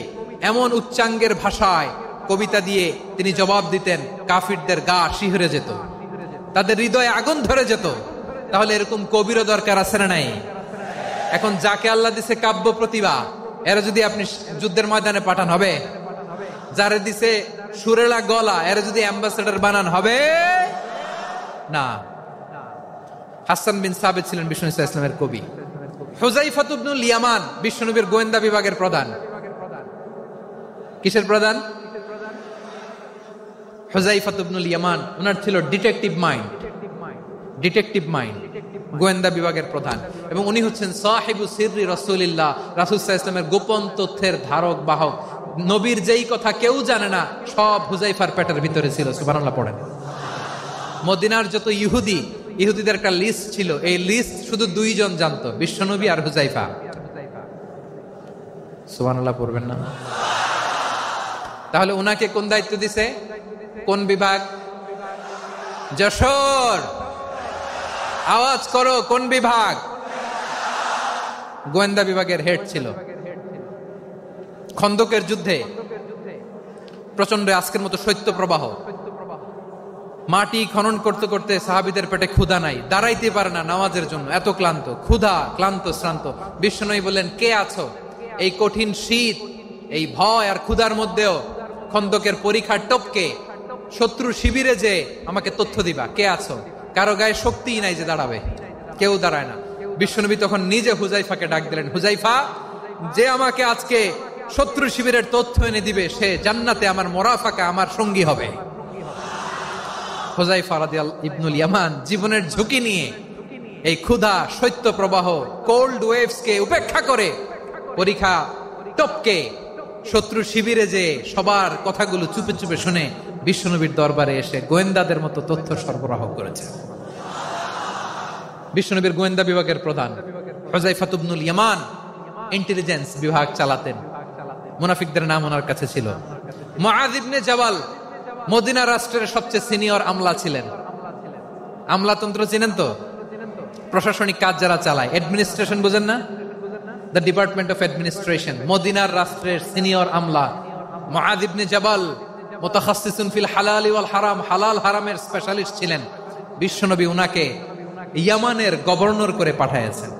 এমন উচ্চাঙ্গের ভাষায় কবিতা দিয়ে তিনি জবাব দিতেন, কাফিরদের গা শিহরে যেত, তাদের হৃদয়ে আগুন ধরে যেত। তাহলে এরকম কবিরও দরকার আছে না নাই? এখন যাকে আল্লাহ দিছে কাব্য প্রতিভা, এরা যদি আপনি যুদ্ধের ময়দানে পাঠান হবে? যারে দিছে সুরেলা গলা, এরা যদি অ্যাম্বাসেডর বানান হবে না। হাসান বিন সাবেত ছিলেন বিষ্ণু ইসলামের কবি। হুযায়ফা ইবনুল ইয়ামান বিশ্বনবীর গোয়েন্দা বিভাগের প্রধান। কিসের প্রধান? হুযায়ফা ইবনুল ইয়ামান। ওনার ছিল ডিটেকটিভ মাইন্ড, ডিটেকটিভ মাইন্ড, গোয়েন্দা বিভাগের প্রধান। এবং উনি হচ্ছেন সাহিবু সিররি রাসূলিল্লাহ, রাসূল সাল্লাল্লাহু আলাইহি ওয়াসাল্লামের গোপন তথ্যের ধারক বাহক। নবীর যেই কথা কেউ জানে না সব হুজাইফার পেটের ভিতরে ছিল। সুবহানাল্লাহ পড়েন। মদিনার যত ইহুদিদের একটা লিস্ট ছিল, এই লিস্ট শুধু দুইজন জানতো, বিশ্বনবী আর হুজাইফা। সুবহানাল্লাহ পড়বেন না? তাহলে উনাকে কোন দায়িত্ব দিছে? কোন বিভাগ? যশোর, আওয়াজ করো, কোন বিভাগ? গোয়েন্দা বিভাগের হেড ছিল। খন্দকের যুদ্ধে প্রচন্ড আজকের মতো শৈত্য প্রবাহ, মাটি খনন করতে করতে সাহাবীদের পেটে ক্ষুধা নাই, দাঁড়াইতে পারে না নামাজের জন্য, এত ক্লান্ত, ক্ষুধা, ক্লান্ত, শ্রান্ত। বিশ্বনবী বললেন, কে আছো এই কঠিন শীত, এই ভয় আর ক্ষুধার মধ্যেও খন্দকের পরীক্ষার টপকে শত্রু শিবিরে যে আমাকে তথ্য দিবা, কে আছো? কারো গায়ে শক্তিই নাই যে দাঁড়াবে, কেউ দাঁড়ায় না। বিশ্বনবী তখন নিজে হুজাইফাকে ডাক দিলেন, হুজাইফা, যে আমাকে আজকে শত্রু শিবিরের তথ্য এনে দিবে সে জান্নাতে আমার মোরাফাকা, আমার সঙ্গী হবে। হুজাইফা রাদিয়াল্লাহু ইবনুল ইয়ামান জীবনের ঝুঁকি নিয়ে এই ক্ষুধা, শৈত্য প্রবাহ, কোল্ড ওয়েভস কে উপেক্ষা করে পরীক্ষা টপকে শত্রু শিবিরে যে সবার কথাগুলো চুপে চুপে শুনে বিশ্বনবীর দরবারে এসে গোয়েন্দাদের মতো তথ্য সরবরাহ করেছে। বিশ্বনবীর গোয়েন্দা বিভাগের প্রধান হুজাইফা ইবনুল ইয়ামান ইন্টেলিজেন্স বিভাগ চালাতেন। মুনাফিকদের নাম ওনার কাছে ছিল। মুআয ইবনে জাবাল মদিনা রাষ্ট্রের সবচেয়ে সিনিয়র আমলা ছিলেন। আমলাতন্ত্র চিনেন তো? প্রশাসনিক কাজ যারা চালায়, অ্যাডমিনিস্ট্রেশন বুঝেন না? The department of administration. মদিনার রাষ্ট্রের সিনিয়র আমলা মুআয ইবনে জাবাল মুতাখাসসিসুন ফিল হালাল ওয়াল হারাম, হালাল হারামের স্পেশালিস্ট ছিলেন। বিশ্বনবী উনাকে ইয়ামানের গভর্নর করে পাঠাইছেন।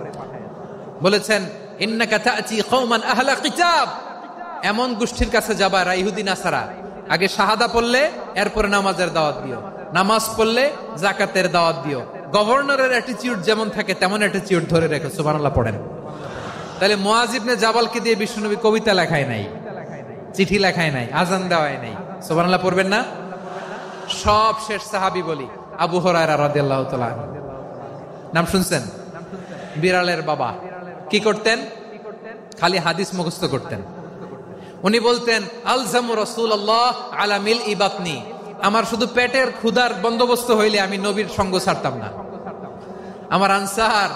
বলেছেন, ইন্নাকা তা'তি কওমান আহলা কিতাব, এমন গোষ্ঠীর কাছে যাবা যারা ইহুদি নাসারা, আগে শাহাদা পড়লে এরপরে নামাজের দাওয়াত দিও, নামাজ পড়লে যাকাতের দাওয়াত দিও। গভর্নরের অ্যাটিটিউড যেমন থাকে তেমন অ্যাটিটিউড ধরে রেখো। সুবহানাল্লাহ পড়েন। তাহলে মুআয ইবনে জাবালকে দিয়ে বিশ্বনবী কবিতা লেখায় নাই, চিঠি লেখায় নাই, আজান দেওয়ায় নাই। সুবহানাল্লাহ পড়বেন না? সব শেষ সাহাবী বলি আবু হুরায়রা রাদিয়াল্লাহু তাআলা, নাম শুনছেন? বিড়ালের বাবা। কি করতেন? খালি হাদিস মুখস্থ করতেন। উনি বলতেন, আলজামু রাসূলুল্লাহ আলা মিলই বাতনি, আমার শুধু পেটের ক্ষুধার বন্দোবস্ত হইলে আমি নবীর সঙ্গ ছাড়তাম না। আমার আনসার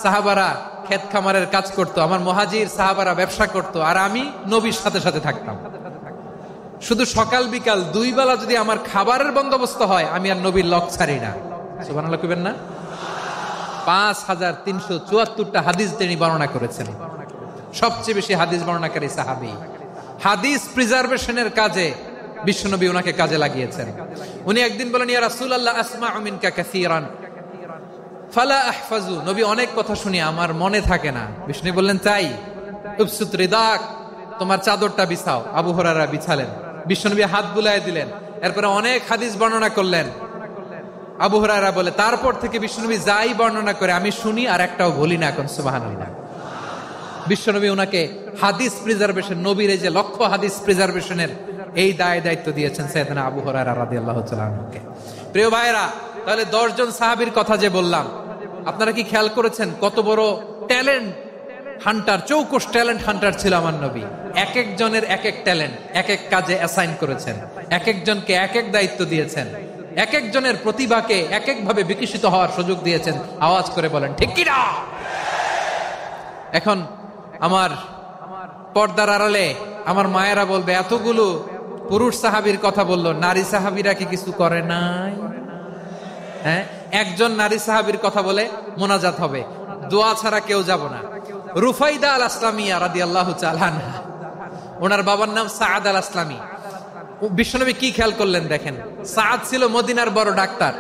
সাহাবারা ক্ষেত খামারের কাজ করত, আমার মুহাজির সাহাবারা ব্যবসা করত, আর আমি নবীর সাথে সাথে থাকতাম। শুধু সকাল বিকাল দুই বেলা যদি আমার খাবারের বন্দোবস্ত হয় আমি আর নবীর লক ছাড়ি না। সুবহানাল্লাহ কইবেন না? 5374টা হাদিস তিনি বর্ণনা করেছেন। সবচেয়ে বেশি হাদিস বর্ণনাকারী সাহাবী। হাদিস প্রিজার্ভেশনের কাজে বিশ্বনবী ওনাকে কাজে লাগিয়েছেন। উনি একদিন বলেন, ইয়া রাসূলুল্লাহ আসমাউ মিনকা কাসীরান ফালা আহফাজু, নবী অনেক কথা শুনি আমার মনে থাকে না। বিষ্ণু বললেন, তাই? উবসুত রিদাক, তোমার চাদরটা বিছাও। আবু হুরায়রা বিছালেন, বিশ্বনবী হাত বুলায় দিলেন, এরপরে অনেক হাদিস বর্ণনা করলেন। আবু হুরায়রা বলে, তারপর থেকে বিশ্বনবী যাই বর্ণনা করে আমি শুনি আর একটাও ভুলি না। এখন সুবহানাল্লাহ। বিশ্বনবী ওনাকে হাদিস প্রিজার্ভেশন, নবীর এই যে লক্ষ্য হাদিস প্রিজার্ভেশনের এই দায়িত্ব দিয়েছেন সাইয়েদনা আবু হুরায়রা রাদিয়াল্লাহু তাআলা আনহুকে। প্রিয় ভাইরা, তাহলে 10 জন সাহাবীর কথা যে বললাম, আপনারা কি খেয়াল করেছেন কত বড় ট্যালেন্ট হান্টার, চৌকস ট্যালেন্ট হান্টার ছিল আমার নবী। এক একজনের এক এক ট্যালেন্ট, এক এক কাজে অ্যাসাইন করেছেন, এক একজনকে এক এক দায়িত্ব দিয়েছেন, এক একজনের প্রতিভাকে এক এক ভাবে বিকশিত হওয়ার সুযোগ দিয়েছেন। আওয়াজ করে বলেন ঠিক কি না? এখন আমার পর্দার আড়ালে আমার মায়েরা বলবে, এতগুলো পুরুষ সাহাবীর কথা বললো, নারী সাহাবীরা কি কিছু করে নাই? হ্যাঁ, একজন নারী সাহাবীর কথা বলে মোনাজাত হবে, দোয়া ছাড়া কেউ যাব না। রুফাইদা আল আসলামিয়া রাদিয়াল্লাহু তাআলা আনহা, ওনার বাবার নাম সাআদ আল আসলামি। বিশ্বনবী কি খেয়াল করলেন দেখেন, সাআদ ছিল মদিনার বড় ডাক্তার।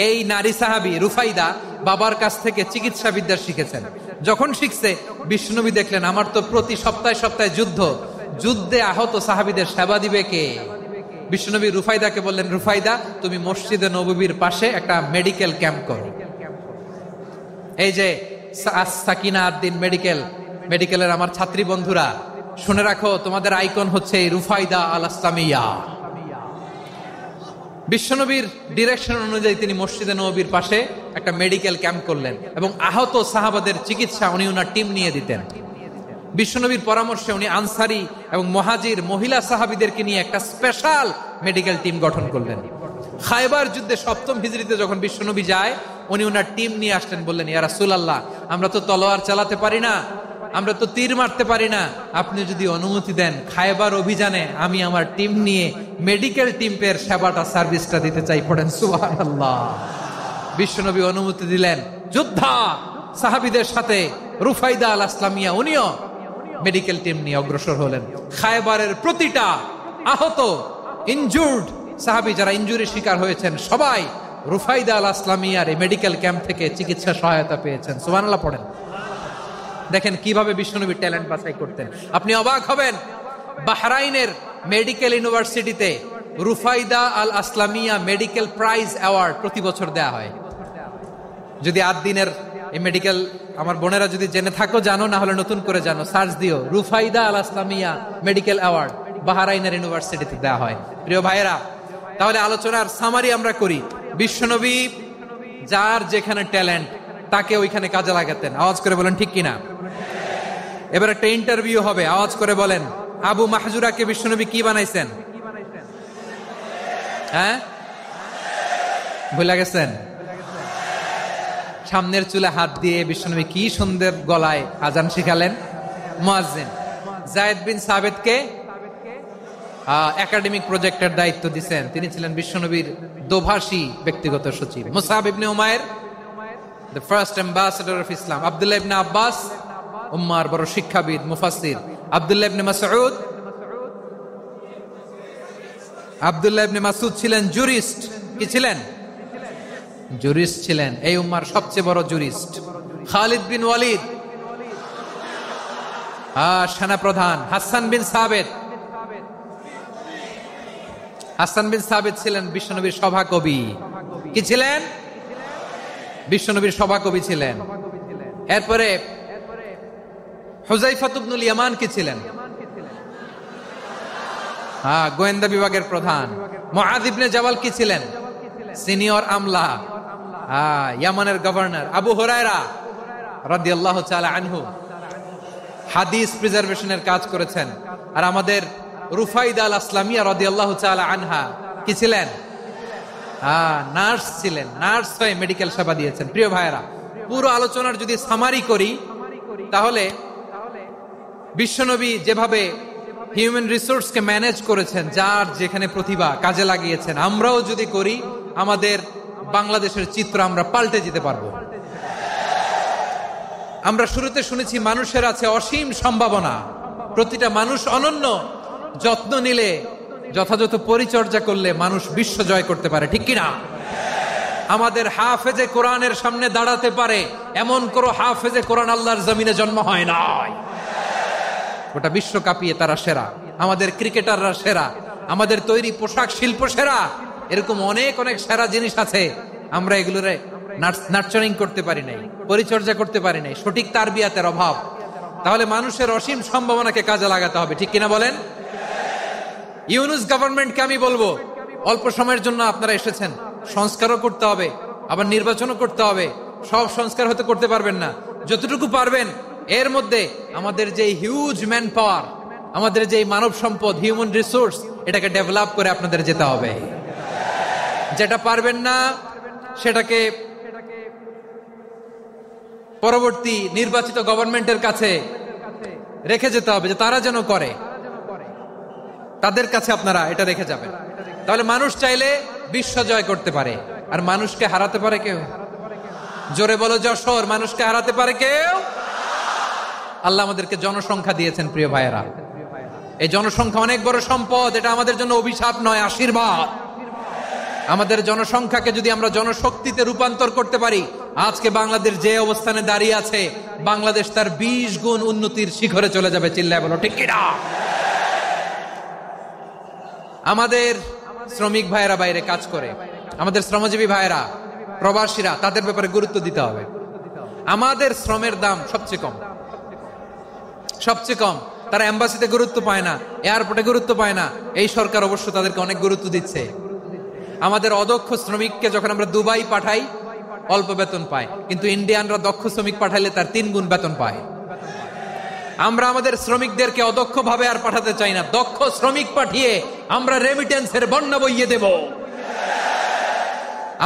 এই নারী সাহাবী রুফাইদা বাবার কাছ থেকে চিকিৎসা বিদ্যা শিখেছেন। যখন শিখছে, বিশ্বনবী দেখলেন আমার তো প্রতি সপ্তাহে সপ্তাহে যুদ্ধে আহত সাহাবীদের সেবা দিবে কে? বিশ্বনবী রুফাইদাকে বললেন, রুফাইদা তুমি মসজিদে নববীর পাশে একটা মেডিকেল ক্যাম্প করো। এই যে সাকিনা আদ্দিন মেডিকেলের আমার ছাত্রী বন্ধুরা শুনে রাখো, তোমাদের আইকন হচ্ছে এই রুফাইদা আল আসলামিয়া। বিশ্বনবীর ডিরেকশন অনুযায়ী তিনি মসজিদে নববীর পাশে একটা মেডিকেল ক্যাম্প করলেন এবং আহত সাহাবাদের চিকিৎসা উনি ওনার টিম নিয়ে দিতেন। বিশ্বনবীর পরামর্শে উনি আনসারি এবং মুহাজির মহিলা সাহাবীদেরকে নিয়ে একটা স্পেশাল মেডিকেল টিম গঠন করলেন। খায়বার যুদ্ধে 7ম হিজরিতে যখন বিশ্বনবী যায়, উনি ওনার টিম নিয়ে আসলেন, বললেন, ইয়া রাসূলুল্লাহ, আমরা তো তলোয়ার চালাতে পারি না, আমরা তো তীর মারতে পারি না, আপনি যদি অনুমতি দেন খায়বার অভিযানে আমি আমার টিম নিয়ে মেডিকেল টিমের সেবাটা সার্ভিসটা দিতে চাই। পড়েন সুবহানাল্লাহ। বিশ্বনবী অনুমতি দিলেন। যোদ্ধা সাহাবীদের সাথে রুফাইদা আল আসলামিয়া উনিও মেডিকেল টিম নিয়ে অগ্রসর হলেন। খায়বারের প্রতিটা আহত ইনজুর্ড সাহাবী যারা ইনজুরি শিকার হয়েছেন সবাই রুফাইদা আল আসলামিয়ার এই মেডিকেল ক্যাম্প থেকে চিকিৎসা সহায়তা পেয়েছেন। সুবহানাল্লাহ পড়েন। দেখেন কিভাবে বিশ্বনবী ট্যালেন্ট বাছাই করতেন, আপনি অবাক হবেন। বাহরাইনের মেডিকেল ইউনিভার্সিটিতে রুফাইদা আল আসলামিয়া মেডিকেল প্রাইজ অ্যাওয়ার্ড প্রতি বছর দেয়া হয়। যদি 8 দিনের এই মেডিকেল আমার বোনেরা যদি জেনে থাকো জানো, না হলে নতুন করে জানো, সার্চ দিও রুফাইদা আল আসলামিয়া মেডিকেল অ্যাওয়ার্ড বাহরাইনের ইউনিভার্সিটিতে দেয়া হয়। প্রিয় ভাইয়েরা, তাহলে আলোচনার সামারি আমরা করি। বিশ্বনবী যার যেখানে ট্যালেন্ট তাকে ওইখানে কাজে লাগাতেন। আওয়াজ করে বলেন ঠিক কিনা? এবার একটা ইন্টারভিউ হবে, আওয়াজ করে বলেন, আবু মাহজুরাকে বিশ্বনবী কি বানাইছেন? হ্যাঁ, ভুলে গেছেন? সামনের চুলে হাত দিয়ে বিশ্বনবী কি সুন্দর গলায় আজান শিখালেন। মুয়াজ্জিন। যায়েদ বিন সাবিতকে একাডেমিক প্রজেক্টের দায়িত্ব দিয়েছেন, তিনি ছিলেন বিশ্বনবীর দোভাষী ব্যক্তিগত সচিব। মুসআব ইবনে Umair, the first ambassador of Islam. Abdullah ইবনে আব্বাস, উম্মার বড় শিক্ষাবিদ মুফাসসির। আব্দুল্লাহ ইবনে মাসউদ, আব্দুল্লাহ ইবনে মাসউদ ছিলেন জুরিস্ট। কি ছিলেন? জুরিস্ট ছিলেন, এই উম্মার সবচেয়ে বড় জুরিস্ট। খালিদ বিন ওয়ালিদ, সেনাপ্রধান। হাসান বিন সাবিত, হাসান বিন সাবিত ছিলেন বিশ্বনবীর সভাকবি। কি ছিলেন? বিশ্বনবীর সভাকবি ছিলেন। এরপরে হুযায়ফা ইবনুল ইয়ামান কি ছিলেন? গোয়েন্দা বিভাগের প্রধান। মুআয ইবনে জাবাল কি ছিলেন? সিনিয়র আমলা, ইয়ামানের গভর্নর। আবু হুরায়রা রাদিয়াল্লাহু তাআলা আনহু হাদিস প্রিজার্ভেশনের কাজ করেছেন। আর আমাদের রুফাইদা আল আসলামিয়া রাদিয়াল্লাহু তাআলা আনহা কি ছিলেন? নার্স ছিলেন, নার্স হয়ে মেডিকেল সেবা দিয়েছেন। প্রিয় ভাইয়েরা, পুরো আলোচনার যদি সামারি করি তাহলে বিশ্বনবী যেভাবে হিউম্যান রিসোর্সকে ম্যানেজ করেছেন, যার যেখানে প্রতিভা কাজে লাগিয়েছেন, আমরাও যদি করি আমাদের বাংলাদেশের চিত্র আমরা পাল্টে যেতে পারবো। আমরা শুরুতে শুনেছি মানুষের আছে অসীম সম্ভাবনা, প্রতিটা মানুষ অনন্য, যত্ন নিলে, যথাযথ পরিচর্যা করলে মানুষ বিশ্ব জয় করতে পারে। ঠিক কিনা? আমাদের হাফেজে কোরআনের সামনে দাঁড়াতে পারে এমন কোন হাফেজে কোরআন আল্লাহর জমিনে জন্ম হয় নাই। গোটা বিশ্ব কাঁপিয়ে তারা সেরা, আমাদের ক্রিকেটাররা সেরা, আমাদের তৈরি পোশাক শিল্প সেরা। এরকম অনেক অনেক সেরা জিনিস আছে, আমরা এগুলোরে নার্চারিং করতে পারি নাই, পরিচর্যা করতে পারি নাই, সঠিক তারবিয়াতের অভাব। তাহলে মানুষের অসীম সম্ভাবনাকে কাজে লাগাতে হবে। ঠিক কিনা বলেন? ইউনুস গভর্নমেন্টকে আমি বলবো, অল্প সময়ের জন্য আপনারা এসেছেন, সংস্কারও করতে হবে, আবার নির্বাচনও করতে হবে। সব সংস্কার হয়তো করতে পারবেন না, যতটুকু পারবেন এর মধ্যে আমাদের যে হিউজ ম্যান পাওয়ার, আমাদের যে মানব সম্পদ, হিউম্যান রিসোর্স, এটাকে ডেভেলপ করে আপনাদের যেতে হবে। যেটা পারবেন না সেটাকে পরবর্তী নির্বাচিত গভর্নমেন্টের কাছে রেখে যেতে হবে, যে তারা যেন করে, তাদের কাছে আপনারা এটা রেখে যাবেন। তাহলে মানুষ চাইলে বিশ্ব জয় করতে পারে। আর মানুষকে হারাতে পারে কেউ? জোরে বলো যশোর, মানুষকে হারাতে পারে কেউ? আল্লাহ আমাদেরকে জনসংখ্যা দিয়েছেন। প্রিয় ভাইয়েরা, এই জনসংখ্যা অনেক বড় সম্পদ, এটা আমাদের জন্য অভিশাপ নয়, আশীর্বাদ। আমাদের জনসংখ্যাকে যদি আমরা জনশক্তিতে রূপান্তর করতে পারি, আজকে বাংলাদেশ যে অবস্থানে দাঁড়িয়ে আছে, বাংলাদেশ তার 20 গুণ উন্নতির শিখরে চলে যাবে। চিল্লায় বলো ঠিক কিনা? আমাদের শ্রমিক ভাইয়েরা বাইরে কাজ করে, আমাদের শ্রমজীবী ভাইয়েরা, প্রবাসীরা, তাদের ব্যাপারে গুরুত্ব দিতে হবে। আমাদের শ্রমের দাম সবচেয়ে কম, সবচেয়ে কম। তারা এম্বাসিতে গুরুত্ব পায় না, এয়ারপোর্টে গুরুত্ব পায় না। এই সরকার অবশ্য তাদেরকে অনেক গুরুত্ব দিচ্ছে। আমাদের অদক্ষ শ্রমিককে যখন আমরা দুবাই পাঠাই অল্প বেতন পায়, কিন্তু ইন্ডিয়ানরা দক্ষ শ্রমিক পাঠাইলে তার 3 গুণ বেতন পায়। আমরা আমাদের শ্রমিকদেরকে অদক্ষ ভাবে আর পাঠাতে চাই না, দক্ষ শ্রমিক পাঠিয়ে আমরা রেমিটেন্সের বন্যা বইয়ে দেব।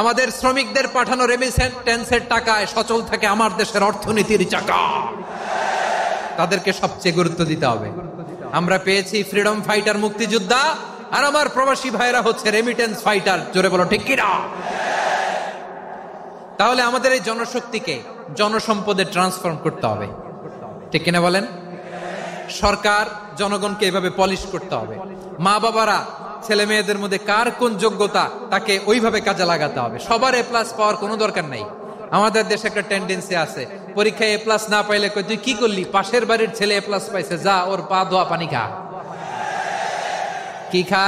আমাদের শ্রমিকদের পাঠানো রেমিটেন্সের টাকায় সচল থাকে আমার দেশের অর্থনীতির চাকা। তাদেরকে সবচেয়ে গুরুত্ব দিতে হবে। আমরা পেয়েছি ফ্রিডম ফাইটার, মুক্তিযোদ্ধা, আর আমার প্রবাসী ভাইরা হচ্ছে রেমিটেন্স ফাইটার। জোরে বলো ঠিক কিনা? তাহলে আমাদের এই জনশক্তিকে জনসম্পদে ট্রান্সফর্ম করতে হবে, ঠিক কিনা বলেন? সরকার জনগণকে এভাবে পলিশ করতে হবে। মা বাবারা ছেলে মেয়েদের মধ্যে কার কোন যোগ্যতা তাকে ওইভাবে কাজে লাগাতে হবে। সবার এ প্লাস পাওয়ার কোনো দরকার নাই। আমাদের দেশে একটা টেন্ডেন্সি আছে, পরীক্ষায় এ প্লাস না পাইলে কই তুই কি করলি, পাশের বাড়ির ছেলে এ প্লাস পাইছে, যা ওর পা ধোয়া পানি খা। কি খা?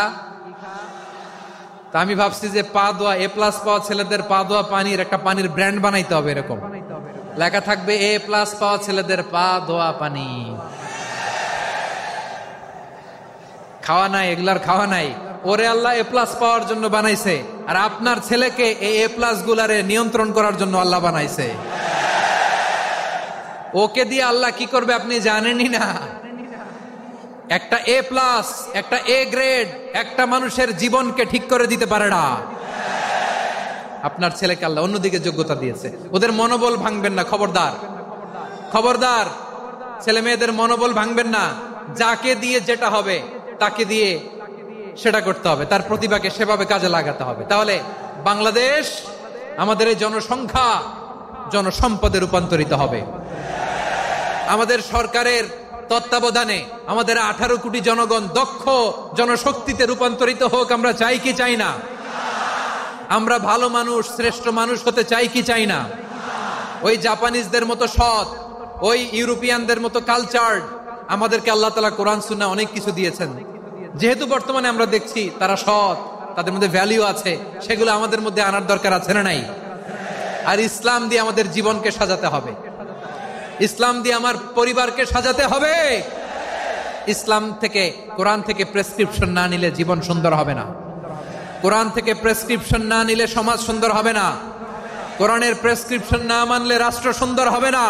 তা আমি ভাবছি যে পা ধোয়া এ প্লাস পাওয়া ছেলেদের পা ধোয়া পানির একটা পানির ব্র্যান্ড বানাইতে হবে। এরকম লেখা থাকবে, এ প্লাস পাওয়া ছেলেদের পা ধোয়া পানি। খাওয়া নাই, এগুলার খাওয়া নাই। ওরে আল্লাহ এ প্লাস পাওয়ার জন্য বানাইছে, আর আপনার ছেলেকে এই এ প্লাস গুলারে নিয়ন্ত্রণ করার জন্য আল্লাহ বানাইছে। ওকে দিয়ে আল্লাহ কি করবে আপনি জানেনই না। একটা এ প্লাস, একটা এ গ্রেড একটা মানুষের জীবনকে ঠিক করে দিতে পারে না। আপনার ছেলেকে আল্লাহ অন্যদিকে যোগ্যতা দিয়েছে। ওদের মনোবল ভাঙবেন না, খবরদার খবরদার। ছেলে মেয়েদের মনোবল ভাঙবেন না। যাকে দিয়ে যেটা হবে তাকে দিয়ে সেটা করতে হবে, তার প্রতিভাকে সেভাবে কাজে লাগাতে হবে। তাহলে বাংলাদেশ, আমাদের এই জনসংখ্যা জনসম্পদে রূপান্তরিত হবে। আমাদের সরকারের তত্ত্বাবধানে আমাদের 18 কোটি জনগণ দক্ষ জনশক্তিতে রূপান্তরিত হোক। আমরা চাই কি চাই না? আমরা ভালো মানুষ, শ্রেষ্ঠ মানুষ হতে চাই কি চাই না? ওই জাপানিজদের মতো সৎ, ওই ইউরোপিয়ানদের মতো কালচার্ড। আমাদেরকে আল্লাহ তাআলা কোরআন সুন্নাহ অনেক কিছু দিয়েছেন। যেহেতু বর্তমানে আমরা দেখছি তারা সৎ, তাদের মধ্যে ভ্যালিউ আছে, সেগুলো আমাদের মধ্যে আনার দরকার আছে না নাই? আর ইসলাম দিয়ে আমাদের জীবনকে সাজাতে হবে, ইসলাম দিয়ে আমার পরিবারকে সাজাতে হবে। ইসলাম থেকে, কোরআন থেকে প্রেসক্রিপশন না নিলে জীবন সুন্দর হবে না। কোরআন থেকে প্রেসক্রিপশন না নিলে সমাজ সুন্দর হবে না। কোরআনের প্রেসক্রিপশন না মানলে রাষ্ট্র সুন্দর হবে না।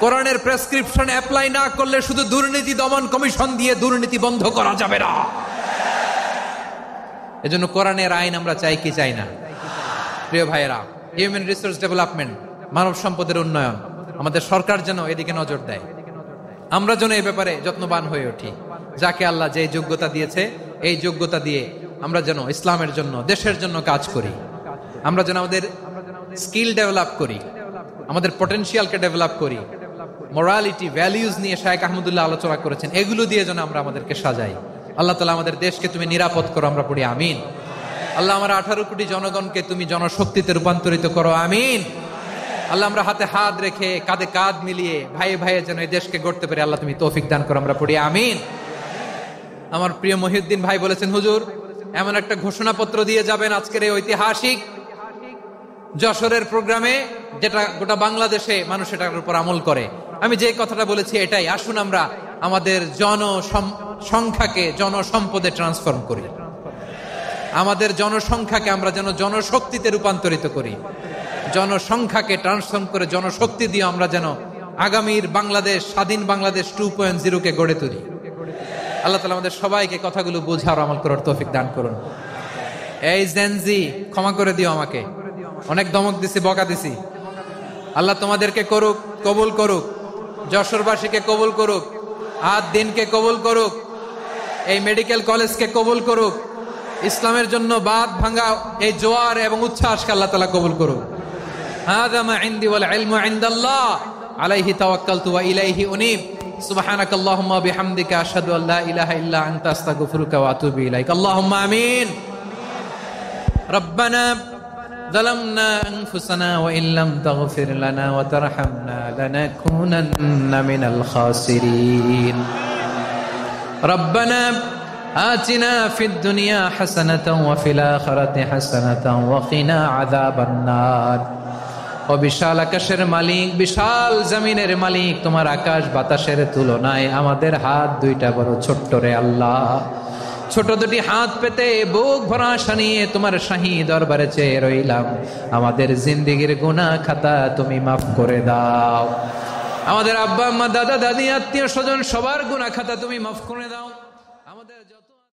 কোরআনের প্রেসক্রিপশন অ্যাপ্লাই না করলে শুধু দুর্নীতি দমন কমিশন দিয়ে দুর্নীতি বন্ধ করা যাবে না। এজন্য কোরআনের আইন আমরা চাই কি চাই না? প্রিয় ভাইয়েরা, হিউম্যান রিসোর্স ডেভেলপমেন্ট, মানব সম্পদের উন্নয়ন, আমাদের সরকার যেন এদিকে নজর দেয়। আমরা যেন এই ব্যাপারে যত্নবান হয়ে উঠি। যাকে আল্লাহ যে যোগ্যতা দিয়েছে, এই যোগ্যতা দিয়ে আমরা যেন ইসলামের জন্য, দেশের জন্য কাজ করি। আমরা যেন আমাদের স্কিল ডেভেলপ করি, আমাদের পটেনশিয়ালকে ডেভেলপ করি। মোরালিটি, ভ্যালিউজ নিয়ে শায়েখ আহমদুল্লাহ আলোচনা করেছেন, এগুলো দিয়ে যেন আমরা আমাদেরকে সাজাই। আল্লাহ তাআলা আমাদের দেশকে তুমি নিরাপদ করো, আমরা পড়ি আমিন। আল্লাহ আমার 18 কোটি জনগণকে তুমি জনশক্তিতে রূপান্তরিত করো, আমিন। আল্লাহ আমরা হাতে হাত রেখে, কাঁধে কাঁধ মিলিয়ে, ভাইয়ে ভাইয়ে যেন এই দেশকে গড়তে পারি, আল্লাহ তুমি তৌফিক দান করো, আমরা পড়ি আমিন। আমার প্রিয় মহিউদ্দিন ভাই বলেছেন, হুজুর এমন একটা ঘোষণাপত্র দিয়ে যাবেন আজকের এই ঐতিহাসিক যশোরের প্রোগ্রামে, যেটা গোটা বাংলাদেশে মানুষ এটার উপর আমল করে। আমি যে কথাটা বলেছি এটাই, আসুন আমরা আমাদের জনসংখ্যাকে জনসম্পদে ট্রান্সফর্ম করি। আমাদের জনসংখ্যাকে আমরা যেন জনশক্তিতে রূপান্তরিত করি। জনসংখ্যাকে ট্রান্সফর্ম করে জনশক্তি দিয়ে আমরা যেন আগামীর বাংলাদেশ, স্বাধীন বাংলাদেশ 2.0 কে গড়ে তুলি। আল্লাহ তাআলা আমাদের সবাইকে কথাগুলো বোঝার, আমল করার তৌফিক দান করুন। এই জেনজি, ক্ষমা করে দিও আমাকে, অনেক ধমক দিছি, বকা দিছি। আল্লাহ তোমাদেরকে করুক, কবুল করুক, যশোরবাসীকে কবুল করুক, আদ দিনকে কবুল করুক, এই মেডিকেল কলেজকে কবুল করুক, ইসলামের জন্য বাদ ভাঙা এই জোয়ার এবং উচ্ছ্বাসকে আল্লাহ তাআলা কবুল করুক। হাযা মা ইনদি ওয়াল ইলমু ইনদাল্লাহ আলাইহি তাওয়াক্কালতু ওয়া ইলাইহি উনীব। সুবহানাকাল্লাহুম্মা ওয়া বিহামদিকা আশহাদু আল্লা ইলাহা ইল্লা আনতা আস্তাগফিরুকা ওয়া আতুবু ইলাইক। আল্লাহুম্মা আমিন। রব্বানা ظلمنا أنفسنا وإن لم تغفر لنا وترحمنا لنكونن من الخاسرين. ربنا آتنا في الدنيا حسنة وفي الآخرة حسنة وقنا عذاب النار. ও বিশাল আকাশের মালিক, বিশাল জমিনের মালিক, তোমার আকাশ বাতাসের তুলনায় আমাদের হাত দুইটা বড় ছোট্ট রে আল্লাহ। ছোট দুটি হাত পেতে বুক ভরা আশা নিয়ে তোমার শাহী দরবারে চেয়ে রইলাম। আমাদের জিন্দেগির গুনাহ খাতা তুমি মাফ করে দাও। আমাদের আব্বা আম্মা দাদা দাদি আত্মীয় স্বজন সবার গুনাহ খাতা তুমি মাফ করে দাও।